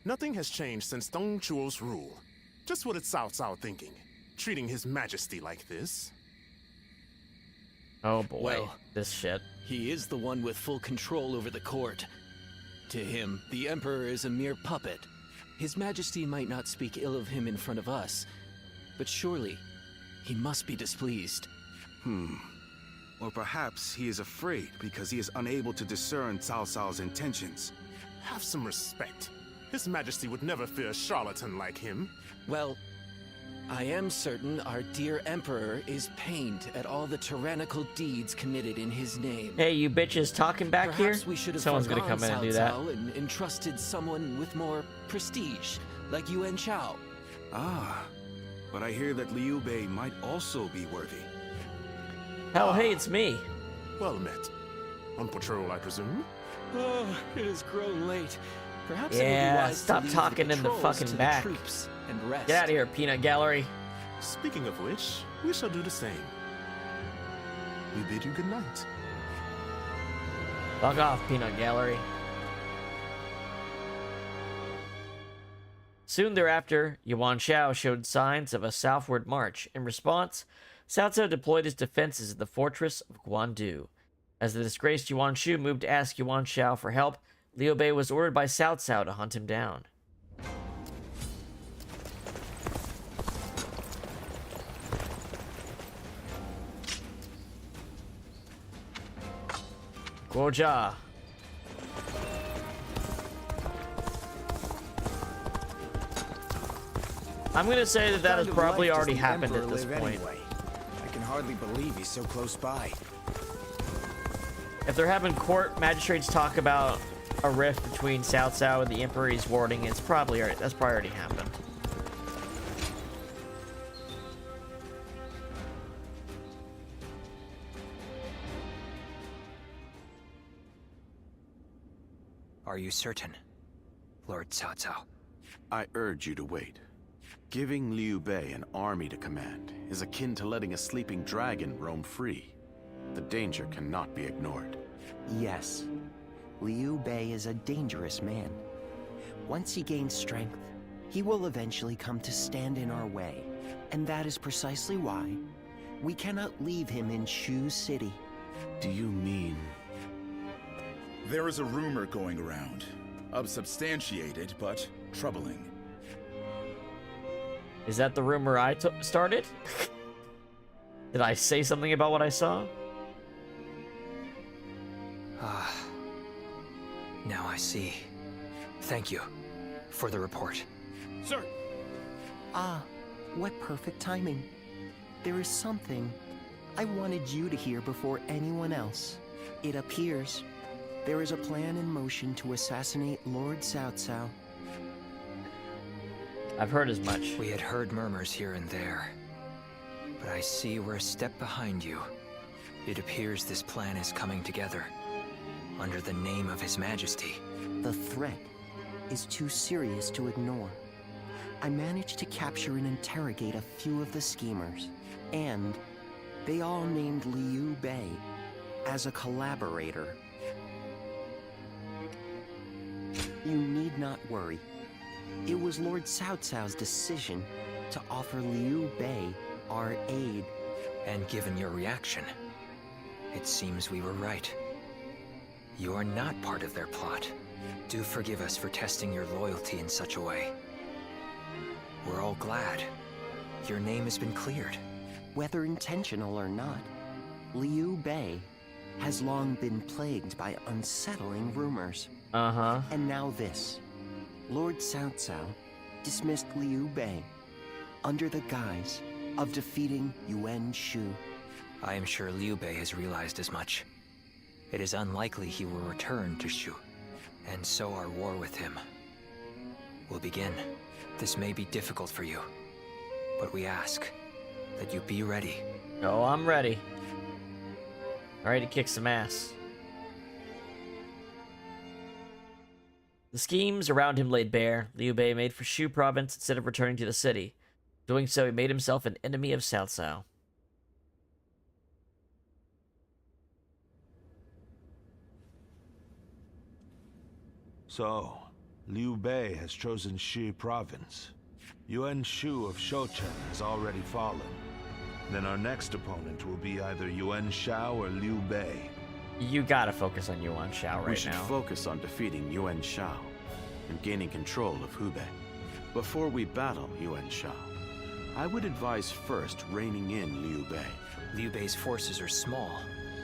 Nothing has changed since Dong Chuo's rule. Just what is Cao Cao thinking? Treating his majesty like this? Oh boy, Well, this shit. He is the one with full control over the court. To him, the Emperor is a mere puppet. His Majesty might not speak ill of him in front of us, but surely he must be displeased. Or perhaps he is afraid because he is unable to discern Cao Cao's intentions. Have some respect. His Majesty would never fear a charlatan like him. Well, I am certain our dear Emperor is pained at all the tyrannical deeds committed in his name. Hey, you bitches talking back Perhaps here? we should have Someone's gonna come in and do that. And entrusted someone with more prestige, like Yuan Shao. Ah, but I hear that Liu Bei might also be worthy. Hell, hey, it's me. Well met. On patrol, I presume? Oh, it has grown late. Perhaps it would be Yeah, wise stop to leave talking the in the patrols fucking to the back. troops and rest. Get out of here, peanut gallery. Speaking of which, we shall do the same. We bid you good night. Fuck off, peanut gallery. Soon thereafter, Yuan Shao showed signs of a southward march. In response, Cao Cao deployed his defenses in the fortress of Guandu. As the disgraced Yuan Shu moved to ask Yuan Shao for help, Liu Bei was ordered by Cao Cao to hunt him down. Guojia. I'm gonna say that that has probably already happened at this point. Anyway? I can hardly believe he's so close by. If they're having court magistrates talk about a rift between Cao Cao and the Emperor he's warding, that's probably already happened. Are you certain, Lord Cao Cao? I urge you to wait. Giving Liu Bei an army to command is akin to letting a sleeping dragon roam free. The danger cannot be ignored. Yes, Liu Bei is a dangerous man. Once he gains strength, he will eventually come to stand in our way. And that is precisely why we cannot leave him in Shu City. Do you mean... There is a rumor going around. Unsubstantiated, but troubling. Is that the rumor I started? Did I say something about what I saw? Ah, now I see. Thank you for the report. Sir! Ah, what perfect timing. There is something I wanted you to hear before anyone else. It appears there is a plan in motion to assassinate Lord Cao Cao. I've heard as much. We had heard murmurs here and there, but I see we're a step behind you. It appears this plan is coming together, under the name of His Majesty. The threat is too serious to ignore. I managed to capture and interrogate a few of the schemers, and they all named Liu Bei as a collaborator. You need not worry. It was Lord Cao Cao's decision to offer Liu Bei our aid. And given your reaction, It seems we were right. You are not part of their plot. Do forgive us for testing your loyalty in such a way. We're all glad. Your name has been cleared. Whether intentional or not, Liu Bei has long been plagued by unsettling rumors. Uh-huh. And now this. Lord Cao Cao dismissed Liu Bei under the guise of defeating Yuan Shao. I am sure Liu Bei has realized as much. It is unlikely he will return to Shu, and so our war with him will begin. This may be difficult for you, but we ask that you be ready. Oh, I'm ready. I'm ready to kick some ass. The schemes around him laid bare. Liu Bei made for Shu province instead of returning to the city. Doing so, he made himself an enemy of Cao Cao. So, Liu Bei has chosen Shi province. Yuan Shao of Shouchen has already fallen. Then our next opponent will be either Yuan Shao or Liu Bei. You gotta focus on Yuan Shao right now. We should focus on defeating Yuan Shao and gaining control of Hubei. Before we battle Yuan Shao, I would advise first reining in Liu Bei. Liu Bei's forces are small,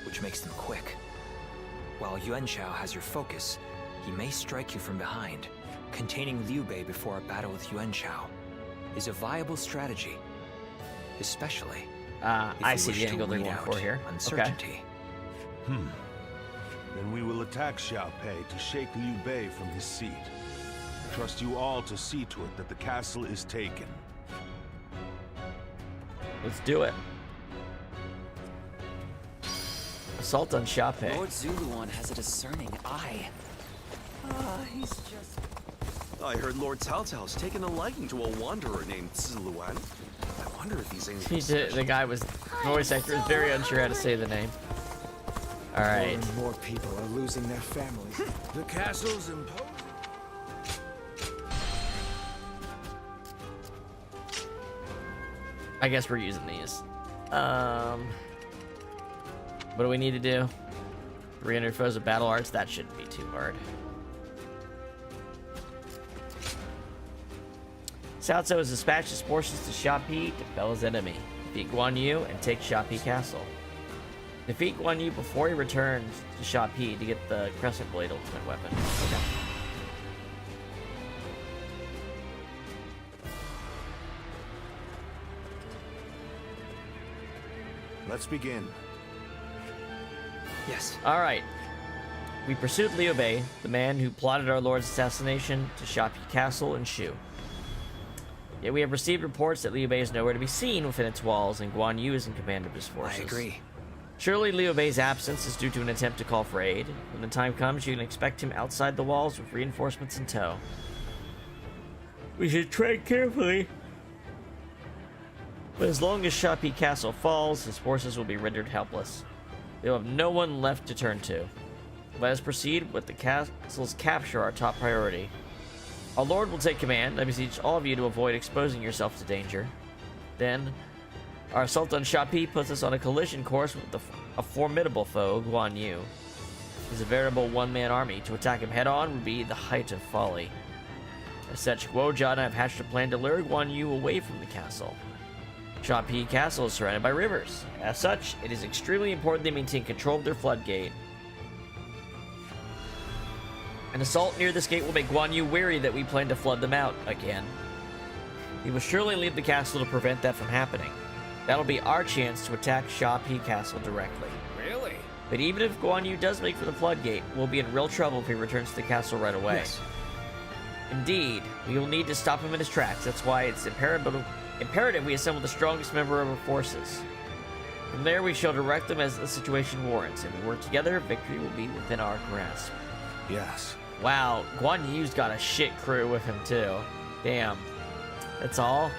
which makes them quick. While Yuan Shao has your focus, he may strike you from behind. Containing Liu Bei before a battle with Yuan Shao is a viable strategy, especially if I we see wish the to angle they're weed going out for here. uncertainty. Okay. Then we will attack Xiaopei to shake Liu Bei from his seat. I trust you all to see to it that the castle is taken. Let's do it. Assault on Xiaopei. Lord Zuluan has a discerning eye. He's just... I heard Lord Cao Cao's taken a liking to a wanderer named Ziluan. I wonder if he's anything special. The guy was voice actor is very unsure how to say the name. All right. More and more people are losing their families. The castle's imposing. I guess we're using these. What do we need to do? 300 foes of battle arts? That shouldn't be too hard. Cao Cao has dispatched his forces to Shapi to fell his enemy. Defeat Guan Yu and take Shapi Castle. Defeat Guan Yu before he returns to Shapi to get the Crescent Blade ultimate weapon. Okay. Let's begin. Yes. All right. We pursued Liu Bei, the man who plotted our lord's assassination, to Shapi Castle and Shu. Yet we have received reports that Liu Bei is nowhere to be seen within its walls, and Guan Yu is in command of his forces. I agree. Surely Liu Bei's absence is due to an attempt to call for aid. When the time comes, you can expect him outside the walls with reinforcements in tow. We should tread carefully. But as long as Shapi Castle falls, his forces will be rendered helpless. They will have no one left to turn to. Let us proceed with the castle's capture our top priority. Our lord will take command. I beseech all of you to avoid exposing yourself to danger. Then, our assault on Shapi puts us on a collision course with a formidable foe, Guan Yu. He's a veritable one-man army. To attack him head-on would be the height of folly. As such, Guojia and I have hatched a plan to lure Guan Yu away from the castle. Shapi Castle is surrounded by rivers. As such, it is extremely important they maintain control of their floodgate. An assault near this gate will make Guan Yu wary that we plan to flood them out again. He will surely leave the castle to prevent that from happening. That'll be our chance to attack Shapi Castle directly. Really? But even if Guan Yu does make for the floodgate, we'll be in real trouble if he returns to the castle right away. Yes. Indeed, we will need to stop him in his tracks. That's why it's imperative we assemble the strongest member of our forces. From there, we shall direct them as the situation warrants, and we work together, victory will be within our grasp. Yes. Wow, Guan Yu's got a shit crew with him too. Damn. That's all?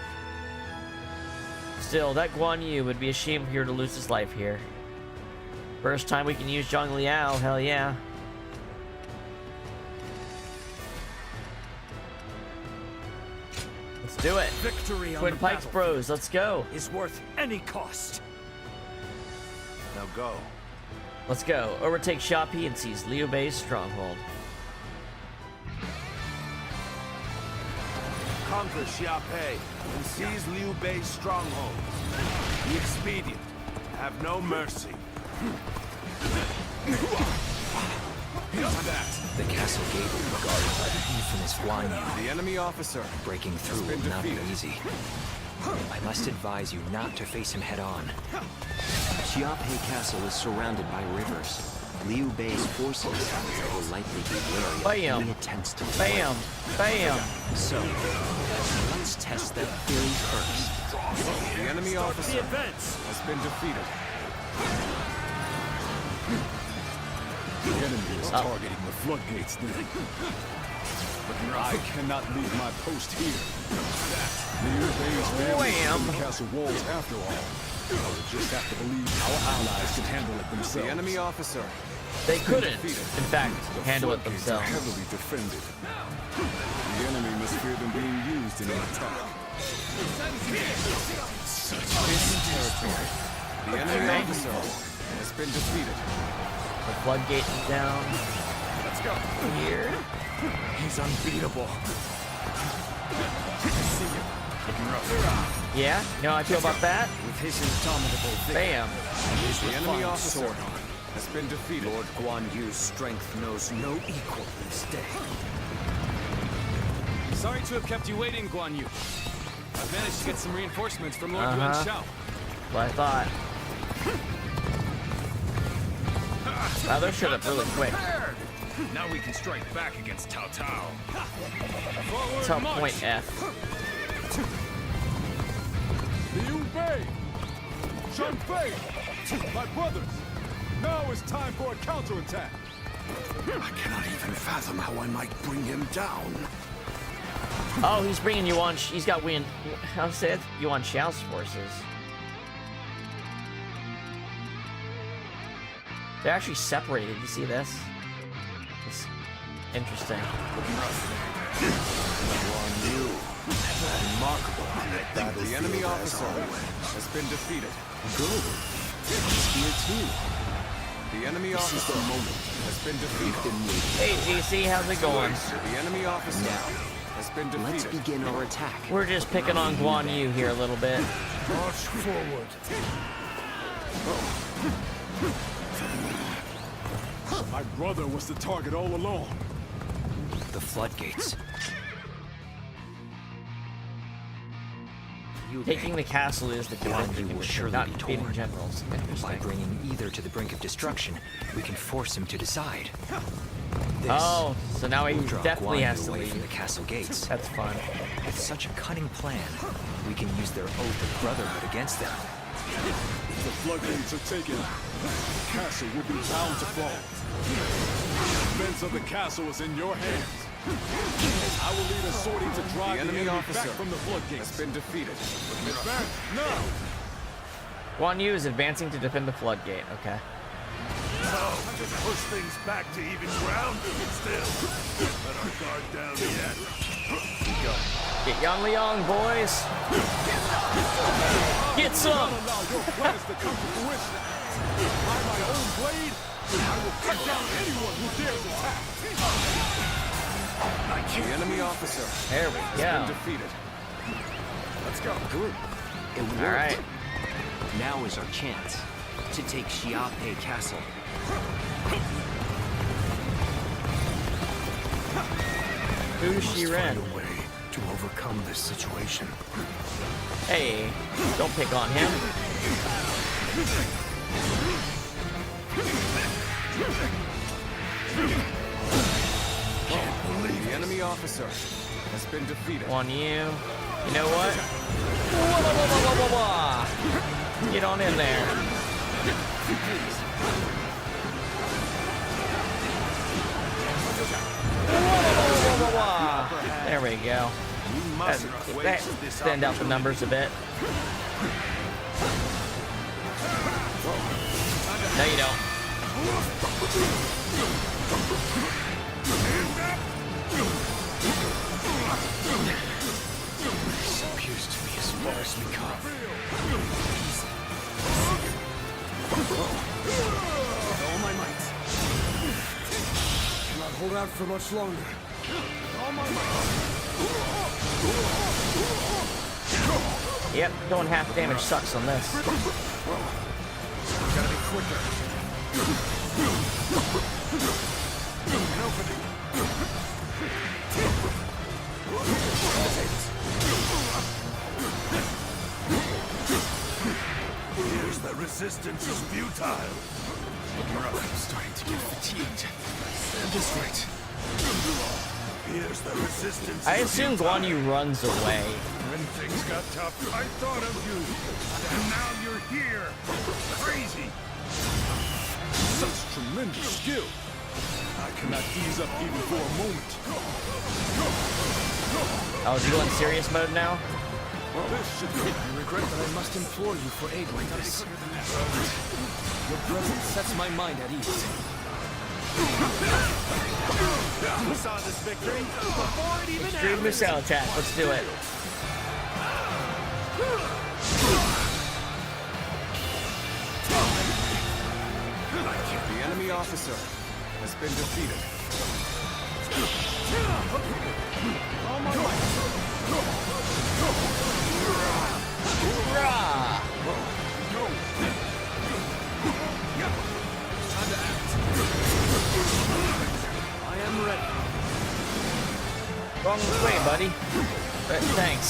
Still, that Guan Yu would be a shame here to lose his life here. First time we can use Zhang Liao, hell yeah. Let's do it. Victory on Twin the Pikes Bros, let's go. is worth any cost. Now go. Let's go. Overtake Xiape and seize Liu Bei's stronghold. Conquer Xiape and seize Liu Bei's stronghold. Be expedient. Have no mercy. The castle gate will be guarded by the infamous Guan Yu. The enemy officer. Breaking through will not be easy. I must advise you not to face him head-on. Xiape Castle is surrounded by rivers. Liu Bei's forces will likely be wary of any attempts to Bam! Bam! So, let's test that theory first. The enemy officer has been defeated. The enemy is targeting the floodgates then. But I cannot leave my post here. Liu Bei's family is the castle walls after all. I will just have to believe our allies can handle it themselves. The enemy officer. They couldn't, in fact, handle it themselves. Are heavily defended. The enemy must fear them being used in an attack. Such distant territory. The enemy officer has been defeated. The floodgate is down. Let's go. Here. He's unbeatable. Yeah? You know how I feel about that? With his indomitable vigor, Bam! The enemy officer has been defeated. Lord Guan Yu's strength knows no equal this day. Sorry to have kept you waiting, Guan Yu. I've managed to get some reinforcements from Lord Yuan Shao. What I thought. Wow, they're shut up really quick. Now we can strike back against Cao Cao. Top point F. Liu Bei! Shanfei! My brothers! Now is time for a counterattack! I cannot even fathom how I might bring him down. Oh, he's bringing Yuan. He's got how to say it? Yuan Shao's forces. They're actually separated. You see this? It's interesting. Remarkable. The enemy officer has been defeated. Good. He's here too. The enemy officer has been defeated. Hey, GC, how's it going? The enemy officer has been defeated. Let's begin our attack. We're just picking on Guan Yu here a little bit. March forward. My brother was the target all along. The floodgates. Taking the castle is the Guan Yu will surely not be beating torn. generals. By bringing either to the brink of destruction, we can force him to decide. This Oh, so now he will draw definitely Guan has Yu to away leave. from the castle gates. That's fun. With such a cunning plan, we can use their oath of brotherhood against them. If the floodgates are taken, the castle will be bound to fall. The defense of the castle is in your hands. I will lead a sortie to drive the enemy officer back from the floodgates. has been defeated. Advance now! Guan Yu is advancing to defend the floodgate. Okay. So, just push things back to even ground. Still, let our guard down yet. Get Yang Liang, boys. Get some. Allow your plans to come to fruition. By my own blade, I will cut down anyone who dares attack. The enemy officer There we has go. been defeated. Let's go. Good. It worked. All right. Now is our chance to take Xiape Castle. Who's she ran? Find a way to overcome this situation. Hey, don't pick on him. The enemy officer has been defeated. Guan Yu. You know what? Wah, wah, wah, wah, wah, wah, wah. Get on in there. Wah, wah, wah, wah, wah. There we go. That stand out the numbers a bit. No, you don't. This appears to be as far as we come. my might. Cannot hold out for much longer. With all my might. Yep, doing half damage sucks on this. Gotta be quicker. An opening. Here's the resistance is futile. I'm starting to get fatigued. At this rate. Here's the resistance. I assume Guan Yu runs away. When things got tough, I thought of you. And now you're here. Crazy. Such tremendous skill. I cannot ease up even for a moment. Oh, is he going serious mode now? Well, this should be. I regret that I must implore you for aid like this. Your presence sets my mind at ease. We saw this victory before it even Extreme missile attack. Let's do it. The enemy officer has been defeated. All my might. Hoorah! Time to act. I am ready. Wrong way, buddy. Thanks.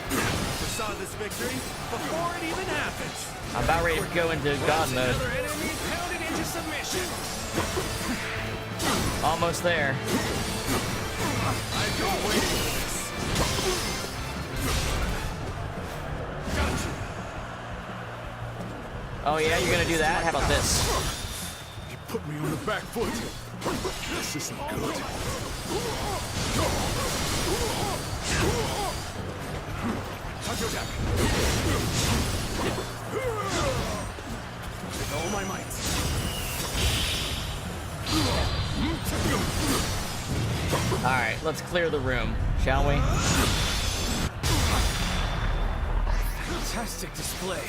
We saw this victory before it even happens. I'm about ready to go into God mode. Another enemy pounded into submission. Almost there. I've been waiting for this. Gotcha. Oh yeah, you're gonna do that? How about this? You put me on the back foot. This isn't good. With all my might. Alright, let's clear the room, shall we? Fantastic display.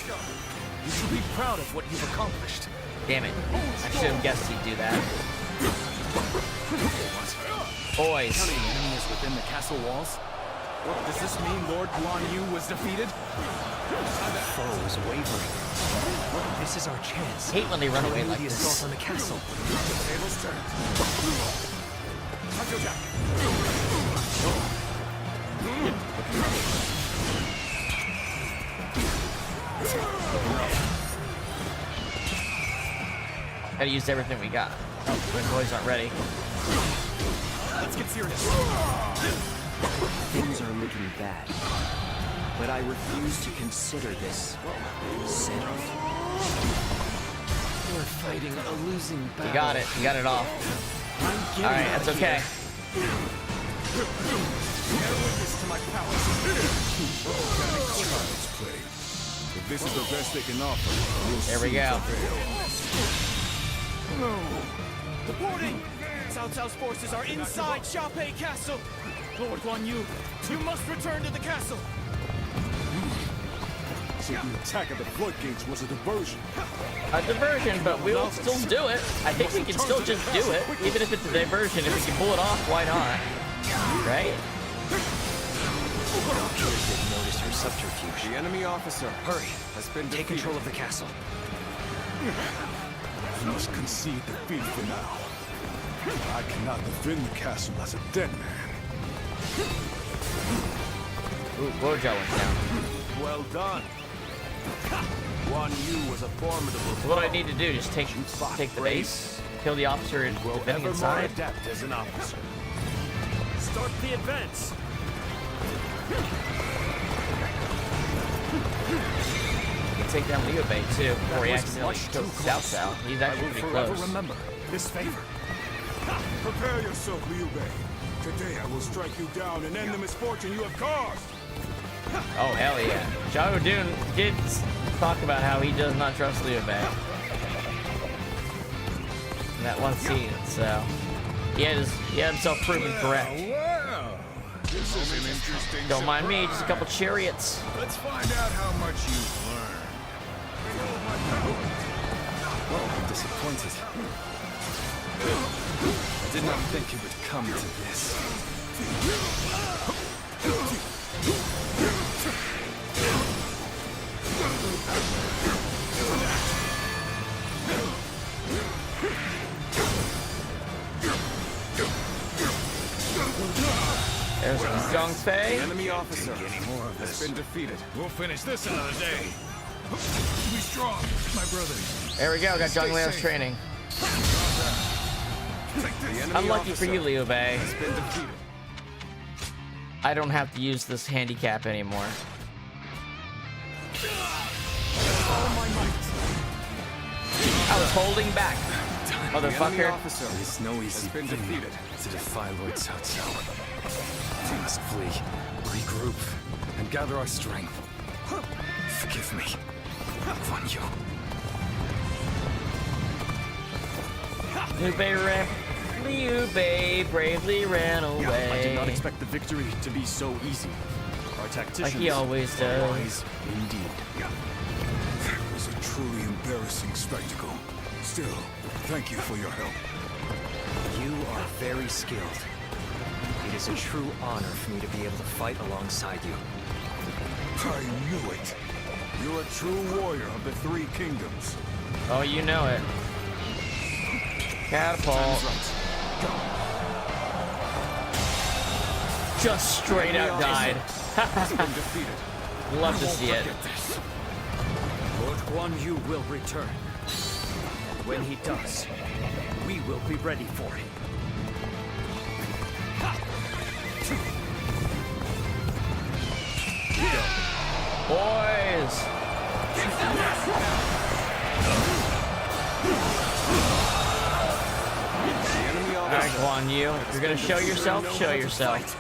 You should be proud of what you've accomplished. Damn it. I should have guessed he'd do that. Boys. Counting enemies within the castle walls? Does this mean Lord Guan Yu was defeated? The foe is wavering. This is our chance. Hate when they run away like the this. assault on the castle. The tables turned. Gotta use everything we got. My boys aren't ready. Let's get serious. Things are looking bad, but I refuse to consider this settled. We're fighting a losing battle. You got it. You got it all. Alright, that's okay. Witness to my powers. If this is the best they can offer, we'll There we soon go. Reporting! Cao Cao's forces are inside Xiaopei Castle. Lord Guan Yu, you must return to the castle. So the attack of the floodgates was a diversion. A diversion, but we'll still do it. I think we can still just do it. Even if it's a diversion, if we can pull it off, why not? Right? Doctors didn't notice her subterfuge. The enemy officer, Hurry. has been Take defeated. control of the castle. I must concede defeat for now. I cannot defend the castle as a dead man. Ooh, Gojo went down. Well done. Guan Yu was a formidable. So what do I need to do? Just take the base, kill the officer, and defend Ever more inside. adept as an officer. Start the advance. You can take down Liu Bei too before he accidentally kills Cao Cao. He's actually pretty close. Remember this favor. Prepare yourself, Liu Bei. Today I will strike you down and end the misfortune you have caused. Oh hell yeah! Xiahou Dun did talk about how he does not trust Liu Bei in that one scene, so he had himself proven correct. Well, this is an interesting. Don't mind me, just a couple chariots. Let's find out how much you've learned. Well, I'm disappointed. I did not think it would come to this. There's Zhang Fei. The enemy officer has been defeated. We'll finish this another day. Be strong, my brothers. There we go, got Zhang Liu's training. Unlucky for you, Liu Bei. I don't have to use this handicap anymore. I was holding back, motherfucker. It is no easy thing to defy Lord Cao Cao. We must flee, regroup, and gather our strength. Forgive me, Guan Yu. Liu Bei bravely ran away. I did not expect the victory to be so easy. Our tacticians like he always does. Wise indeed. That was a truly embarrassing spectacle. Still, thank you for your help. You are very skilled. It is a true honor for me to be able to fight alongside you. I knew it. You're a true warrior of the Three Kingdoms. Oh, you know it. Catapult. Just straight out died. Love to see it. Lord Guan Yu will return. When he does, we will be ready for him. Boys! Alright, Guan Yu, if you're gonna show yourself, show yourself.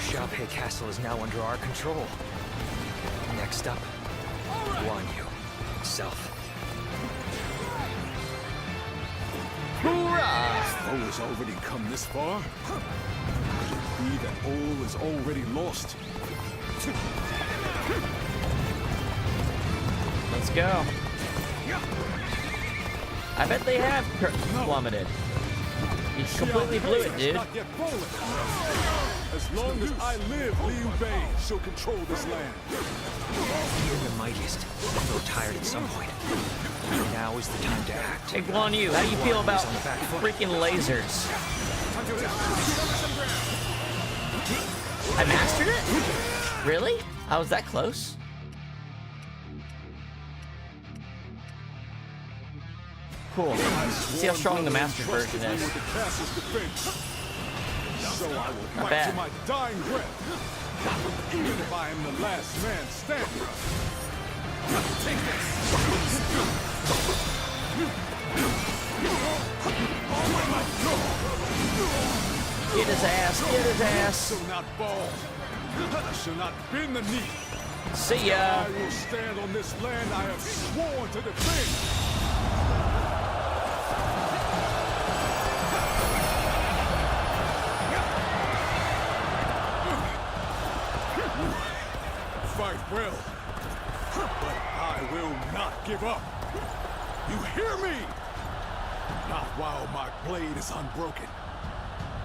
Xiaopei Castle is now under our control. Next up, Guan Yu himself. Hoorah! Foe has already come this far. Could it be that all is already lost? Let's go. I bet they have plummeted. He completely blew it, dude. As long as I live, Liu Bei shall control this land. You're the mightiest. You'll tired at some point. Now is the time to act. Hey, Guan Yu, how do you feel about freaking lasers? I mastered it? Really? I was that close? Cool. See how strong the master version is. So I will Not fight bad. to my dying breath, even if I am the last man standing. Take this. Get his ass, get his ass. I shall not fall. I shall not bend the knee. See ya. I will stand on this land I have sworn to defend. Fight well, but I will not give up. You hear me? Not while my blade is unbroken.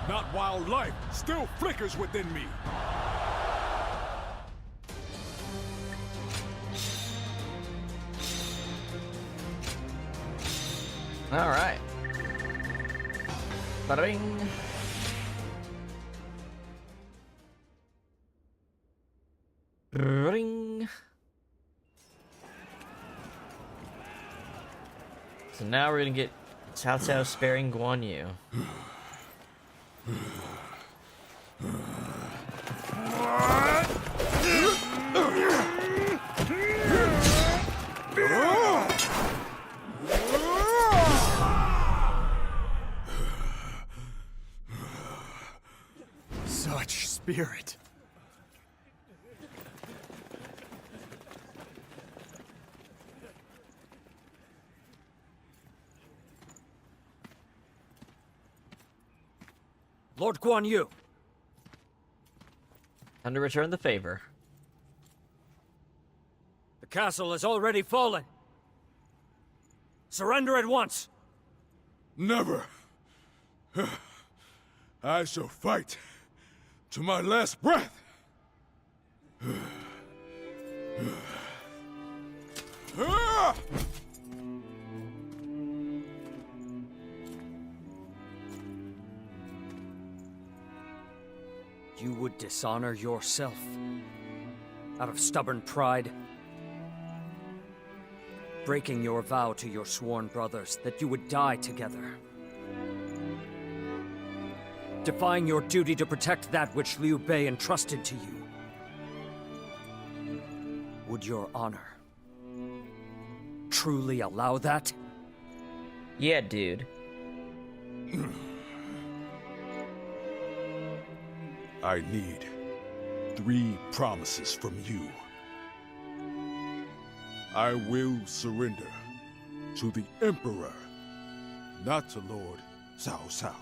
Not while life still flickers within me. All right. Bada bing. Ring. So now we're gonna get Cao Cao sparing Guan Yu. Such spirit. Lord Guan Yu. Time to return the favor. The castle has already fallen. Surrender at once! Never. I shall fight to my last breath. You would dishonor yourself out of stubborn pride, breaking your vow to your sworn brothers that you would die together, defying your duty to protect that which Liu Bei entrusted to you. Would your honor truly allow that? Yeah, dude. I need 3 promises from you. I will surrender to the Emperor, not to Lord Cao Cao.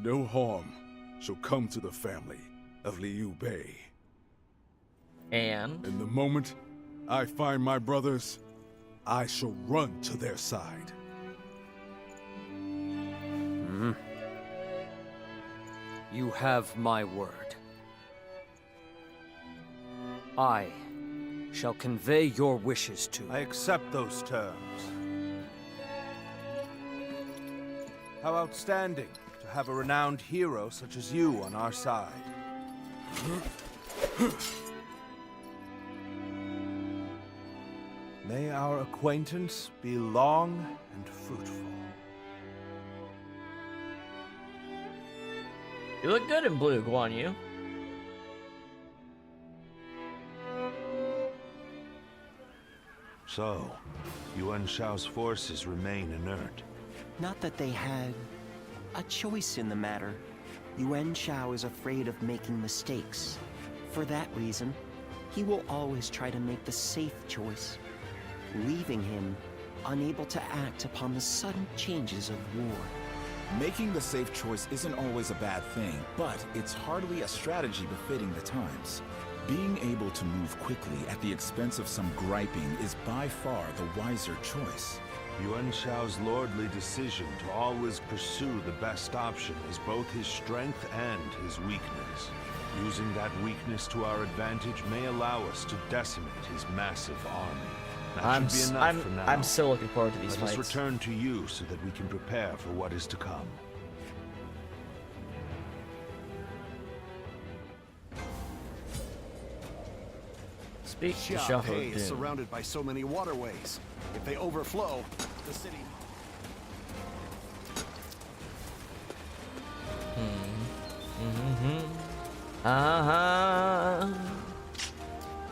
No harm shall come to the family of Liu Bei. And? In the moment I find my brothers, I shall run to their side. You have my word. I shall convey your wishes to... I accept those terms. How outstanding to have a renowned hero such as you on our side. May our acquaintance be long and fruitful. You look good in blue, Guan Yu. So, Yuan Shao's forces remain inert. Not that they had a choice in the matter. Yuan Shao is afraid of making mistakes. For that reason, he will always try to make the safe choice, leaving him unable to act upon the sudden changes of war. Making the safe choice isn't always a bad thing, but it's hardly a strategy befitting the times. Being able to move quickly at the expense of some griping is by far the wiser choice. Yuan Shao's lordly decision to always pursue the best option is both his strength and his weakness. Using that weakness to our advantage may allow us to decimate his massive army. That should be enough for now. I'm still looking forward to these fights. Let us return to you so that we can prepare for what is to come. Speak to Xiaopei is surrounded by so many waterways. If they overflow, the city...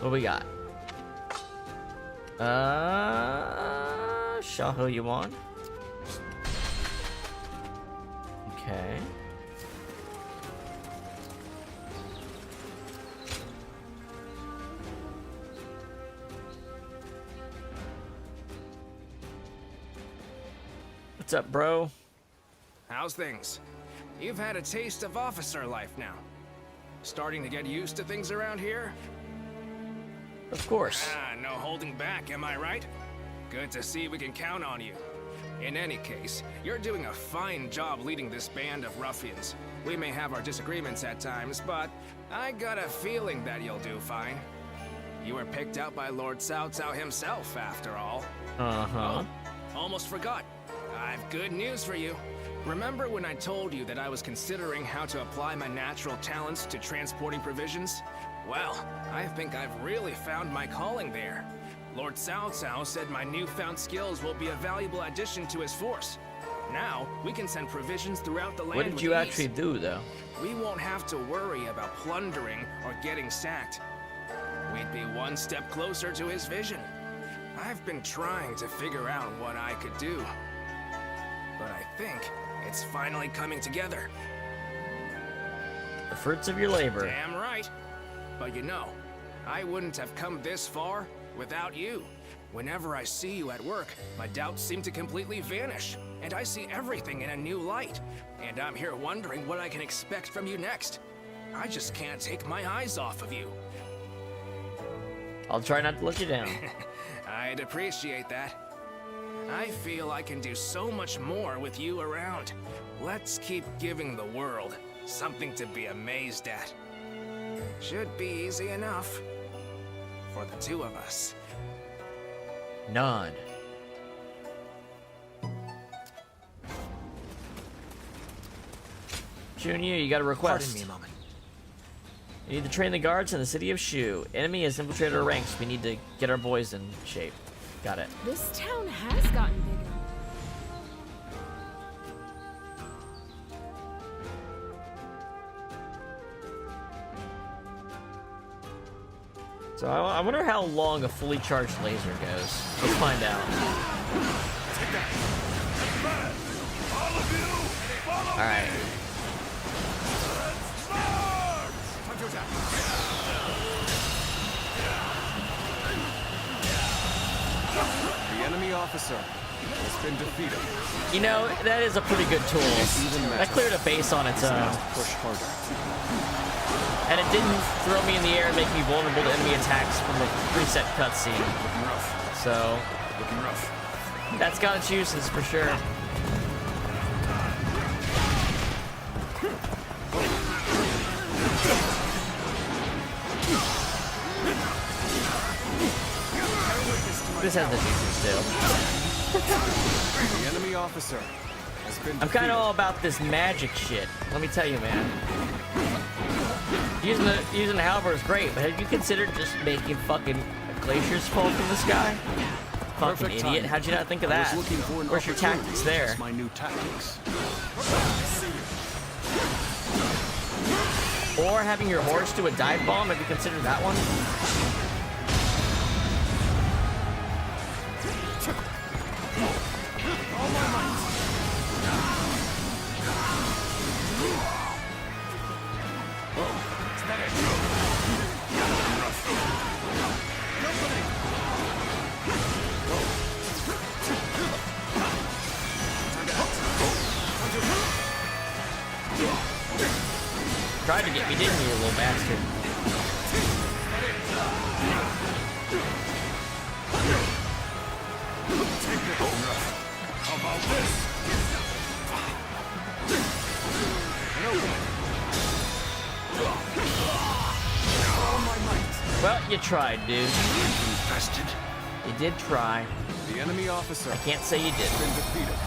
What we got? Xiaohe Yuan. Okay. What's up, bro? How's things? You've had a taste of officer life now. Starting to get used to things around here? Of course. No holding back, am I right? Good to see we can count on you. In any case, you're doing a fine job leading this band of ruffians. We may have our disagreements at times, but I got a feeling that you'll do fine. You were picked out by Lord Cao Cao himself, after all. Uh-huh. Oh, almost forgot. I've good news for you. Remember when I told you that I was considering how to apply my natural talents to transporting provisions? Well, I think I've really found my calling there. Lord Cao Cao said my newfound skills will be a valuable addition to his force. Now, we can send provisions throughout the land. What did you actually do, though? We won't have to worry about plundering or getting sacked. We'd be one step closer to his vision. I've been trying to figure out what I could do. But I think it's finally coming together. The fruits of your labor. Damn right. But you know, I wouldn't have come this far without you. Whenever I see you at work, my doubts seem to completely vanish, and I see everything in a new light. And I'm here wondering what I can expect from you next. I just can't take my eyes off of you. I'll try not to let you down. I'd appreciate that. I feel I can do so much more with you around. Let's keep giving the world something to be amazed at. Should be easy enough for the two of us. None. Junior, you got a request. Pardon me a moment. You need to train the guards in the city of Shu. Enemy has infiltrated our ranks. We need to get our boys in shape. Got it. This town has gotten bigger. So I wonder how long a fully charged laser goes. Let's find out. All right. The enemy officer has been defeated. You know, that is a pretty good tool. That cleared a base on its own. Push harder. And it didn't throw me in the air and make me vulnerable to enemy attacks from the preset cutscene. So, that's got its uses for sure. This has the juices too. The enemy officer has been I'm kind of all about this magic shit. Let me tell you, man. Using the halberd is great, but have you considered just making fucking glaciers fall from the sky? Fucking idiot! timing. How'd you not think of that? I was looking for an Where's your tactics opportunity to there? test my new tactics. Or having your horse do a dive bomb? Have you considered that one? Tried to get me, didn't you, little bastard? How about this? Well, you tried, dude. You did try. The enemy officer. I can't say you did. Been defeated.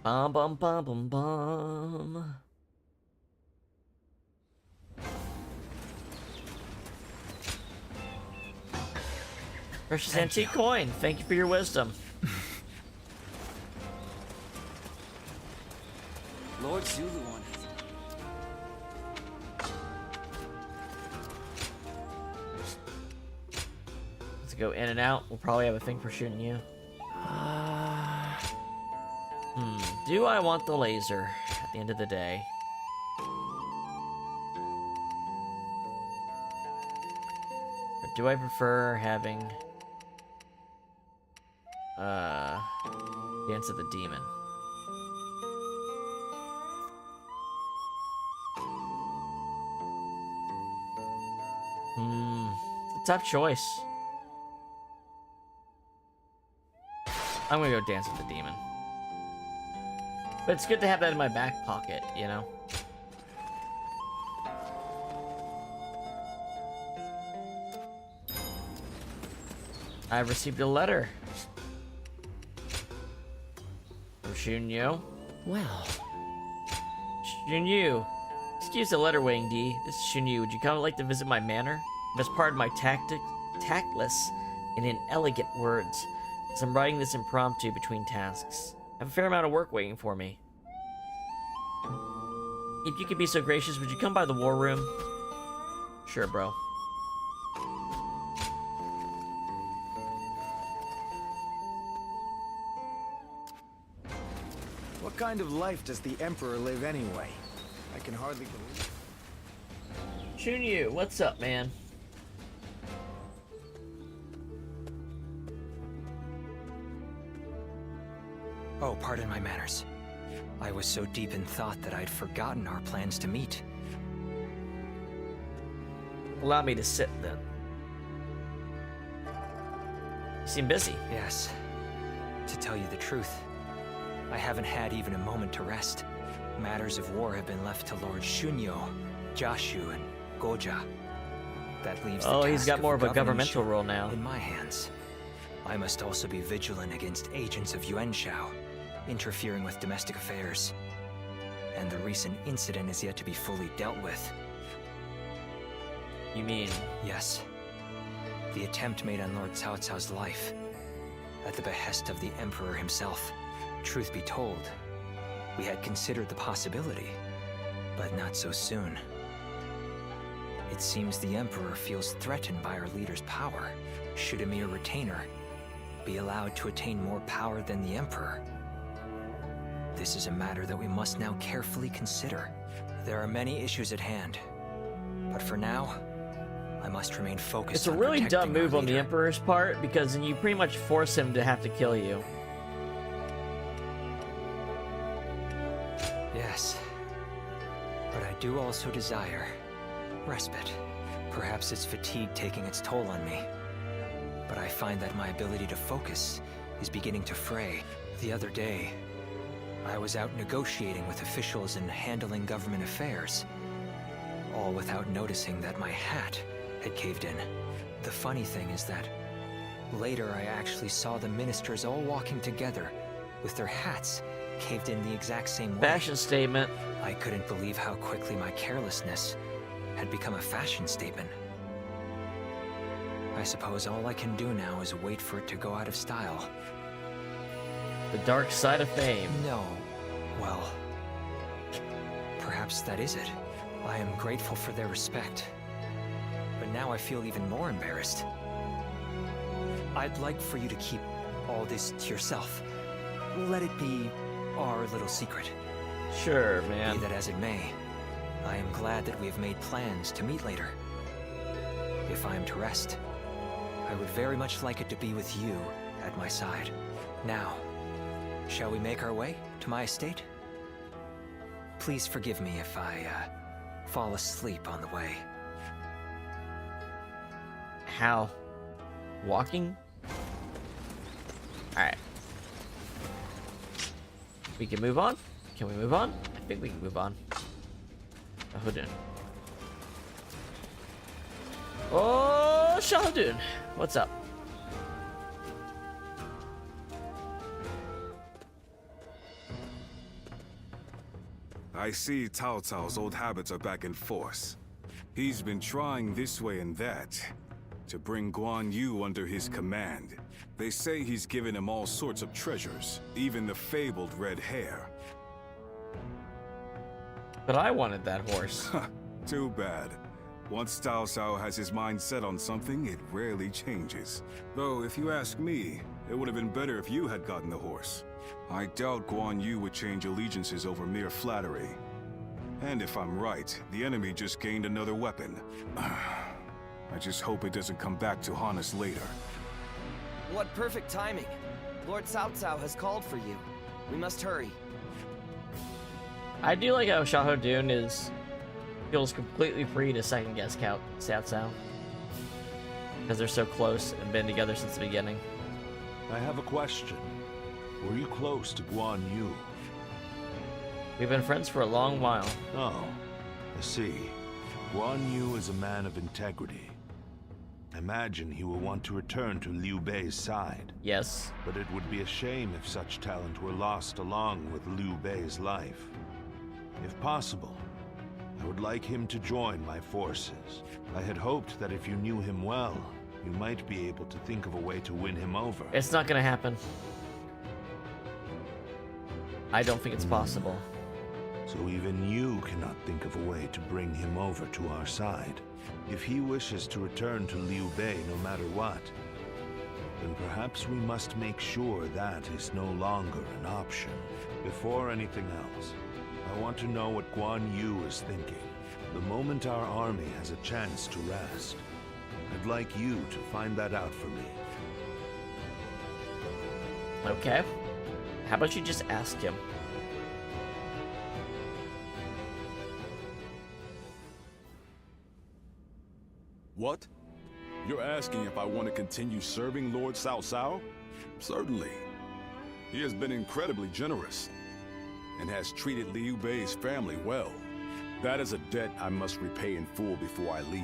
Bum bum bum bum bum. Precious antique coin. Thank you for your wisdom. Lord Zulu wanted. Let's go in and out. We'll probably have a thing for shooting you. Do I want the laser at the end of the day? Or do I prefer having Dance of the Demon? It's a tough choice. I'm gonna go Dance with the Demon. But it's good to have that in my back pocket, you know? I've received a letter from Shunyu. Well. Shunyu. Excuse the letter, Wang Di. This is Shunyu. Would you come like to visit my manor? As part of my tactless and inelegant words, as I'm writing this impromptu between tasks. I have a fair amount of work waiting for me. If you could be so gracious, would you come by the war room? Sure, bro. What kind of life does the Emperor live anyway? I can hardly believe. Shunyu, what's up, man? Oh, pardon my manners. I was so deep in thought that I'd forgotten our plans to meet. Allow me to sit then. You seem busy. Yes. To tell you the truth, I haven't had even a moment to rest. Matters of war have been left to Lord Shunyo, Jashu, and Goja. That leaves the he's task got more of a governing governmental Shu role now. in my hands. I must also be vigilant against agents of Yuan Shao, interfering with domestic affairs. And the recent incident is yet to be fully dealt with. You mean? Yes. The attempt made on Lord Cao Cao's life, at the behest of the Emperor himself. Truth be told, we had considered the possibility, but not so soon. It seems the Emperor feels threatened by our leader's power. Should a mere retainer be allowed to attain more power than the Emperor? This is a matter that we must now carefully consider. There are many issues at hand, but for now, I must remain focused. It's a really dumb move on the Emperor's part, because then you pretty much force him to have to kill you. Yes, but I do also desire respite. Perhaps it's fatigue taking its toll on me, but I find that my ability to focus is beginning to fray. The other day, I was out negotiating with officials and handling government affairs, all without noticing that my hat had caved in. The funny thing is that later I actually saw the ministers all walking together with their hats caved in the exact same way. Fashion statement. I couldn't believe how quickly my carelessness had become a fashion statement. I suppose all I can do now is wait for it to go out of style. The dark side of fame. No. Well, perhaps that is it. I am grateful for their respect, but now I feel even more embarrassed. I'd like for you to keep all this to yourself. Let it be our little secret. Sure, man. Be that as it may, I am glad that we have made plans to meet later. If I am to rest, I would very much like it to be with you at my side. Now, shall we make our way to my estate? Please forgive me if I, fall asleep on the way. How? Walking? Alright. We can move on? Can we move on? I think we can move on. Shahudun. Oh, Shahudun. What's up? I see Cao Cao's old habits are back in force. He's been trying this way and that to bring Guan Yu under his command. They say he's given him all sorts of treasures, even the fabled red hair. But I wanted that horse. Too bad. Once Cao Cao has his mind set on something, it rarely changes. Though, if you ask me, it would have been better if you had gotten the horse. I doubt Guan Yu would change allegiances over mere flattery. And if I'm right, the enemy just gained another weapon. I just hope it doesn't come back to haunt us later. What perfect timing. Lord Cao Cao has called for you. We must hurry. I do like how Shahudun feels completely free to second guess Cao Cao. Because they're so close and been together since the beginning. I have a question. Were you close to Guan Yu? We've been friends for a long while. Oh, I see. Guan Yu is a man of integrity. I imagine he will want to return to Liu Bei's side. Yes. But it would be a shame if such talent were lost along with Liu Bei's life. If possible, I would like him to join my forces. I had hoped that if you knew him well, you might be able to think of a way to win him over. It's not gonna happen. I don't think it's possible. So even you cannot think of a way to bring him over to our side. If he wishes to return to Liu Bei no matter what, then perhaps we must make sure that is no longer an option. Before anything else, I want to know what Guan Yu is thinking. The moment our army has a chance to rest, I'd like you to find that out for me. Okay. How about you just ask him? What? You're asking if I want to continue serving Lord Cao Cao? Certainly. He has been incredibly generous and has treated Liu Bei's family well. That is a debt I must repay in full before I leave.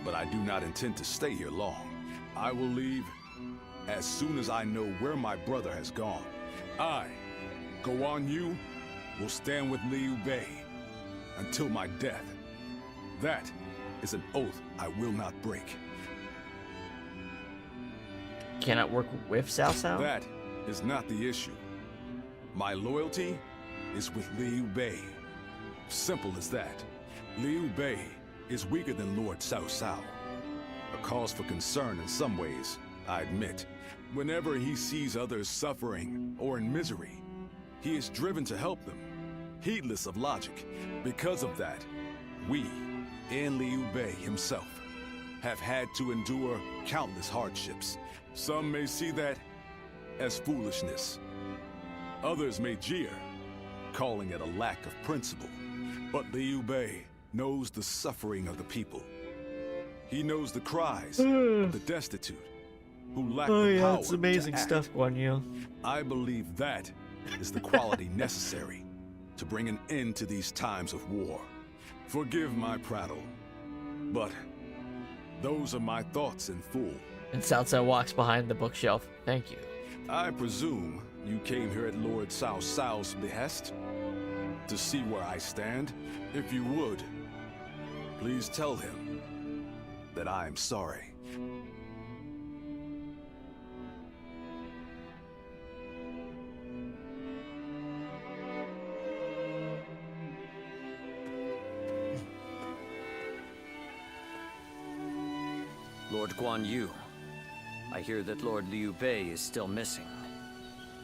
But I do not intend to stay here long. I will leave as soon as I know where my brother has gone. I, Guan Yu, will stand with Liu Bei until my death. That is an oath I will not break. Cannot work with Cao Cao? That is not the issue. My loyalty is with Liu Bei. Simple as that. Liu Bei is weaker than Lord Cao Cao. A cause for concern in some ways, I admit. Whenever he sees others suffering or in misery, he is driven to help them, heedless of logic. Because of that, we, and Liu Bei himself, have had to endure countless hardships. Some may see that as foolishness. Others may jeer, calling it a lack of principle. But Liu Bei knows the suffering of the people. He knows the cries of the destitute, who lack the power it's amazing to act. stuff, Guan Yu. I believe that is the quality necessary to bring an end to these times of war. Forgive my prattle, but those are my thoughts in full. And Cao Cao walks behind the bookshelf. Thank you. I presume you came here at Lord Cao Cao's behest? To see where I stand? If you would, please tell him that I am sorry. Lord Guan Yu, I hear that Lord Liu Bei is still missing.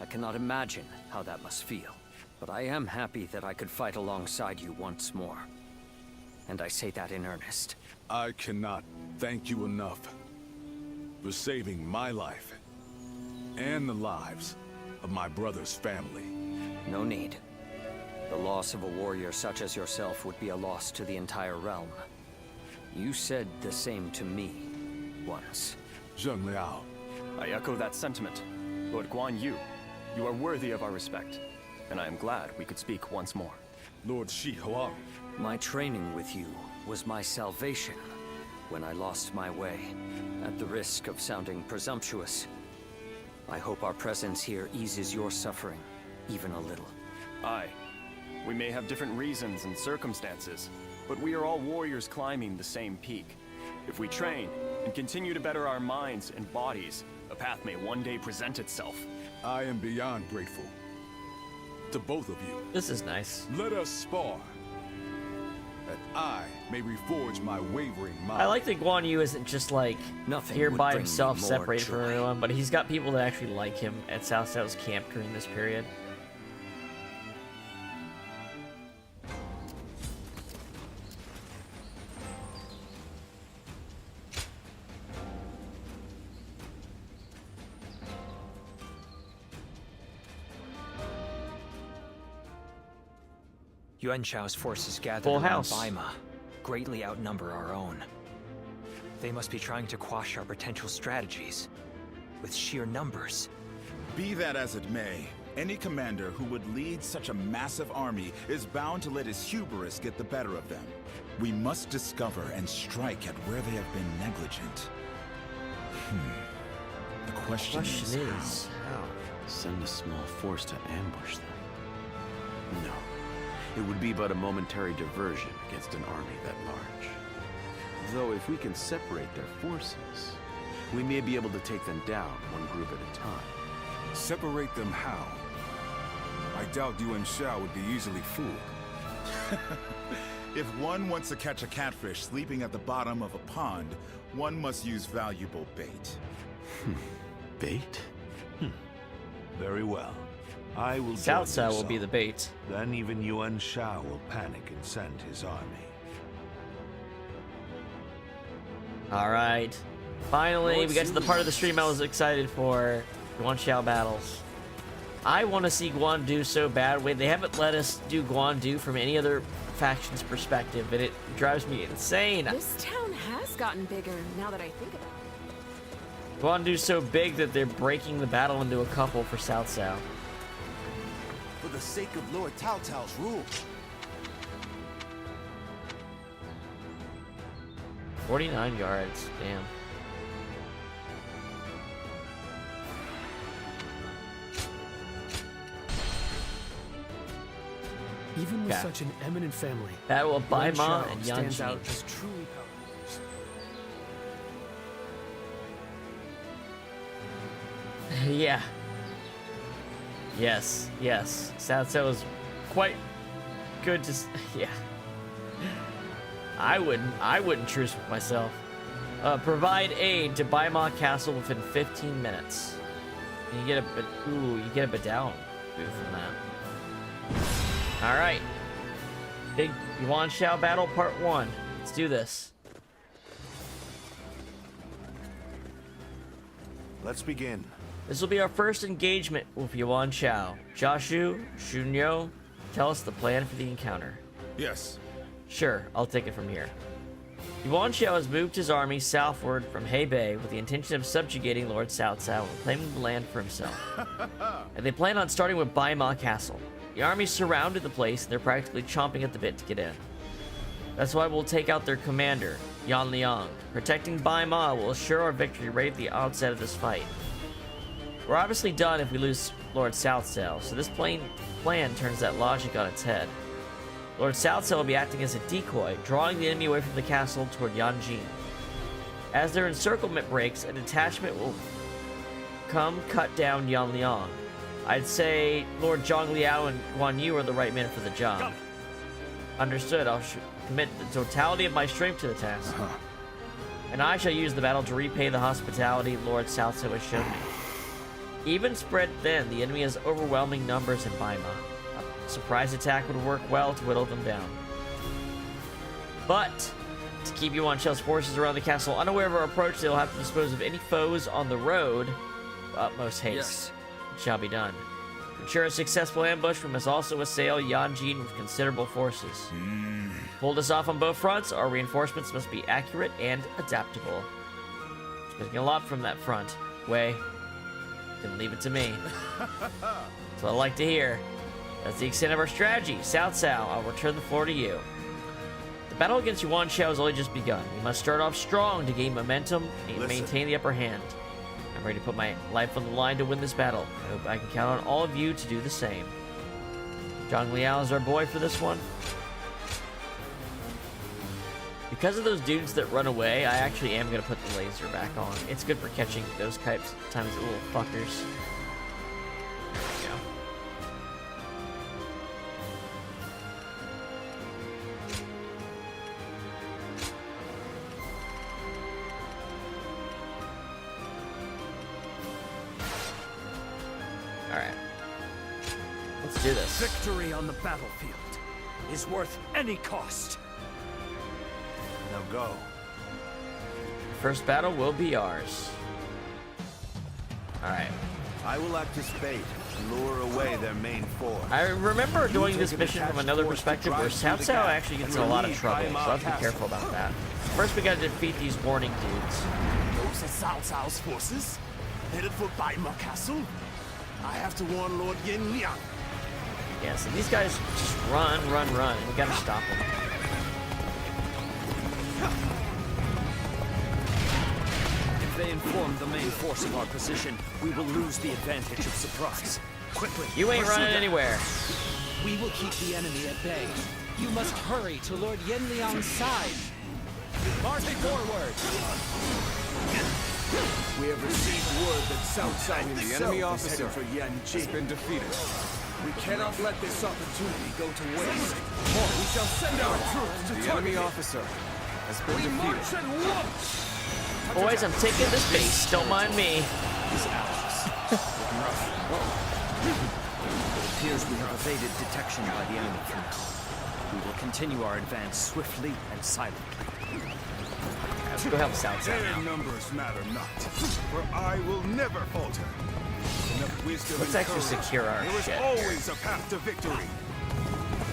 I cannot imagine how that must feel. But I am happy that I could fight alongside you once more. And I say that in earnest. I cannot thank you enough for saving my life and the lives of my brother's family. No need. The loss of a warrior such as yourself would be a loss to the entire realm. You said the same to me once. Zheng Liao. I echo that sentiment. Lord Guan Yu, you are worthy of our respect, and I am glad we could speak once more. Lord Shi Huang. My training with you was my salvation when I lost my way. At the risk of sounding presumptuous, I hope our presence here eases your suffering, even a little. Aye. We may have different reasons and circumstances, but we are all warriors climbing the same peak. If we train and continue to better our minds and bodies, a path may one day present itself. I am beyond grateful to both of you. This is nice. Let us spar, that I may reforge my wavering mind. I like that Guan Yu isn't just like here by himself, separated from everyone, but he's got people that actually like him at Cao Cao's camp during this period. Yuan Shao's forces gathered Full around house. Baima greatly outnumber our own. They must be trying to quash our potential strategies with sheer numbers. Be that as it may, any commander who would lead such a massive army is bound to let his hubris get the better of them. We must discover and strike at where they have been negligent. The question is how? Send a small force to ambush them. No. It would be but a momentary diversion against an army that large. Though if we can separate their forces, we may be able to take them down one group at a time. Separate them how? I doubt Yuan Shao would be easily fooled. If one wants to catch a catfish sleeping at the bottom of a pond, one must use valuable bait. Bait? Very well. I will Cao join Cao you, will be son. the bait. Then even Yuan Shao will panic and send his army. Alright. Finally, we got to the part of the stream I was excited for. Yuan Shao battles. I want to see Guandu so badly. They haven't let us do Guandu from any other faction's perspective, and it drives me insane. This town has gotten bigger now that I think about it. Guandu's so big that they're breaking the battle into a couple for Cao Cao. For the sake of Lord Cao Cao's rule. 49 yards, damn. Even with such an eminent family, Battle of Yuan Baima Shao and stands Yanji. out as truly powerful. Yeah. Yes, yes. Cao Cao is quite good to yeah. I wouldn't truce with myself. Provide aid to Baima Castle within 15 minutes. And you get a Badao move from that. Alright. Big Yuan Shao battle part 1. Let's do this. Let's begin. This will be our first engagement with Yuan Shao. Jiashu, Shunyo, tell us the plan for the encounter. Yes. Sure, I'll take it from here. Yuan Shao has moved his army southward from Hebei with the intention of subjugating Lord Cao Cao and claiming the land for himself. And they plan on starting with Baima Castle. The army surrounded the place and they're practically chomping at the bit to get in. That's why we'll take out their commander, Yan Liang. Protecting Baima will assure our victory right at the outset of this fight. We're obviously done if we lose Lord Cao Cao, so this plan turns that logic on its head. Lord Cao Cao will be acting as a decoy, drawing the enemy away from the castle toward Yanjin. As their encirclement breaks, a detachment will come cut down Yan Liang. I'd say Lord Zhang Liao and Guan Yu are the right men for the job. Understood, I'll commit the totality of my strength to the task. And I shall use the battle to repay the hospitality Lord Cao Cao has shown me. Even spread thin, the enemy has overwhelming numbers in Baima. A surprise attack would work well to whittle them down. But, to keep Yuan Shao's forces around the castle unaware of our approach, they'll have to dispose of any foes on the road with utmost haste. Yes. It shall be done. To ensure a successful ambush, we must also assail Yanjin with considerable forces. To pull this off on both fronts, our reinforcements must be accurate and adaptable. Expecting a lot from that front. Wei, then leave it to me. That's what I like to hear. That's the extent of our strategy. Cao Cao, I'll return the floor to you. The battle against Yuan Shao has only just begun. We must start off strong to gain momentum and maintain the upper hand. I'm ready to put my life on the line to win this battle. I hope I can count on all of you to do the same. Zhang Liao is our boy for this one. Because of those dudes that run away, I actually am going to put the laser back on. It's good for catching those types of little fuckers. There we go. Alright. Let's do this. Victory on the battlefield is worth any cost. Now go. First battle will be ours. Alright. I will act as bait and lure away their main force. I remember doing this mission from another perspective where Cao Cao actually gets in a lot of trouble, so I have to be careful about that. First we gotta defeat these warning dudes. Those are Cao Cao's forces, headed for Baima Castle. I have to warn Lord Yan Liang. Yeah, so these guys just run. We gotta stop them. If they inform the main force of our position, we will lose the advantage of surprise. Quickly! You ain't running anywhere. We will keep the enemy at bay. You must hurry to Lord Yan Liang's side. Marching forward! We have received word that Cao Cao The enemy himself is officer headed for Yanjin. has been defeated. We cannot let this opportunity go to waste. We shall send our troops to The target enemy it. officer has been We march defeated. at once! Boys, I'm taking this base. Don't mind me. His allies. It appears we have evaded detection by the enemy for now. We will continue our advance swiftly and silently. Let's go help Cao Cao Their now. numbers matter not, for I will never falter. Enough wisdom Let's and actually courage. secure our There is shit. always a path to victory.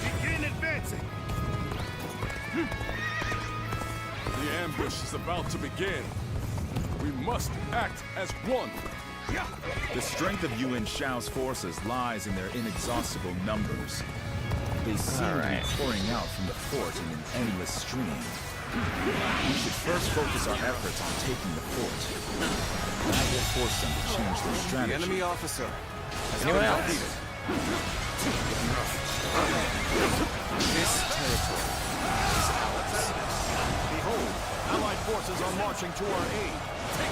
Begin advancing. The ambush is about to begin. We must act as one. The strength of Yuan Shao's forces lies in their inexhaustible numbers. They seem to be pouring out from the fort in an endless stream. We should first focus our efforts on taking the fort. That will force them to change their strategy. The enemy officer. Anyone else? This territory is ours. Behold, Allied forces are marching to our aid.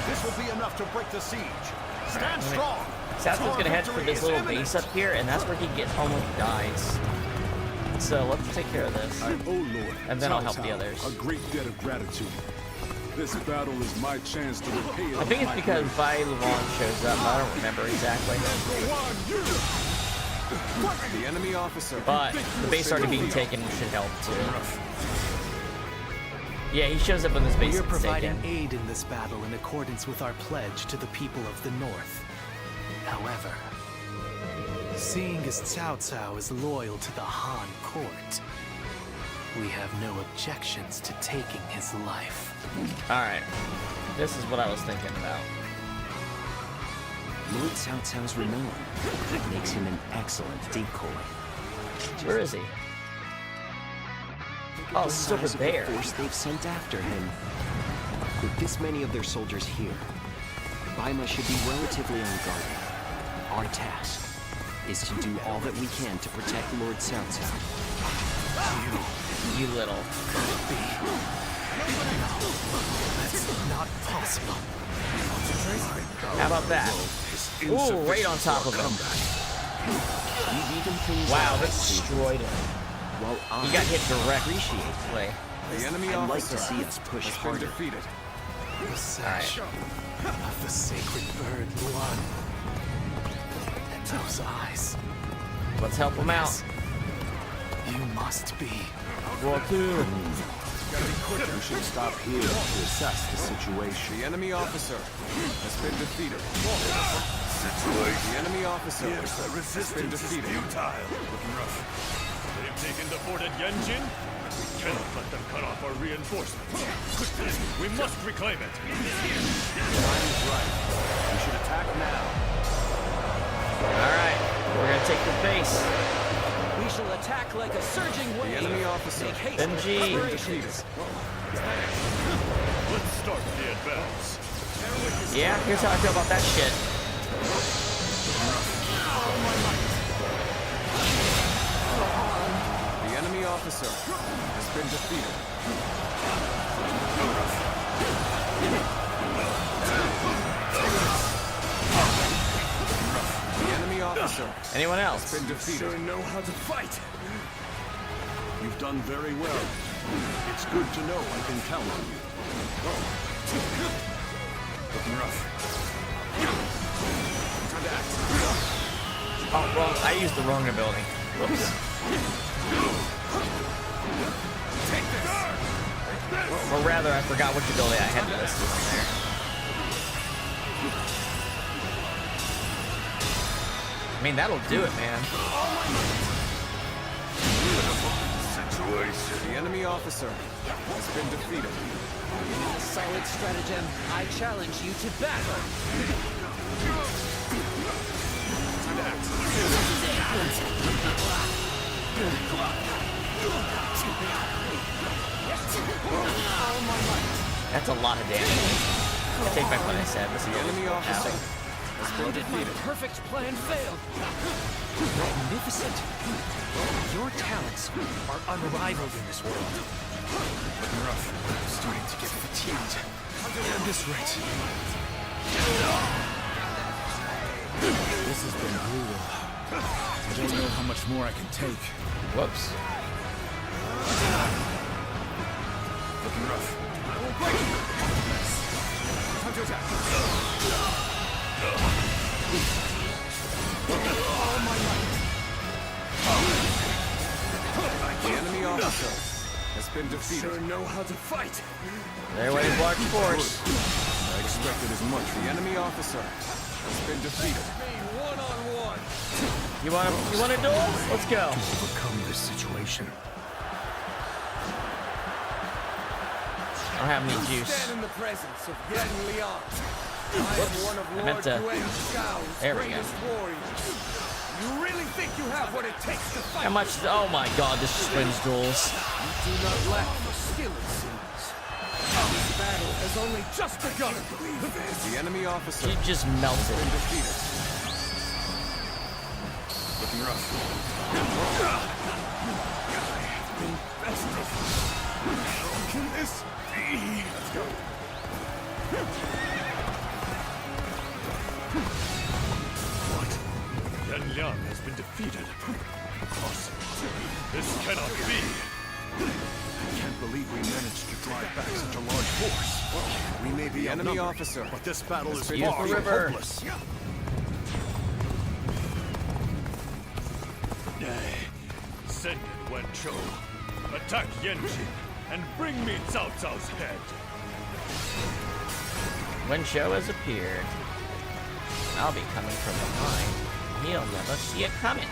This will be enough to break the siege. Stand strong. Cao Cao's gonna head for this little base up here, and that's where he almost dies. So let's take care of this. I owe Lord And then I'll help Cao the Cao others. a great debt of gratitude. This battle is my chance to repay it. I think it's because Bai Luan shows up. I don't remember exactly. The enemy officer. But the base already being taken should help too. Yeah, he shows up when this base We are is providing taken. aid in this battle in accordance with our pledge to the people of the North. However, seeing as Cao Cao is loyal to the Han court, we have no objections to taking his life. Alright. This is what I was thinking about. Lord Cao Cao's renown makes him an excellent decoy. Where is he? Oh, it's over Size of there. the force they've sent after him. With this many of their soldiers here, Baima should be relatively unguarded. Our task is to do all that we can to protect Lord Cao Cao. You little. That's not possible. How about that? Ooh, right on top of him. Wow, that destroyed him. He got hit directly. The enemy I'd like officer to see us push has been harder. defeated. The sash of the sacred bird Luan. And those eyes. Let's help him out. You must be. Roll two. We should stop here to assess the situation. The enemy officer has been defeated. The enemy officer has been defeated. Looking rough. They have taken the fort at Yanjin. We cannot let them cut off our reinforcements. Quickly, we must reclaim it. Ryan is right. We should attack now. Alright, we're gonna take the base. We shall attack like a surging wave. The enemy officer. Let's start the advance. Yeah, here's how I feel about that shit. The enemy officer has been defeated. The enemy officer. Anyone else? Has been defeated. Sure know how to fight. You've done very well. It's good to know I can count on you. Looking rough. Time to act. Oh, wrong. I used the wrong ability. Whoops. Or rather, I forgot which ability I had listed on there. I mean, that'll do it, man. The enemy officer has been defeated. A solid stratagem. I challenge you to battle. That's a lot of damage. I take back what I said. This is The enemy officer has been Did my defeated. perfect plan fail? Magnificent. Your talents are unrivaled in this world. Looking rough. I'm starting to get fatigued. At this rate. This has been brutal. I don't know how much more I can take. Whoops. Looking rough. I will break you. Time to attack. The enemy officer has been defeated. Sure know how to fight. There went his large force. I expected as much. The enemy officer has been defeated. One-on-one. You want a duel? Let's go. To overcome this situation. I don't have any juice. Stand in the presence of Yan Liang. I am one of Lord Yuan Shao's greatest warriors. You really think you have what it takes to fight? How much? Oh my god, this just wins duels. You do not lack the skill, it seems. This battle has only just begun. The enemy officer. He just melted. Been defeated. Looking rough. How can this be? Let's go. What? Yan Liang has been defeated. Impossible. This cannot be. I can't believe we managed to drive back such a large force. Well, we may be The enemy outnumbered, officer. but this battle is Use far the from river. hopeless. Send it, Yuan Shao. Attack Yanjin and bring me Cao Cao's head. Yuan Shao has appeared. I'll be coming from behind. He'll never see it coming.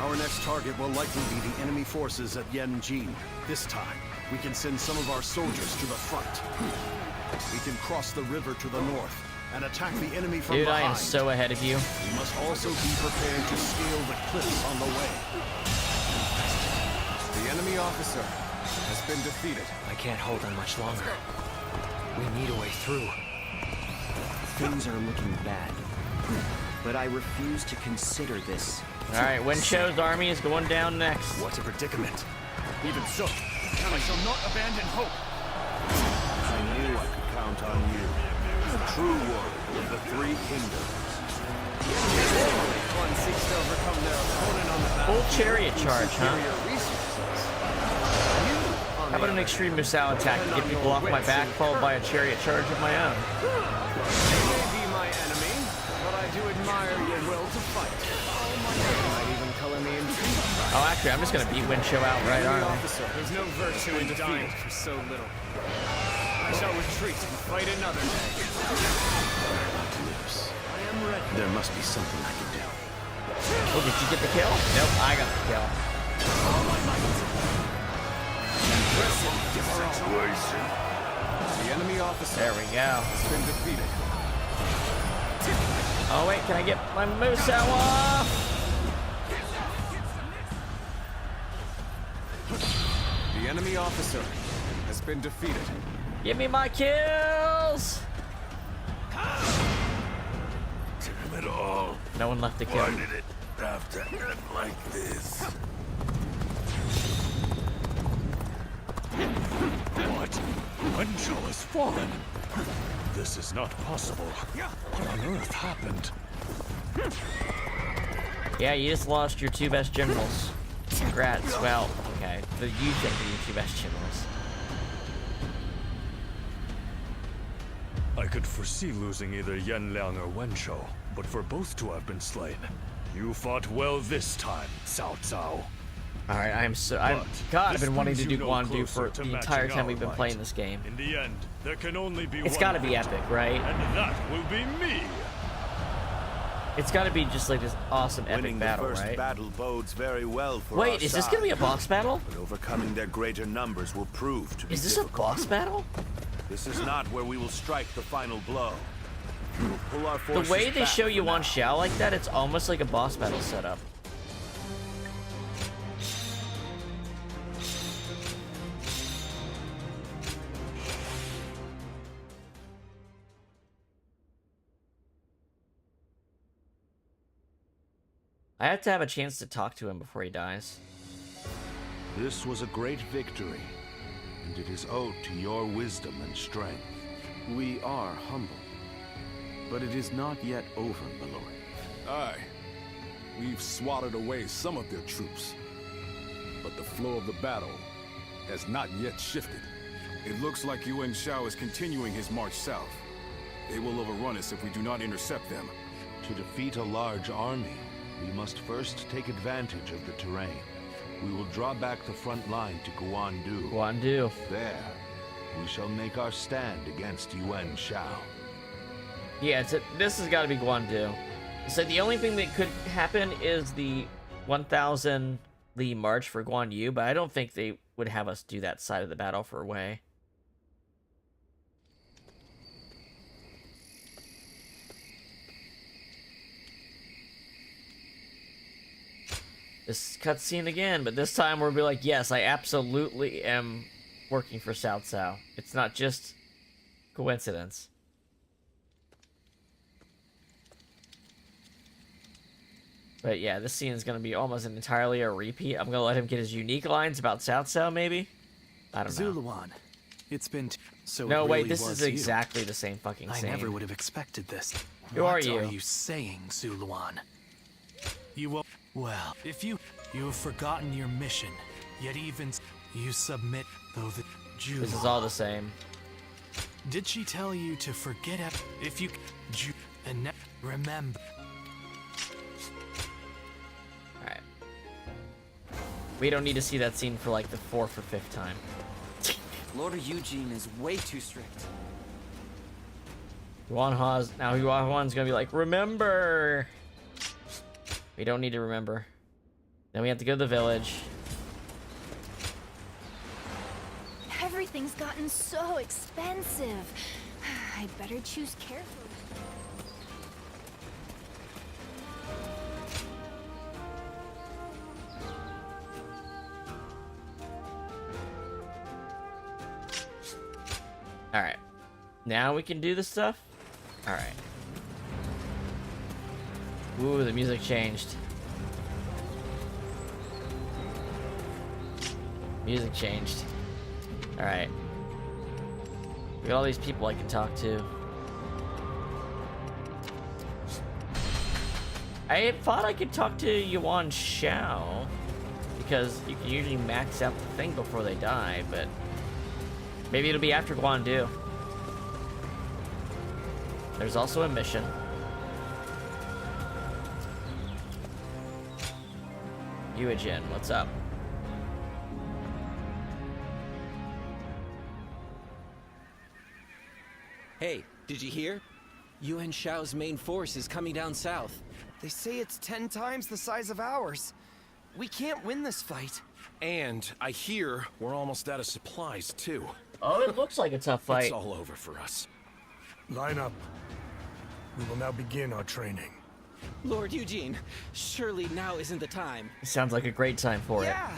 Our next target will likely be the enemy forces at Yanjin. This time, we can send some of our soldiers to the front. We can cross the river to the north and attack the enemy from Dude, behind. I am so ahead of you. We must also be prepared to scale the cliffs on the way. The enemy officer has been defeated. I can't hold on much longer. We need a way through. Things are looking bad, but I refuse to consider this. All right, Yuan Shao's army is going down next. What a predicament. Even so, I shall not abandon hope. I knew I could count on you. The true warrior of the three kingdoms. One seeks to overcome their opponent on the Full battlefield. chariot charge, huh? Resources. How about an extreme missile attack to get people off my back, followed by a chariot charge of my own? They may be my enemy, but I do admire your will to fight. Might even color me intrigued. Oh, actually, I'm just gonna beat Yuan Shao outright, aren't I? There's no virtue in dying for so little. I shall retreat and fight another day. I am ready. There must be something I can do. Oh, did you get the kill? Nope, I got the kill. Situation. The enemy officer There we go. has been defeated. Oh wait, can I get my moose out off? The enemy officer has been defeated. Give me my kills! Damn it all. No one left to kill. Why did it have to end like this? What? Yuan Shao has fallen. This is not possible. What on earth happened? Yeah, you just lost your two best generals. Congrats. Well, okay. You think are your two best generals. I could foresee losing either Yan Liang or Yuan Shao, but for both to have been slain, you fought well this time, Cao Cao. Alright, I've been wanting to do Guandu for the entire time we've been playing this game. In the end, there can only be It's one gotta be victor, epic, right? and that will be me. It's gotta be just like this awesome epic Winning battle, the first right? battle bodes very well for Wait, our is this side, gonna be a boss battle? but overcoming their greater numbers will prove to be Is this difficult. a boss battle? This is not where we will strike the final blow. We will pull our The forces way they back show for Yuan now. Shao like that, it's almost like a boss battle setup. I have to have a chance to talk to him before he dies. This was a great victory, and it is owed to your wisdom and strength. We are humble, but it is not yet over, my lord. Aye. We've swatted away some of their troops, but the flow of the battle has not yet shifted. It looks like Yuan Shao is continuing his march south. They will overrun us if we do not intercept them. To defeat a large army, we must first take advantage of the terrain. We will draw back the front line to Guandu. Guandu. There, we shall make our stand against Yuan Shao. Yeah, this has got to be Guandu. So the only thing that could happen is the 1,000 Li march for Guan Yu, but I don't think they would have us do that side of the battle for Wei. This cutscene again, but this time we'll be like, yes, I absolutely am working for Cao Cao. It's not just coincidence. But yeah, this scene is going to be almost entirely a repeat. I'm going to let him get his unique lines about Cao Cao, maybe? I don't know. Zuluan, it's been so. No, it wait, really this was is you. exactly the same fucking scene. I never would have expected this. Who what are you? What are you saying, Zuluan? You will. Well, if you have forgotten your mission, yet even you submit, though the Jew. This is all the same. Did she tell you to forget if you Jew and remember? Alright. We don't need to see that scene for like the 4th or 5th time. Lord Eugene is way too strict. Yuan Huan's gonna be like, remember! We don't need to remember. Then we have to go to the village. Everything's gotten so expensive. I better choose carefully. Alright. Now we can do this stuff? Alright. Ooh, the music changed. Music changed. Alright. We got all these people I can talk to. I thought I could talk to Yuan Shao, because you can usually max out the thing before they die, but maybe it'll be after Guandu. There's also a mission. Yuejin, what's up? Hey, did you hear? Yuan Shao's main force is coming down south. They say it's 10 times the size of ours. We can't win this fight. And I hear we're almost out of supplies, too. Oh, it looks like a tough fight. It's all over for us. Line up. We will now begin our training. Lord Eugene, surely now isn't the time. Sounds like a great time for it. Yeah.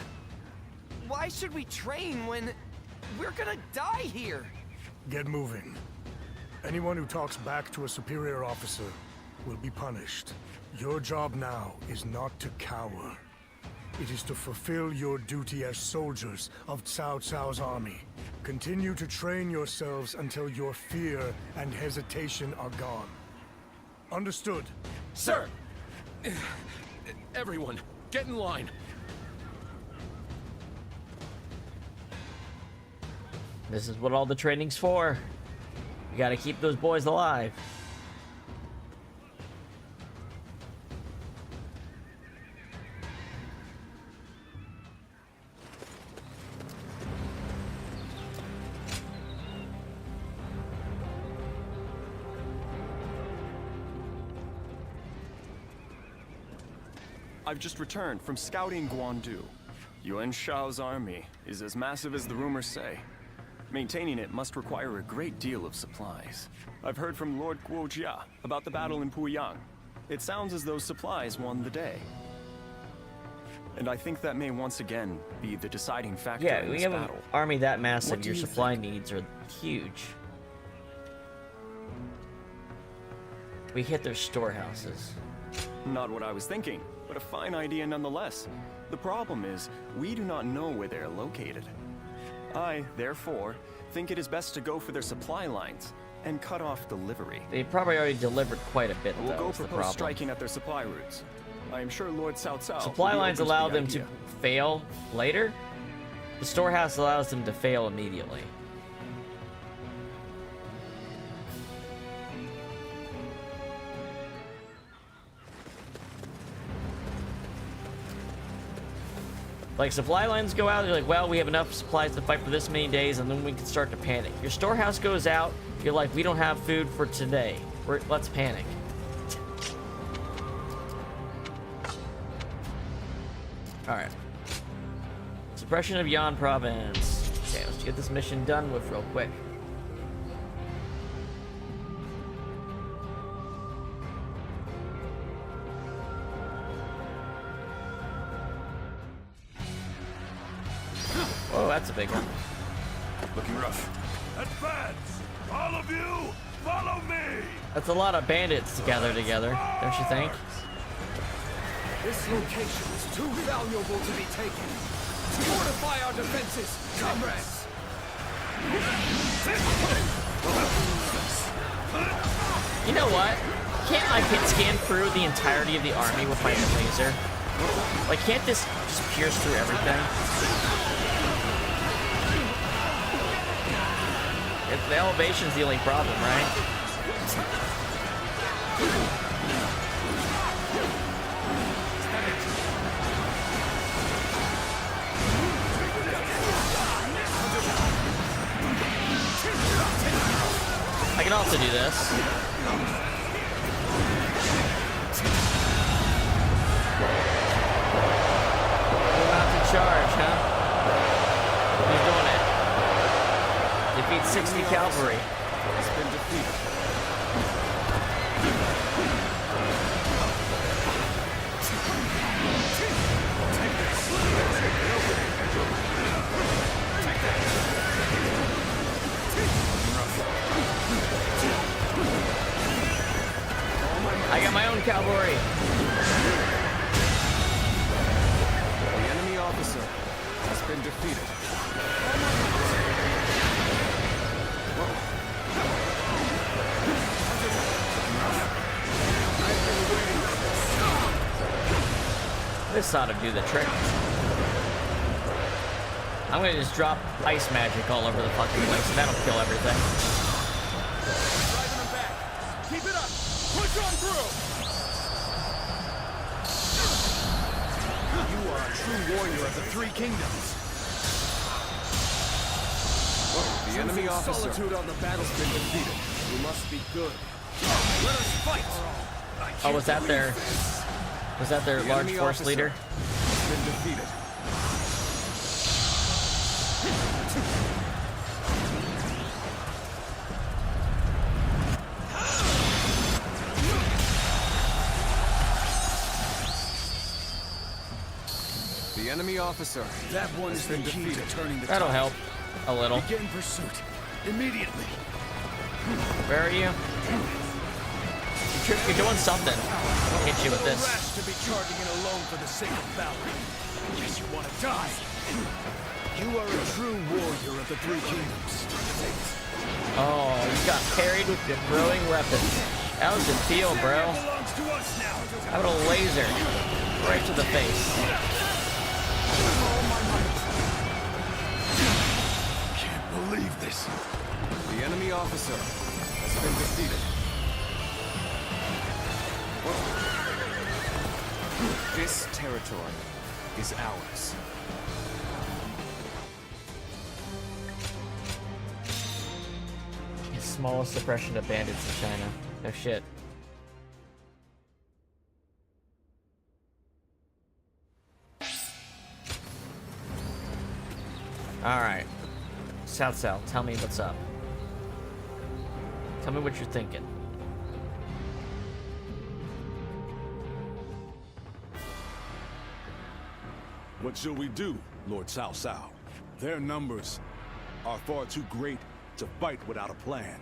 Why should we train when we're gonna die here? Get moving. Anyone who talks back to a superior officer will be punished. Your job now is not to cower. It is to fulfill your duty as soldiers of Cao Cao's army. Continue to train yourselves until your fear and hesitation are gone. Understood? Sir! Everyone, get in line. This is what all the training's for. You gotta keep those boys alive. I've just returned from scouting Guandu. Yuan Shao's army is as massive as the rumors say. Maintaining it must require a great deal of supplies. I've heard from Lord Guojia about the battle in Puyang. It sounds as though supplies won the day. And I think that may once again be the deciding factor in we this have battle. an army that massive, What do your you supply needs are huge. We hit their storehouses. Not what I was thinking, but a fine idea nonetheless. The problem is, we do not know where they are located. I, therefore, think it is best to go for their supply lines and cut off delivery. They probably already delivered quite a bit, We'll though, go is the propose problem. striking at their supply routes. I am sure Lord Cao Cao Supply will be lines open to allow the them idea. to fail later. The storehouse allows them to fail immediately. Like, supply lines go out, you're like, well, we have enough supplies to fight for this many days, and then we can start to panic. Your storehouse goes out, you're like, we don't have food for today. Let's panic. Alright. Suppression of Yuan province. Okay, let's get this mission done with real quick. Whoa, that's a big one. Looking rough. Advance! All of you, follow me! That's a lot of bandits to gather together, don't you think? This location is too valuable to be taken. Fortify our defenses, comrades! You know what? Can't I scan through the entirety of the army with my laser? Like, can't this just pierce through everything? The elevation's the only problem, right? I can also do this. We're about to charge, huh? Who's doing it? Defeat 60 cavalry. Has been defeated. I got my own cavalry. The enemy officer has been defeated. This ought to do the trick. I'm gonna just drop ice magic all over the fucking place, and that'll kill everything. Driving them back. Keep it up. Push on through. You are a true warrior of the Three Kingdoms. The enemy officer Solitude on the battle's been defeated. We must be good. Let us fight. Oh, was that their large force leader? has been defeated. The enemy officer. That one has is the been key to defeated. turning the That'll tide. help a little. Begin pursuit immediately. Where are you? You're doing something. I'll hit you with this. Rash to be charging in alone for the sake of valor. Guess you want to die. You are a true warrior of the Three Kingdoms. Oh, you got parried with your throwing weapons. How's it feel, bro? Belongs to us now. How about a laser right to the face? Can't believe this. The enemy officer has been defeated. This territory is ours. Smallest suppression of bandits in China. No shit. Alright. South, tell me what's up. Tell me what you're thinking. What shall we do, Lord Cao Cao? Their numbers are far too great to fight without a plan.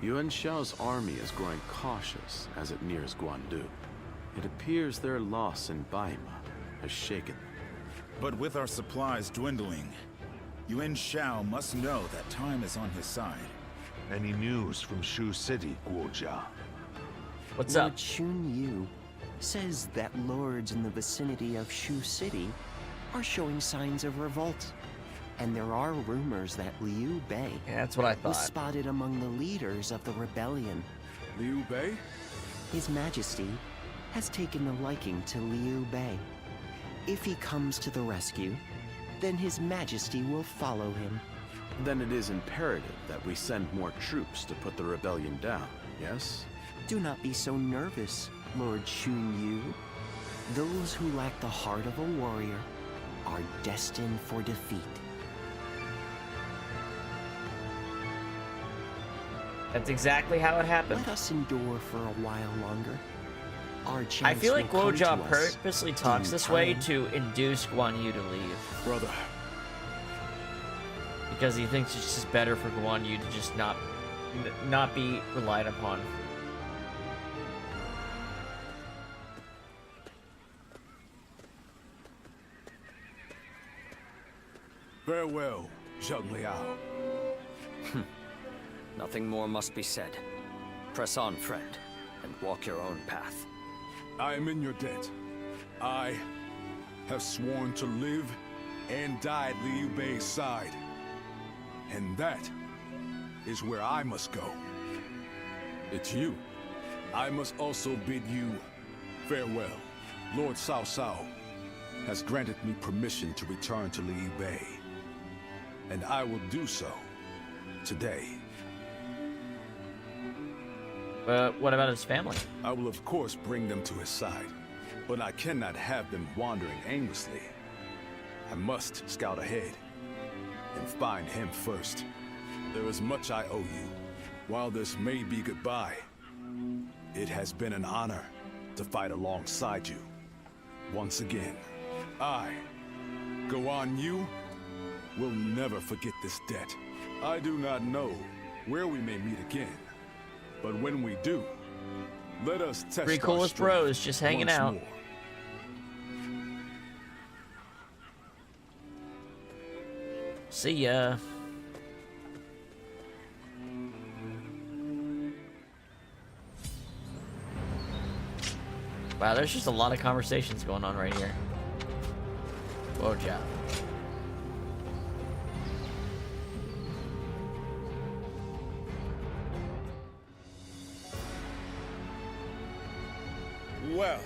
Yuan Shao's army is growing cautious as it nears Guandu. It appears their loss in Baima has shaken them. But with our supplies dwindling, Yuan Shao must know that time is on his side. Any news from Shu City, Guojia? What's Lord up? Shun Yu says that lords in the vicinity of Shu City are showing signs of revolt. And there are rumors that Liu Bei Yeah, that's what I was thought. spotted among the leaders of the rebellion. Liu Bei? His Majesty has taken a liking to Liu Bei, If he comes to the rescue, then His Majesty will follow him. Then it is imperative that we send more troops to put the rebellion down, yes? Do not be so nervous, Lord Shun Yu. Those who lack the heart of a warrior are destined for defeat. That's exactly how it happened. Let us endure for a while longer. Our chance I feel like will come Guo to us purposely talks in this way time. to induce Guan Yu to leave. Brother. Because he thinks it's just better for Guan Yu to just not be relied upon. Farewell, Zheng Liao. Nothing more must be said. Press on, friend, and walk your own path. I am in your debt. I have sworn to live and die at Liu Bei's side. And that is where I must go. It's you. I must also bid you farewell. Lord Cao Cao has granted me permission to return to Liu Bei. And I will do so today. What about his family? I will of course bring them to his side, but I cannot have them wandering aimlessly. I must scout ahead and find him first. There is much I owe you. While this may be goodbye, it has been an honor to fight alongside you. Once again, I, Guan Yu, will never forget this debt. I do not know where we may meet again, but when we do, let us test Three coolest bros just hanging out. More. See ya. Wow, there's just a lot of conversations going on right here. Woja. Well,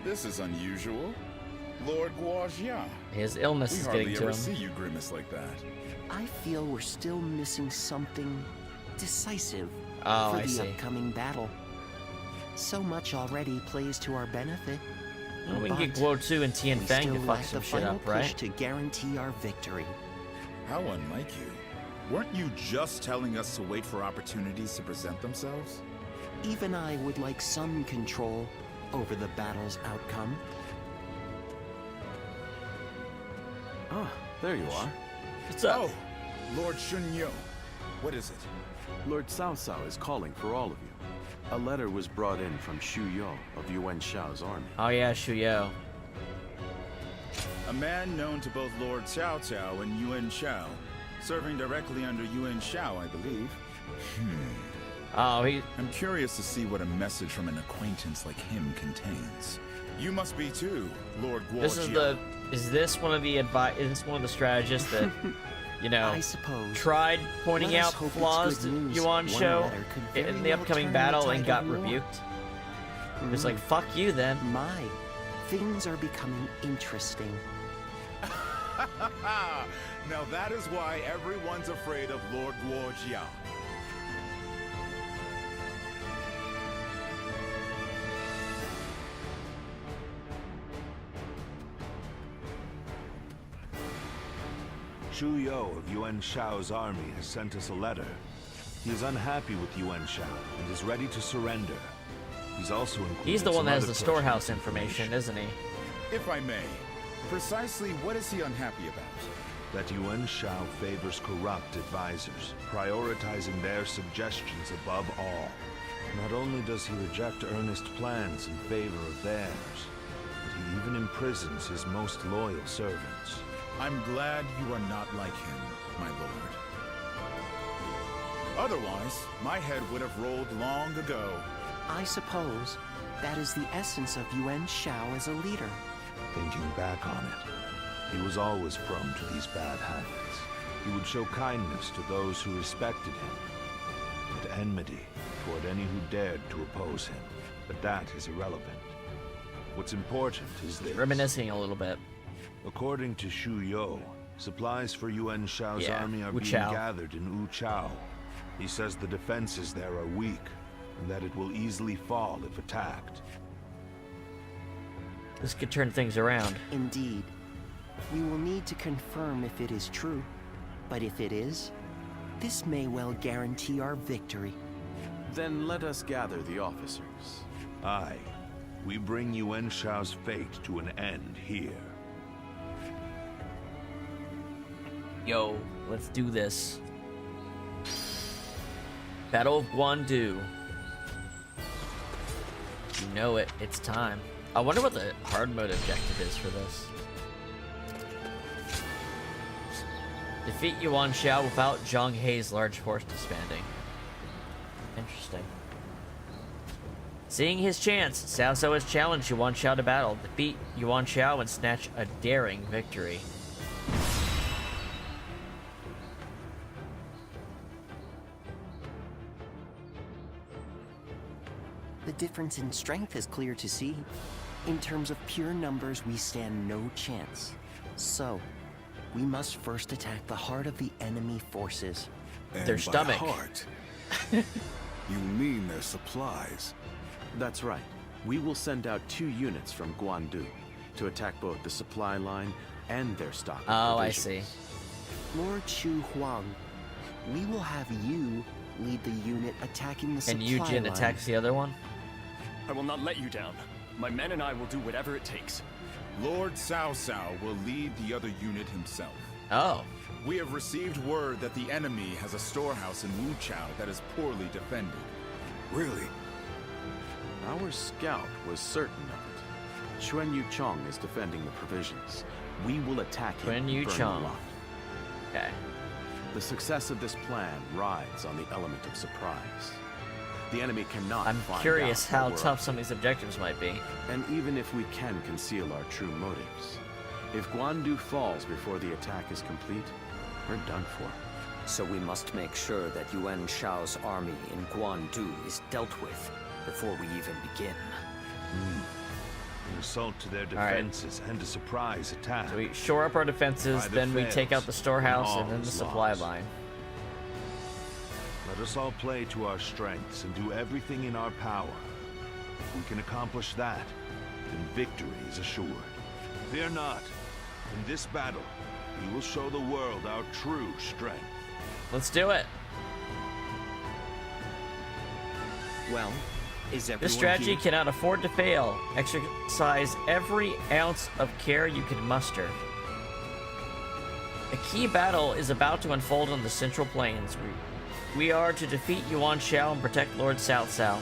this is unusual. Lord Guojia. His illness is getting to We hardly ever him. see you grimace like that. I feel we're still missing something decisive Oh, for I the see. upcoming battle. So much already plays to our benefit. Well, we can get but Guo 2 and Tian we Feng still to fuck lack some the shit final up, push right? to guarantee our victory. How unlike you. Weren't you just telling us to wait for opportunities to present themselves? Even I would like some control over the battle's outcome. Ah, there you are. What's up? Oh, Lord Shunyo. What is it? Lord Cao Cao is calling for all of you. A letter was brought in from Shu Yo of Yuan Shao's army. Oh yeah, Shuyo. A man known to both Lord Cao Cao and Yuan Shao, serving directly under Yuan Shao, I believe. Oh, I'm curious to see what a message from an acquaintance like him contains. You must be too, Lord Guojia. Is this one of the strategists that, you know, I suppose. tried pointing Let us out hope it's flaws good to news. Yuan One Shao letter could very in the well upcoming turn battle the and tide got of war. rebuked? It was like, fuck you then. My, things are becoming interesting. Now that is why everyone's afraid of Lord Guojia. Shu Yo of Yuan Shao's army has sent us a letter. He is unhappy with Yuan Shao and is ready to surrender. He's also included He's the one some that has other the storehouse pertinent information, isn't he? If I may, precisely what is he unhappy about? That Yuan Shao favors corrupt advisors, prioritizing their suggestions above all. Not only does he reject earnest plans in favor of theirs, but he even imprisons his most loyal servants. I'm glad you are not like him, my lord. Otherwise, my head would have rolled long ago. I suppose that is the essence of Yuan Shao as a leader. Thinking back on it, he was always prone to these bad habits. He would show kindness to those who respected him, and enmity toward any who dared to oppose him. But that is irrelevant. What's important is this. Reminiscing a little bit. According to Shu Yo, supplies for Yuan Shao's army are Wu being Chao. gathered in Wu Chao. He says the defenses there are weak, and that it will easily fall if attacked. This could turn things around. Indeed. We will need to confirm if it is true. But if it is, this may well guarantee our victory. Then let us gather the officers. Aye. We bring Yuan Shao's fate to an end here. Yo, let's do this. Battle of Guandu. You know it, it's time. I wonder what the hard mode objective is for this. Defeat Yuan Shao without Zhang Hei's large force disbanding. Interesting. Seeing his chance, Cao Cao has challenged Yuan Shao to battle. Defeat Yuan Shao and snatch a daring victory. The difference in strength is clear to see. In terms of pure numbers, we stand no chance. So, we must first attack the heart of the enemy forces. And their by stomach. Heart, you mean their supplies? That's right. We will send out 2 units from Guandu to attack both the supply line and their stock of Oh, I provisions. see. Lord Chu Huang, we will have you lead the unit attacking the And supply Yujin line. attacks the other one? I will not let you down. My men and I will do whatever it takes. Lord Cao Cao will lead the other unit himself. Oh. We have received word that the enemy has a storehouse in Wu Chao that is poorly defended. Really? Our scout was certain of it. Xuan Yu Chong is defending the provisions. We will attack him. Xuan Yu and burn Chong. the lot. Okay. The success of this plan rides on the element of surprise. The enemy cannot I'm find curious out how what we're tough up some of these objectives might be. to. And even if we can conceal our true motives, if Guandu falls before the attack is complete, we're done for. So we must make sure that Yuan Shao's army in Guandu is dealt with before we even begin. An assault to their right. defenses and a surprise attack. So we shore up our defenses, Either then we take fails, out the storehouse and and then the all is supply lost. line. Let us all play to our strengths and do everything in our power. If we can accomplish that, then victory is assured. Fear not. In this battle, we will show the world our true strength. Let's do it. Well, is everyone This strategy here? cannot afford to fail. Exercise every ounce of care you can muster. A key battle is about to unfold on the Central Plains. We are to defeat Yuan Shao and protect Lord Cao Cao.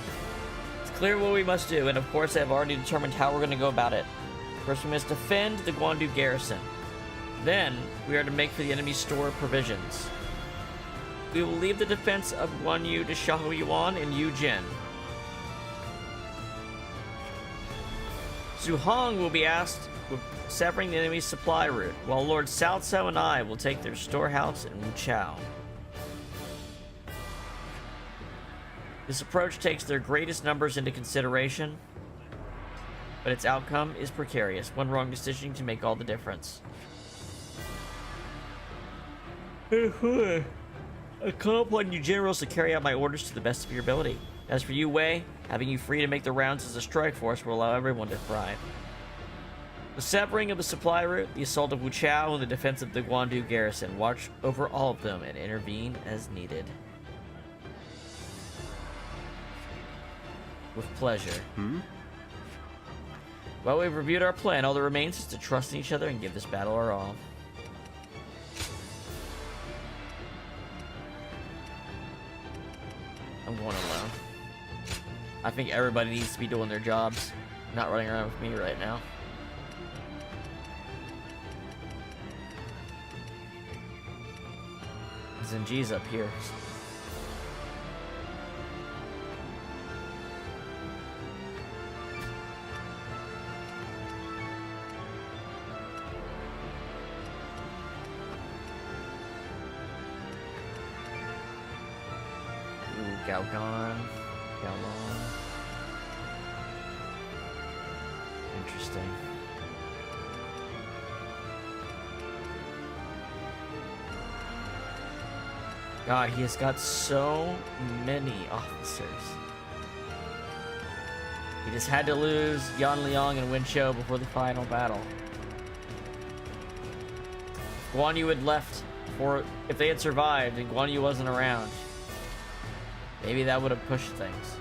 It's clear what we must do, and of course I've already determined how we're going to go about it. First we must defend the Guandu garrison. Then, we are to make for the enemy's store of provisions. We will leave the defense of Guanyu to Xiahou Yuan and Yujin. Zhu Hong will be asked with severing the enemy's supply route, while Lord Cao Cao and I will take their storehouse in Wu Chao. This approach takes their greatest numbers into consideration, but its outcome is precarious. One wrong decision can make all the difference. I call upon you generals to carry out my orders to the best of your ability. As for you, Wei, having you free to make the rounds as a strike force will allow everyone to thrive. The severing of the supply route, the assault of Wu Chao, and the defense of the Guandu garrison. Watch over all of them and intervene as needed. With pleasure. Well, we've reviewed our plan. All that remains is to trust in each other and give this battle our all. I'm going alone. I think everybody needs to be doing their jobs, not running around with me right now. Zenji's up here. Galgon, Galon, and Interesting. God, he has got so many officers. He just had to lose Yan Liang and Yuan Shao before the final battle. If Guan Yu had left, or if they had survived and Guan Yu wasn't around, maybe that would have pushed things.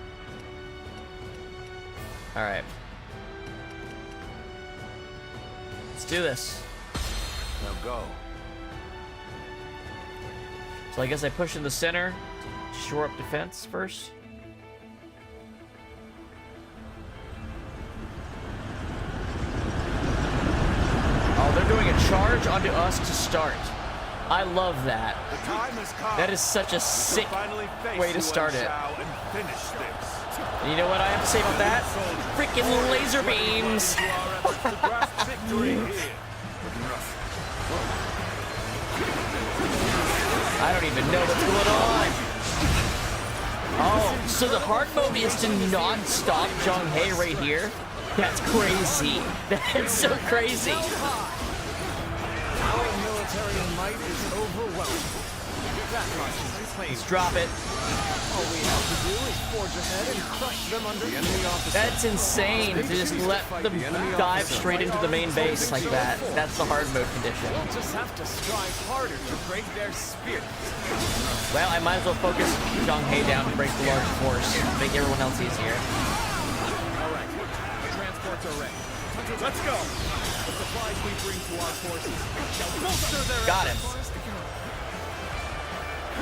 Alright. Let's do this. Now go. So I guess I push in the center to shore up defense first. Oh, they're doing a charge onto us to start. I love that. The time has come. That is such a sick way to start it. And finish this. And you know what I have to say about that? Freaking laser beams! I don't even know what's going on. Oh, so the hard mode is to not stop Zhang He right here? That's crazy. That's so crazy. Our military might is overwhelming. That much is plain. Let's drop it. All we have to do is forge ahead and crush them under the enemy officer. That's insane to just let them dive straight into the main base like that. That's the hard mode condition. We'll just have to strive harder to break their spirit. Well, I might as well focus Zhang He down to break the large force, make everyone else easier. Alright, the transports are ready. Let's go! The supplies we bring to our forces shall bolster their Got him. The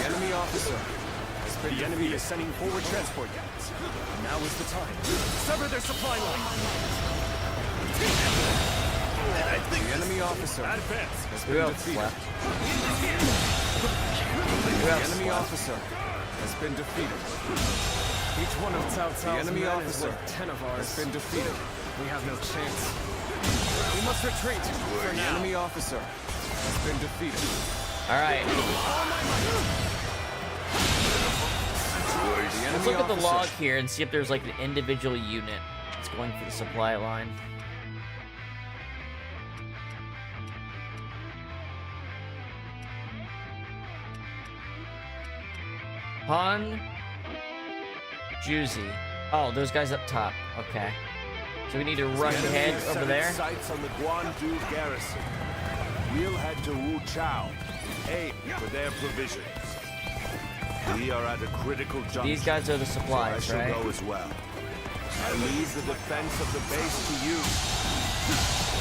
enemy officer has been The enemy is sending forward transport units. Now is the time. Sever their supply line. The enemy officer has been defeated. The enemy officer has been defeated. Each one of Cao Cao's enemy men officer is worth 10 of ours has been defeated. We have no chance. We must retreat. For the enemy officer has been defeated. All right. Let's look at the log here and see if there's like an individual unit that's going for the supply line. Han, Juzi. Oh, those guys up top. Okay. So we need to rush ahead over there. Sights on the Guandu garrison. We'll head to Wu Chao, aim for their provisions. We are at a critical junction. These guys are the supplies, so I right? shall go as well. I leave the defense of the base to you.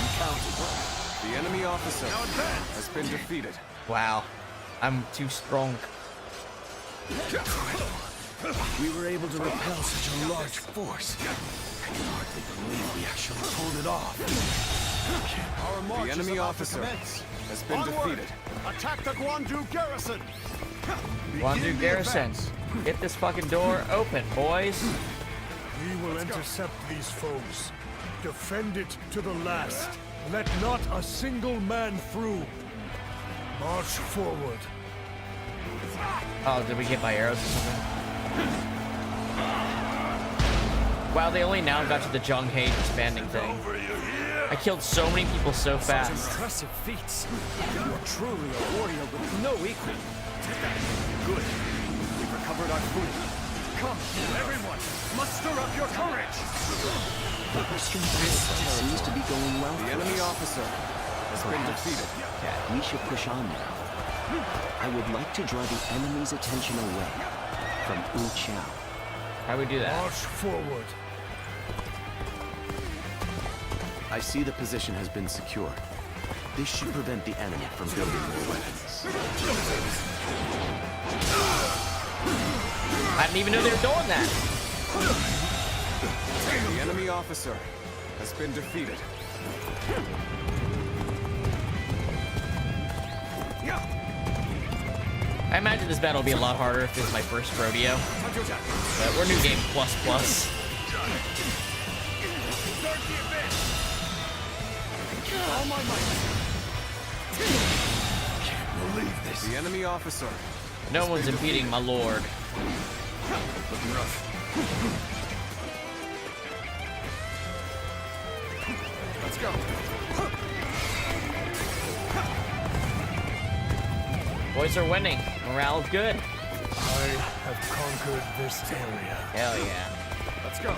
Encounter. The enemy officer has been defeated. Wow. I'm too strong. We were able to repel such a large force. I can hardly believe we actually pulled it off. Our march the enemy officer has been defeated. Attack the Guandu garrison! Guandu garrison. Get this fucking door open, boys. We will intercept these foes. Defend it to the last. Let not a single man through. March forward. Oh, did we get by arrows or something? Wow, they only now got to the Zhang He expanding thing. I killed so many people so fast. Impressive feats. You are truly a warrior with no equal. Good. We've recovered our food. Come, everyone, muster up your courage. The Western battle seems to be going well. The enemy officer has been defeated. We should push on now. I would like to draw the enemy's attention away from Wu Chao. How do we do that? March forward. I see the position has been secured. This should prevent the enemy from building more weapons. I didn't even know they were doing that. The enemy officer has been defeated. I imagine this battle will be a lot harder if this is my first rodeo. But we're New Game Plus Plus. Can't believe this. The enemy officer. No one's impeding my lord. Looking rough. Let's go. Boys are winning. Morale is good. I have conquered this area. Hell yeah. Let's go.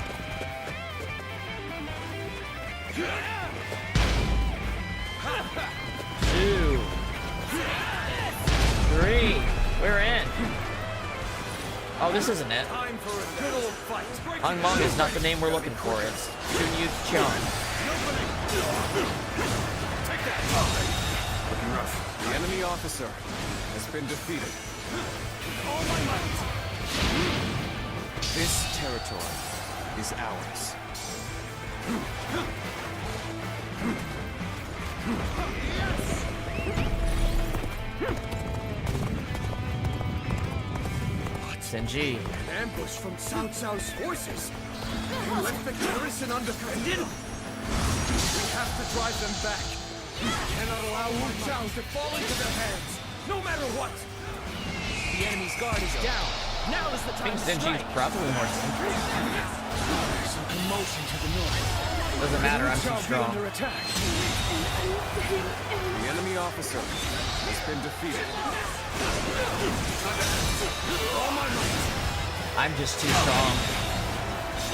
2, 3. We're in. Oh, this isn't it. Time for a good old fight. Hong Mong is not the name we're looking for. It's Chun Chun. Take that. Looking rough. The enemy officer has been defeated. All my might. This territory is ours. Senji. An ambush from Cao Cao's forces. They left the garrison undefended. We have to drive them back. We cannot allow Yuan Shao to fall into their hands, no matter what. The enemy's guard is down. Now is the I time think to Senji's strike. probably more central. There's some commotion to the north. Doesn't matter, I'm too Yuan Shao be strong. under attack. The enemy officer has been defeated. All my might. I'm just too strong.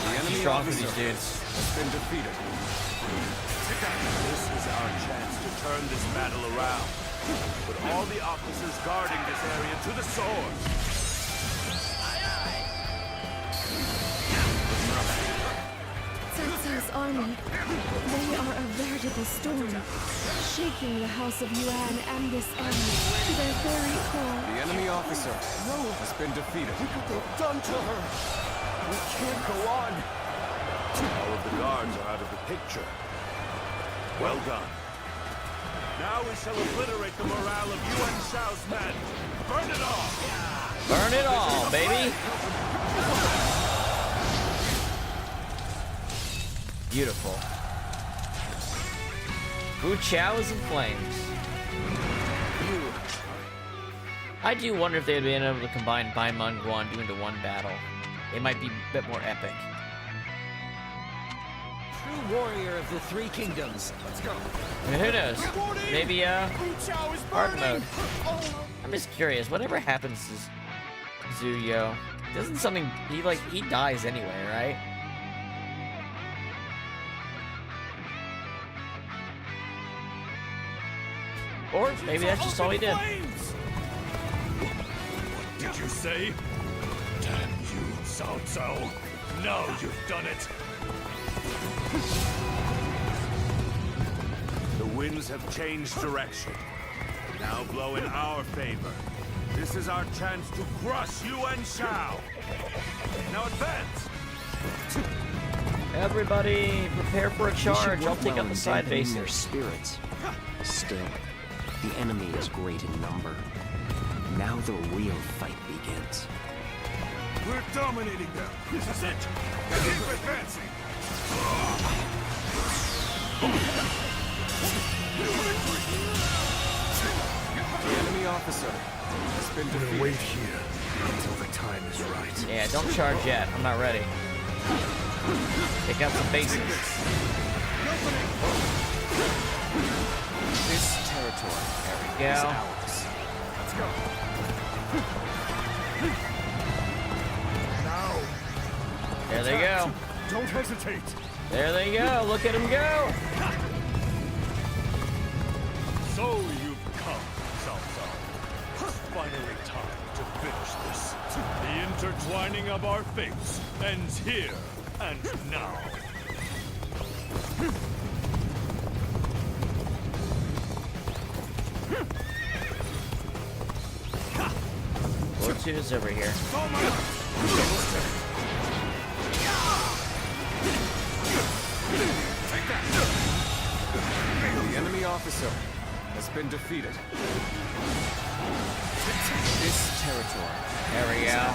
The enemy Strong for officer these dudes. has been defeated. This is our chance to turn this battle around. Put all the officers guarding this area to the sword. Cao Cao's army, they are a veritable storm, shaking the House of Yuan and this area to their very core. The enemy officer has been defeated. Look what they've done to her. We can't go on. All of the guards are out of the picture. Well done. Now we shall obliterate the morale of Yuan Shao's men. Burn it all! Burn it all, baby! Beautiful. Wu Chao is in flames. I do wonder if they'd been able to combine Bai Mun Guan Du into one battle. It might be a bit more epic. True warrior of the three kingdoms. Let's go. I mean, who knows? Maybe, hard mode. I'm just curious, whatever happens to Zuyo, doesn't something, he dies anyway, right? Or maybe that's just all he did. What did you say? Damn you, Cao Cao. Now you've done it. The winds have changed direction. Now blow in our favor. This is our chance to crush Yuan Shao. Now advance. Everybody, prepare for a charge. I'll take out the side bases. bases. Their spirits. Still, the enemy is great in number. Now the real fight begins. We're dominating them. This is it. Keep advancing. The enemy officer has been defeated. We'll wait here until the time is right. Yeah, don't charge yet. I'm not ready. Take out some bases. This territory There we is go. ours. Let's go. Now. There they go. Don't hesitate. There they go. Look at them go. So you've come, Cao Cao. It's finally time to finish this. The intertwining of our fates ends here and now. Lord 2 is over here. The enemy officer has been defeated. This territory. There we go.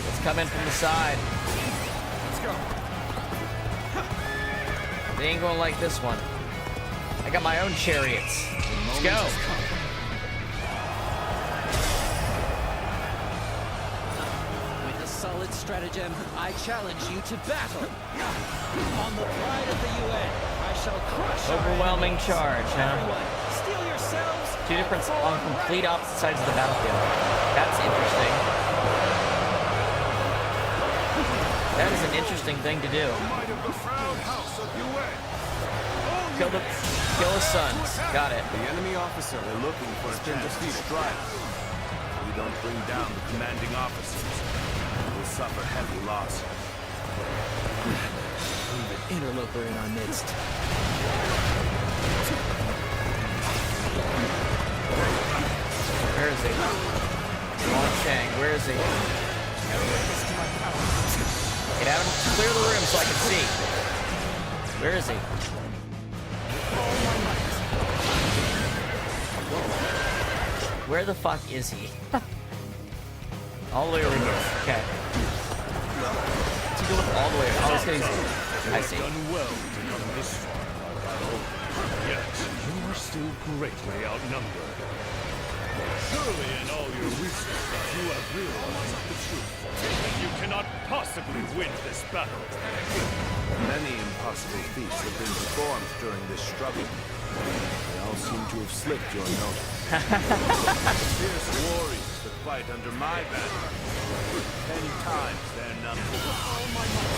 Let's come in from the side. Let's go. They ain't gonna like this one. I got my own chariots. Let's go. With a solid stratagem, I challenge you to battle. On the pride of the UN, I I shall crush our Overwhelming enemies. charge, huh? Everyone, steel yourselves. Two different on complete opposite sides of the battlefield. That's interesting. That is an interesting thing to do. Kill his sons. Got it. The enemy officer they're looking for has been defeated. We don't bring down the commanding officers, we'll suffer heavy loss. Leave an interloper in our midst. Where is he? Yuan Shao, where is he? Get out of him. Clear the room so I can see. Where is he? Where the fuck is he? All the way over here. Okay. Let's go look all the way. Oh, I see. Done well to come this far. Yet you are still greatly outnumbered. Surely in all your wisdom you have realized the truth. You cannot possibly win this battle. Many impossible feats have been performed during this struggle. They all seem to have slipped your notice. Fierce warriors that fight under my banner, 10 times their number.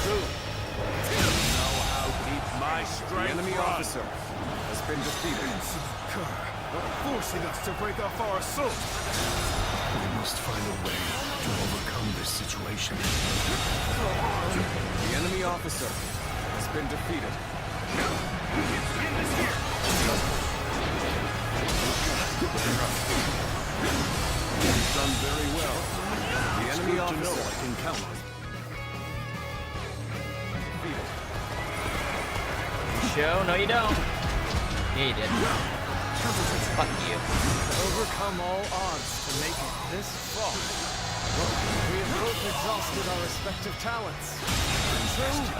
True. You know how deep my strength. The enemy officer has been defeated. Forcing us to break off our assault. We must find a way to overcome this situation. The enemy officer has been defeated. You've done very well. The enemy officer I can count on. Show? No, you don't. Yeah, you did. Fuck you. Overcome all odds to make it this far. We have both exhausted our respective talents.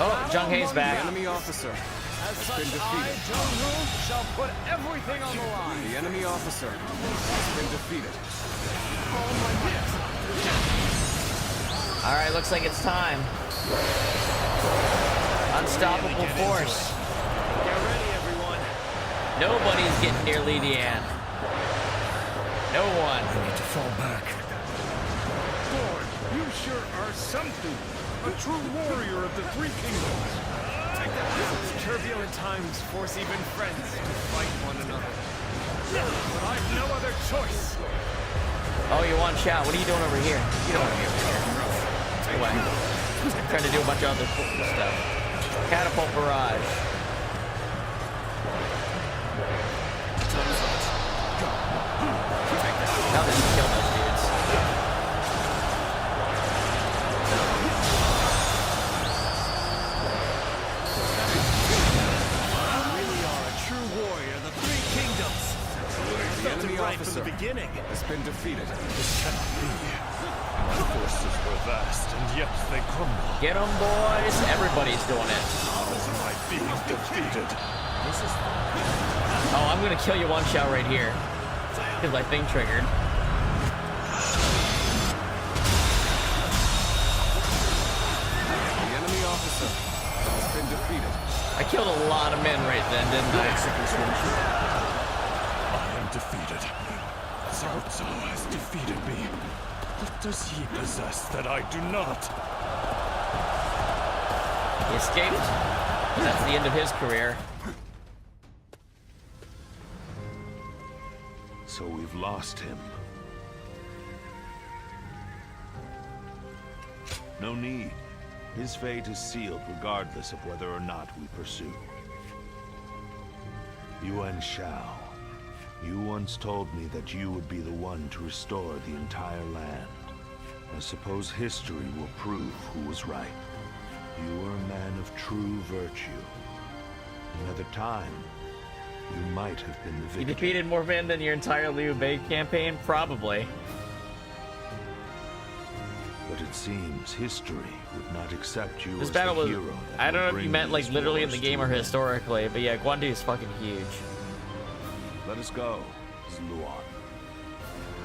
Oh, Zheng Hei's back. The enemy officer As has such, been defeated. I, Zheng He, shall put everything on the line. The enemy officer has been defeated. Alright, looks like it's time. Unstoppable force. Get ready, everyone. Nobody's getting near Li Dian. No one. I need to fall back. Lord, you sure are something. A true warrior of the Three Kingdoms. Such turbulent times force even friends to fight one another. But I've no other choice. Oh, Yuan Shao, what are you doing over here? You don't want to be over here. Go away. I'm trying to do a bunch of other cool stuff. Catapult barrage. Now they just kill those dudes. Really are a true warrior, the Three Kingdoms. The enemy right officer from the beginning. has been defeated. This cannot be. The forces were vast, and yet they crumble. Get them, boys. Everybody's doing it. Because of my being defeated. This is Oh, I'm gonna kill Yuan Shao right here. Because my thing triggered. The enemy officer has been defeated. I killed a lot of men right then, didn't I? I am defeated. Cao Cao has defeated me. What does he possess that I do not? He escaped. That's the end of his career. So we've lost him. No need. His fate is sealed regardless of whether or not we pursue. Yuan Shao, you once told me that you would be the one to restore the entire land. I suppose history will prove who was right. You were a man of true virtue. Another time, you might have been the victor. You defeated more men than your entire Liu Bei campaign? Probably. But it seems history would not accept you This as battle the was... hero that I don't will know if you bring meant like these literally in the wars game to or an end. historically, but yeah, Guan Yu is fucking huge. Let us go, Luan.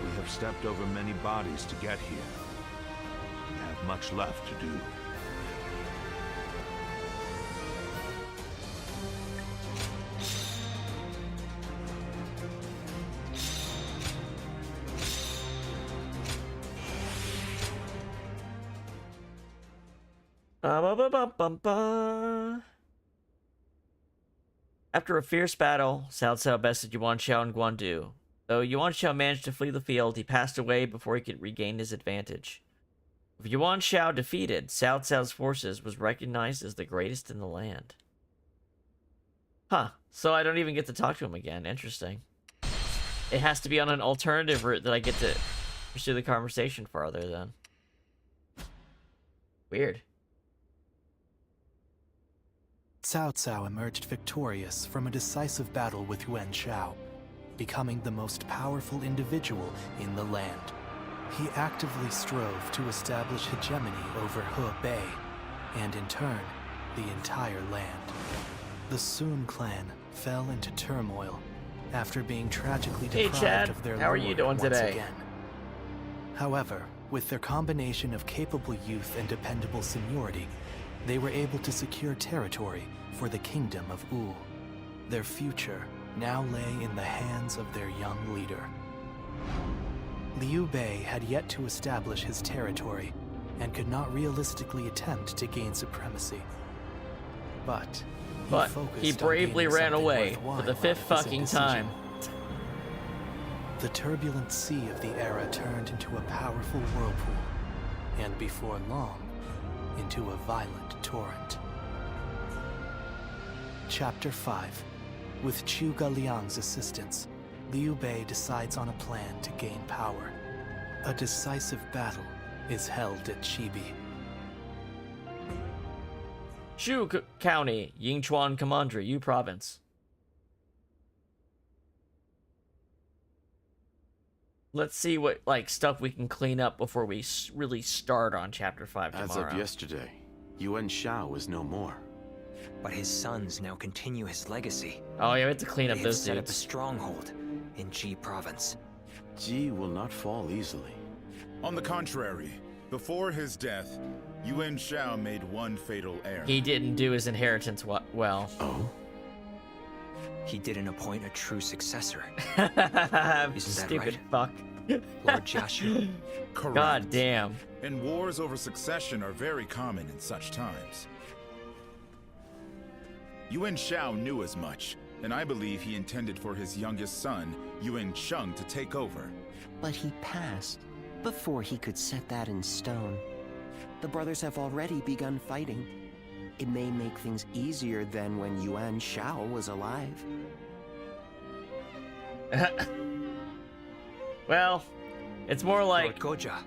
We have stepped over many bodies to get here. We have much left to do. Ba-ba-ba-bum-bum. After a fierce battle, Cao Cao bested Yuan Shao and Guandu. Though Yuan Shao managed to flee the field, he passed away before he could regain his advantage. With Yuan Shao defeated, Cao Cao's forces was recognized as the greatest in the land. Huh, so I don't even get to talk to him again. Interesting. It has to be on an alternative route that I get to pursue the conversation farther then. Weird. Cao Cao emerged victorious from a decisive battle with Yuan Shao, becoming the most powerful individual in the land. He actively strove to establish hegemony over Hebei, and in turn, the entire land. The Sun clan fell into turmoil after being tragically deprived of their how are you doing once today? again. However, with their combination of capable youth and dependable seniority, they were able to secure territory for the Kingdom of Wu. Their future now lay in the hands of their young leader. Liu Bei had yet to establish his territory and could not realistically attempt to gain supremacy. But he bravely ran away for the fifth fucking time. The turbulent sea of the era turned into a powerful whirlpool, and before long, into a violent torrent. Chapter 5. With Zhuge Liang's assistance, Liu Bei decides on a plan to gain power. A decisive battle is held at Chibi. Shu County, Yingchuan Commandery, Yu Province. Let's see what stuff we can clean up before we really start on Chapter 5 tomorrow. As of yesterday, Yuan Shao is no more. But his sons now continue his legacy. Oh yeah, we have to clean up They those have set up a dudes. stronghold in Ji Province. Ji will not fall easily. On the contrary, before his death, Yuan Shao made one fatal error. He didn't do his inheritance well. Oh? He didn't appoint a true successor. Stupid fuck. Lord Jiashu. Correct. God damn. And wars over succession are very common in such times. Yuan Shao knew as much, and I believe he intended for his youngest son, Yuan Sheng, to take over. But he passed before he could set that in stone. The brothers have already begun fighting. It may make things easier than when Yuan Shao was alive. Well, it's more like Lord Goja.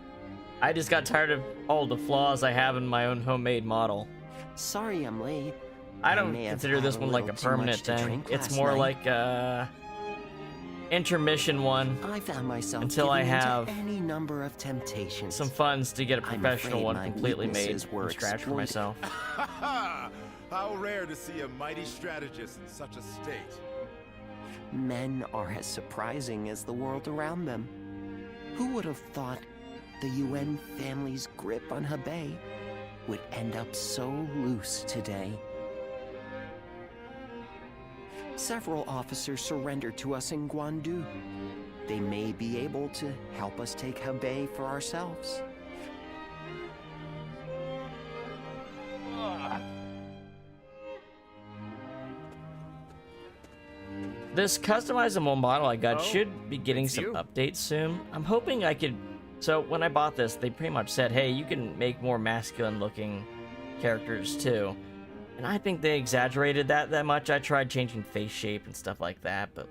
I just got tired of all the flaws I have in my own homemade model. Sorry I'm late. I don't consider this one like a permanent thing. It's more like a intermission one. I found myself until I giving into have any number of temptations. some funds to get a I'm professional afraid one my completely made weaknesses were from scratch for exploited. myself. How rare to see a mighty strategist in such a state. Men are as surprising as the world around them. Who would have thought the Yuan family's grip on Hebei would end up so loose today? Several officers surrendered to us in Guandu. They may be able to help us take Hebei for ourselves. This customizable model I got should be getting some updates soon. I'm hoping I could... So, when I bought this, they pretty much said, hey, you can make more masculine-looking characters, too. And I think they exaggerated that much. I tried changing face shape and stuff like that, but,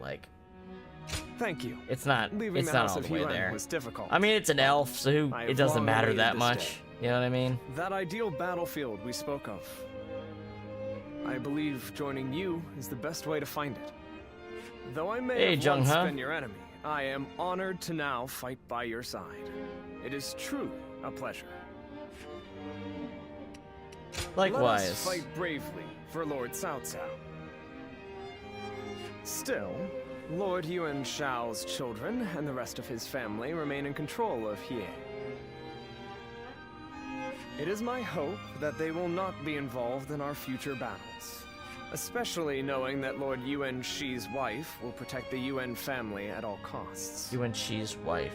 Thank you. it's not Leaving the all House the of way Yuan there. was difficult. I mean, it's an elf, so I it have doesn't long matter awaited that this much. day. You know what I mean? That ideal battlefield we spoke of. I believe joining you is the best way to find it. Though I may Hey, have once Jung-ha. been your enemy, I am honored to now fight by your side. It is truly a pleasure. Let Likewise. us fight bravely for Lord Cao Cao. Still, Lord Yuan Shao's children and the rest of his family remain in control of Hie. It is my hope that they will not be involved in our future battles, especially knowing that Lord Yuan Shi's wife will protect the Yuan family at all costs. Yuan Shi's wife.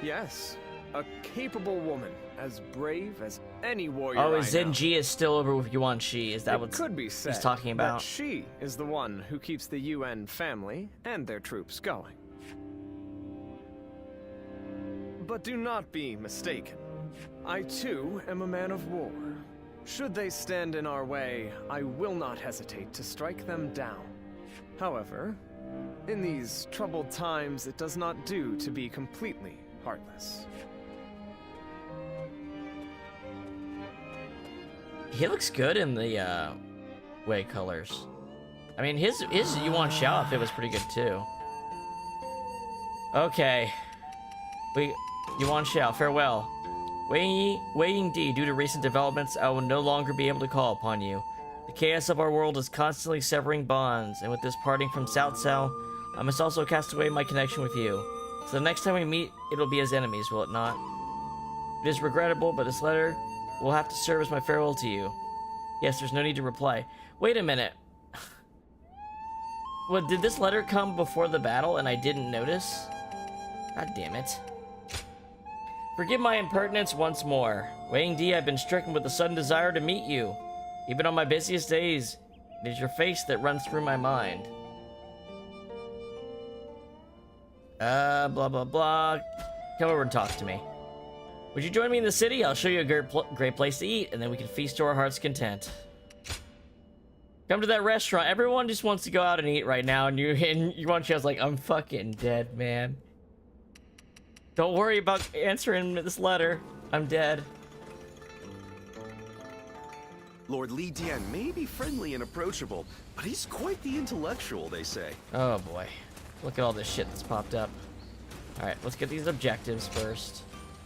Yes, A capable woman, as brave as any warrior Oh, I Zen know. Ji is still over with Yuan Shi. Is that It what could be said he's talking about? that she is the one who keeps the UN family and their troops going. But do not be mistaken. I too am a man of war. Should they stand in our way, I will not hesitate to strike them down. However, in these troubled times, it does not do to be completely heartless. He looks good in the Wei colors. I mean, his Yuan Shao outfit was pretty good too. Okay, Yuan Shao, farewell. Wei Yingdi, due to recent developments, I will no longer be able to call upon you. The chaos of our world is constantly severing bonds, and with this parting from Cao Cao, I must also cast away my connection with you. So the next time we meet, it'll be as enemies, will it not? It is regrettable, but this letter will have to serve as my farewell to you. Yes, there's no need to reply. Wait a minute. What, did this letter come before the battle and I didn't notice? God damn it. Forgive my impertinence once more. Wei Yingdi, I've been stricken with a sudden desire to meet you. Even on my busiest days, it is your face that runs through my mind. Blah, blah, blah. Come over and talk to me. Would you join me in the city? I'll show you a great place to eat, and then we can feast to our heart's content. Come to that restaurant. Everyone just wants to go out and eat right now, and Yuan Shao's like, I'm fucking dead, man. Don't worry about answering this letter. I'm dead. Lord Li Dian may be friendly and approachable, but he's quite the intellectual, they say. Oh boy. Look at all this shit that's popped up. Alright, let's get these objectives first.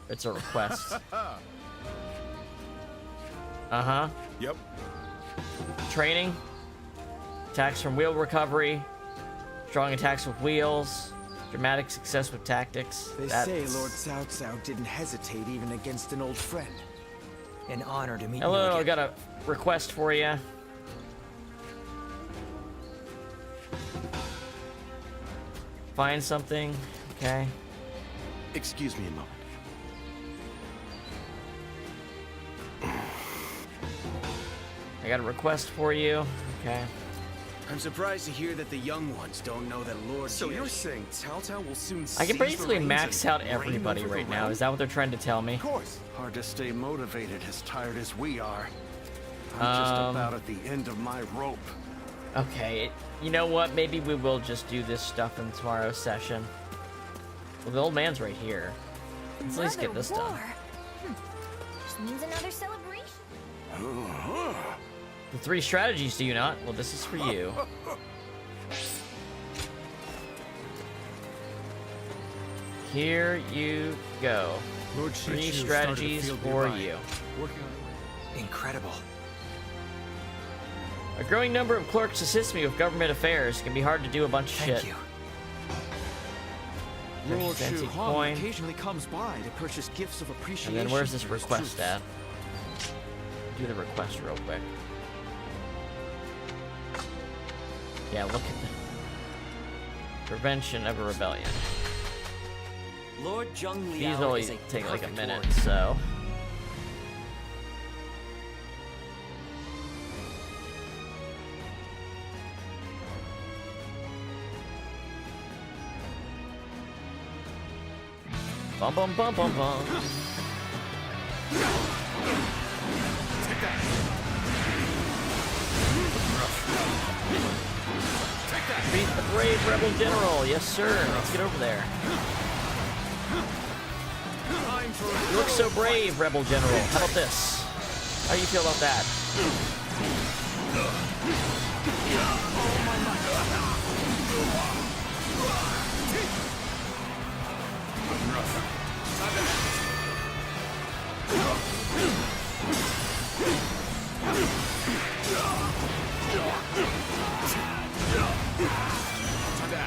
It's a request. Uh-huh. Yep. Training. Attacks from wheel recovery. Strong attacks with wheels. Dramatic success with tactics. They say Lord Cao Cao didn't hesitate even against an old friend. An honor to meet you Hello, again. I got a request for you. Find something. Okay. Excuse me a moment. I got a request for you. Okay. I'm surprised to hear that the young ones don't know that Lord. So you're saying Cao Cao will soon I can seize the basically reins max and out reign everybody over the right now. realm? Is that what they're trying to tell me? Of course. Hard to stay motivated as tired as we are. I'm just Um, about at the end of my rope. Okay, you know what? Maybe we will just do this stuff in tomorrow's session. Well, the old man's right here. Let's at least get this done. Just means another celebration. The 3 strategies, do you not? Well, this is for you. Here you go. Lord 3 Shichu strategies started a field for nearby. you. Working on it. Incredible. A growing number of clerks assist me with government affairs. It can be hard to do a bunch of shit. Thank you. Lord Shu Fancy Han coin. occasionally comes by to purchase gifts of And appreciation. then where's this for his request troops. at? Do the request real quick. Yeah, look at the prevention of a rebellion. Lord Zheng These Liao only is a take like a perfect minute, warrior. so. Bum bum bum bum bum. Beat the brave rebel general, yes sir. Let's get over there. You look so brave, rebel general. How about this? How do you feel about that?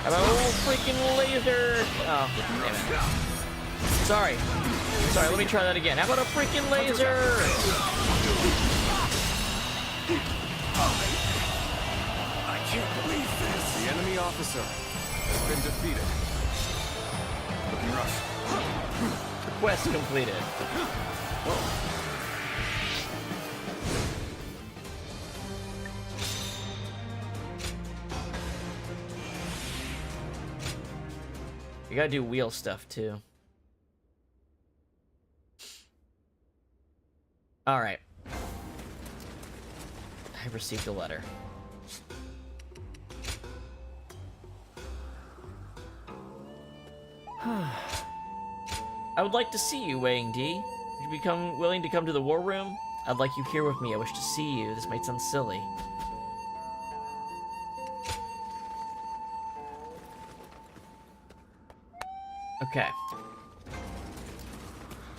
Hello, freaking laser! Oh, damn it. Sorry. Sorry, let me try that again. How about a freaking laser? I can't believe this. The enemy officer has been defeated. Looking rough. quest completed. You gotta do wheel stuff too. Alright. I received a letter. I would like to see you, Wang Di. Would you become willing to come to the war room? I'd like you here with me. I wish to see you. This might sound silly. Okay.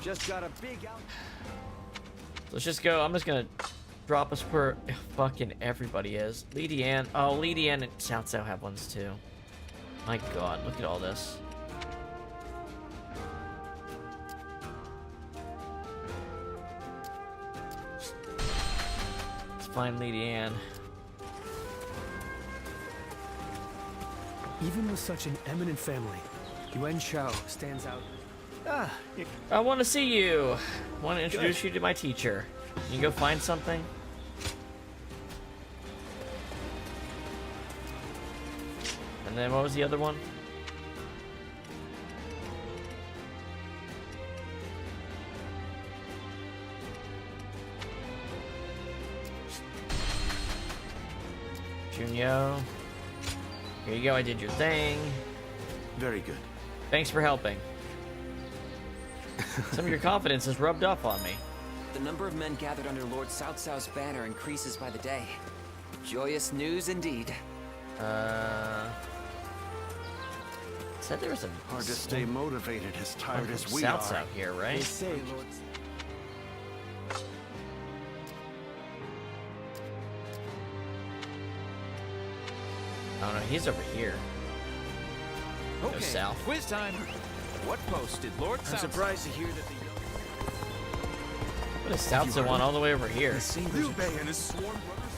Just got a big out. Let's just go. I'm just gonna drop us where fucking everybody is. Li Dian. Oh, Li Dian and Cao Cao have ones too. My god, look at all this. Let's find Li Dian. Even with such an eminent family, Yuan Shao stands out. I want to see you. I want to introduce you to my teacher. Can you go find something? And then what was the other one? Junyo. Here you go, I did your thing. Very good. Thanks for helping. Some of your confidence has rubbed off on me. The number of men gathered under Lord Cao Cao's banner increases by the day. Joyous news indeed. Said there was a hard to stay motivated as tired as we South are. Out here, right? They say Lord. Oh no, he's over here. Okay, Go south. quiz time. What post did Lord Cao? I'm surprised to hear that the What is South Cao all the way over here? Liu Bei and his sworn brothers.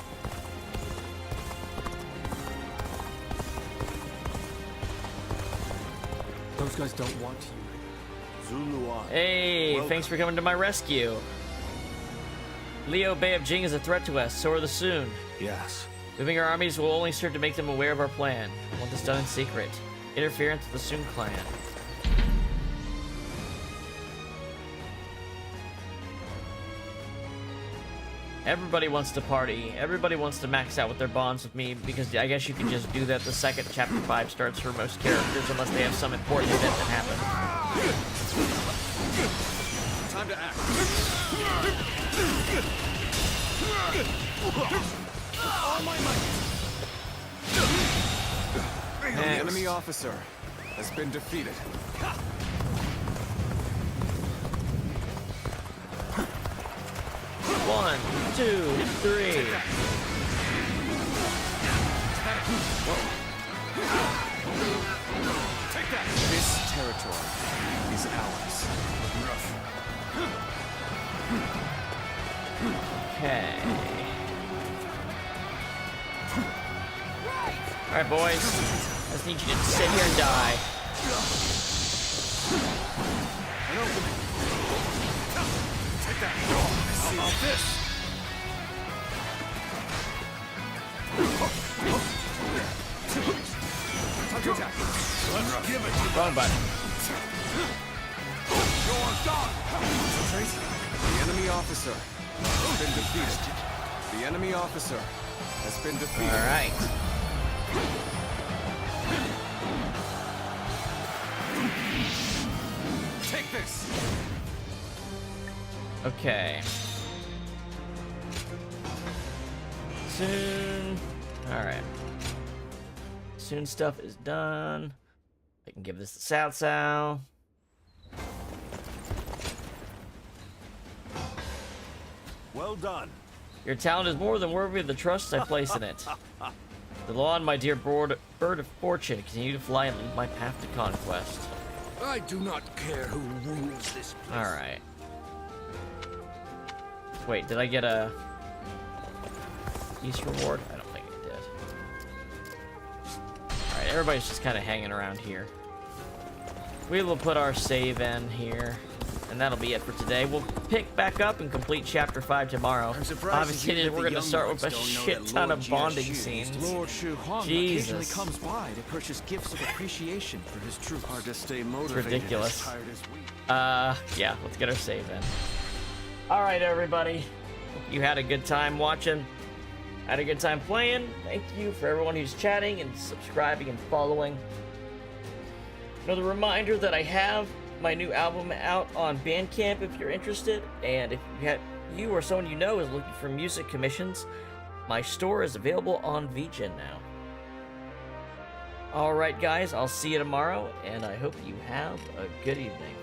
Those guys don't want you. Zuluan. Hey, Welcome. thanks for coming to my rescue. Liu Bei of Jing is a threat to us, so are the Sun. Yes. Moving our armies will only serve to make them aware of our plan. I want this done in secret. Interference with the Sun clan. Everybody wants to party. Everybody wants to max out with their bonds with me, because I guess you can just do that the second Chapter 5 starts for most characters, unless they have some important event that happens. time to act. All my might. The enemy officer has been defeated. One, two, three. Take that. This territory is ours. Okay. Alright, boys. I just need you to sit here and die. An opening. Take that. How about this? Touch attack. Let's give it. Wrong button. You're done. The enemy officer has been defeated. The enemy officer has been defeated. All right. Take this. Okay. Soon. All right. Soon stuff is done. I can give this to Cao Cao. Well done. Your talent is more than worthy of the trust I place in it. Delon, my dear bird of fortune, continue to fly and lead my path to conquest. I do not care who rules this place. Alright. Wait, did I get a peace reward? I don't think I did. Alright, everybody's just kind of hanging around here. We will put our save in here. And that'll be it for today. We'll pick back up and complete Chapter 5 tomorrow. Obviously, we're going to start with a shit ton of bonding scenes. Lord Shu Huang Jesus. occasionally comes by to purchase gifts of appreciation for his troops. Hard to stay It's motivated. ridiculous. as tired as we. Yeah, let's get our save in. Alright, everybody. Hope you had a good time watching. Had a good time playing. Thank you for everyone who's chatting and subscribing and following. Another reminder that I have my new album out on Bandcamp if you're interested, and if you or someone you know is looking for music commissions, my store is available on VGen now. Alright guys, I'll see you tomorrow, and I hope you have a good evening.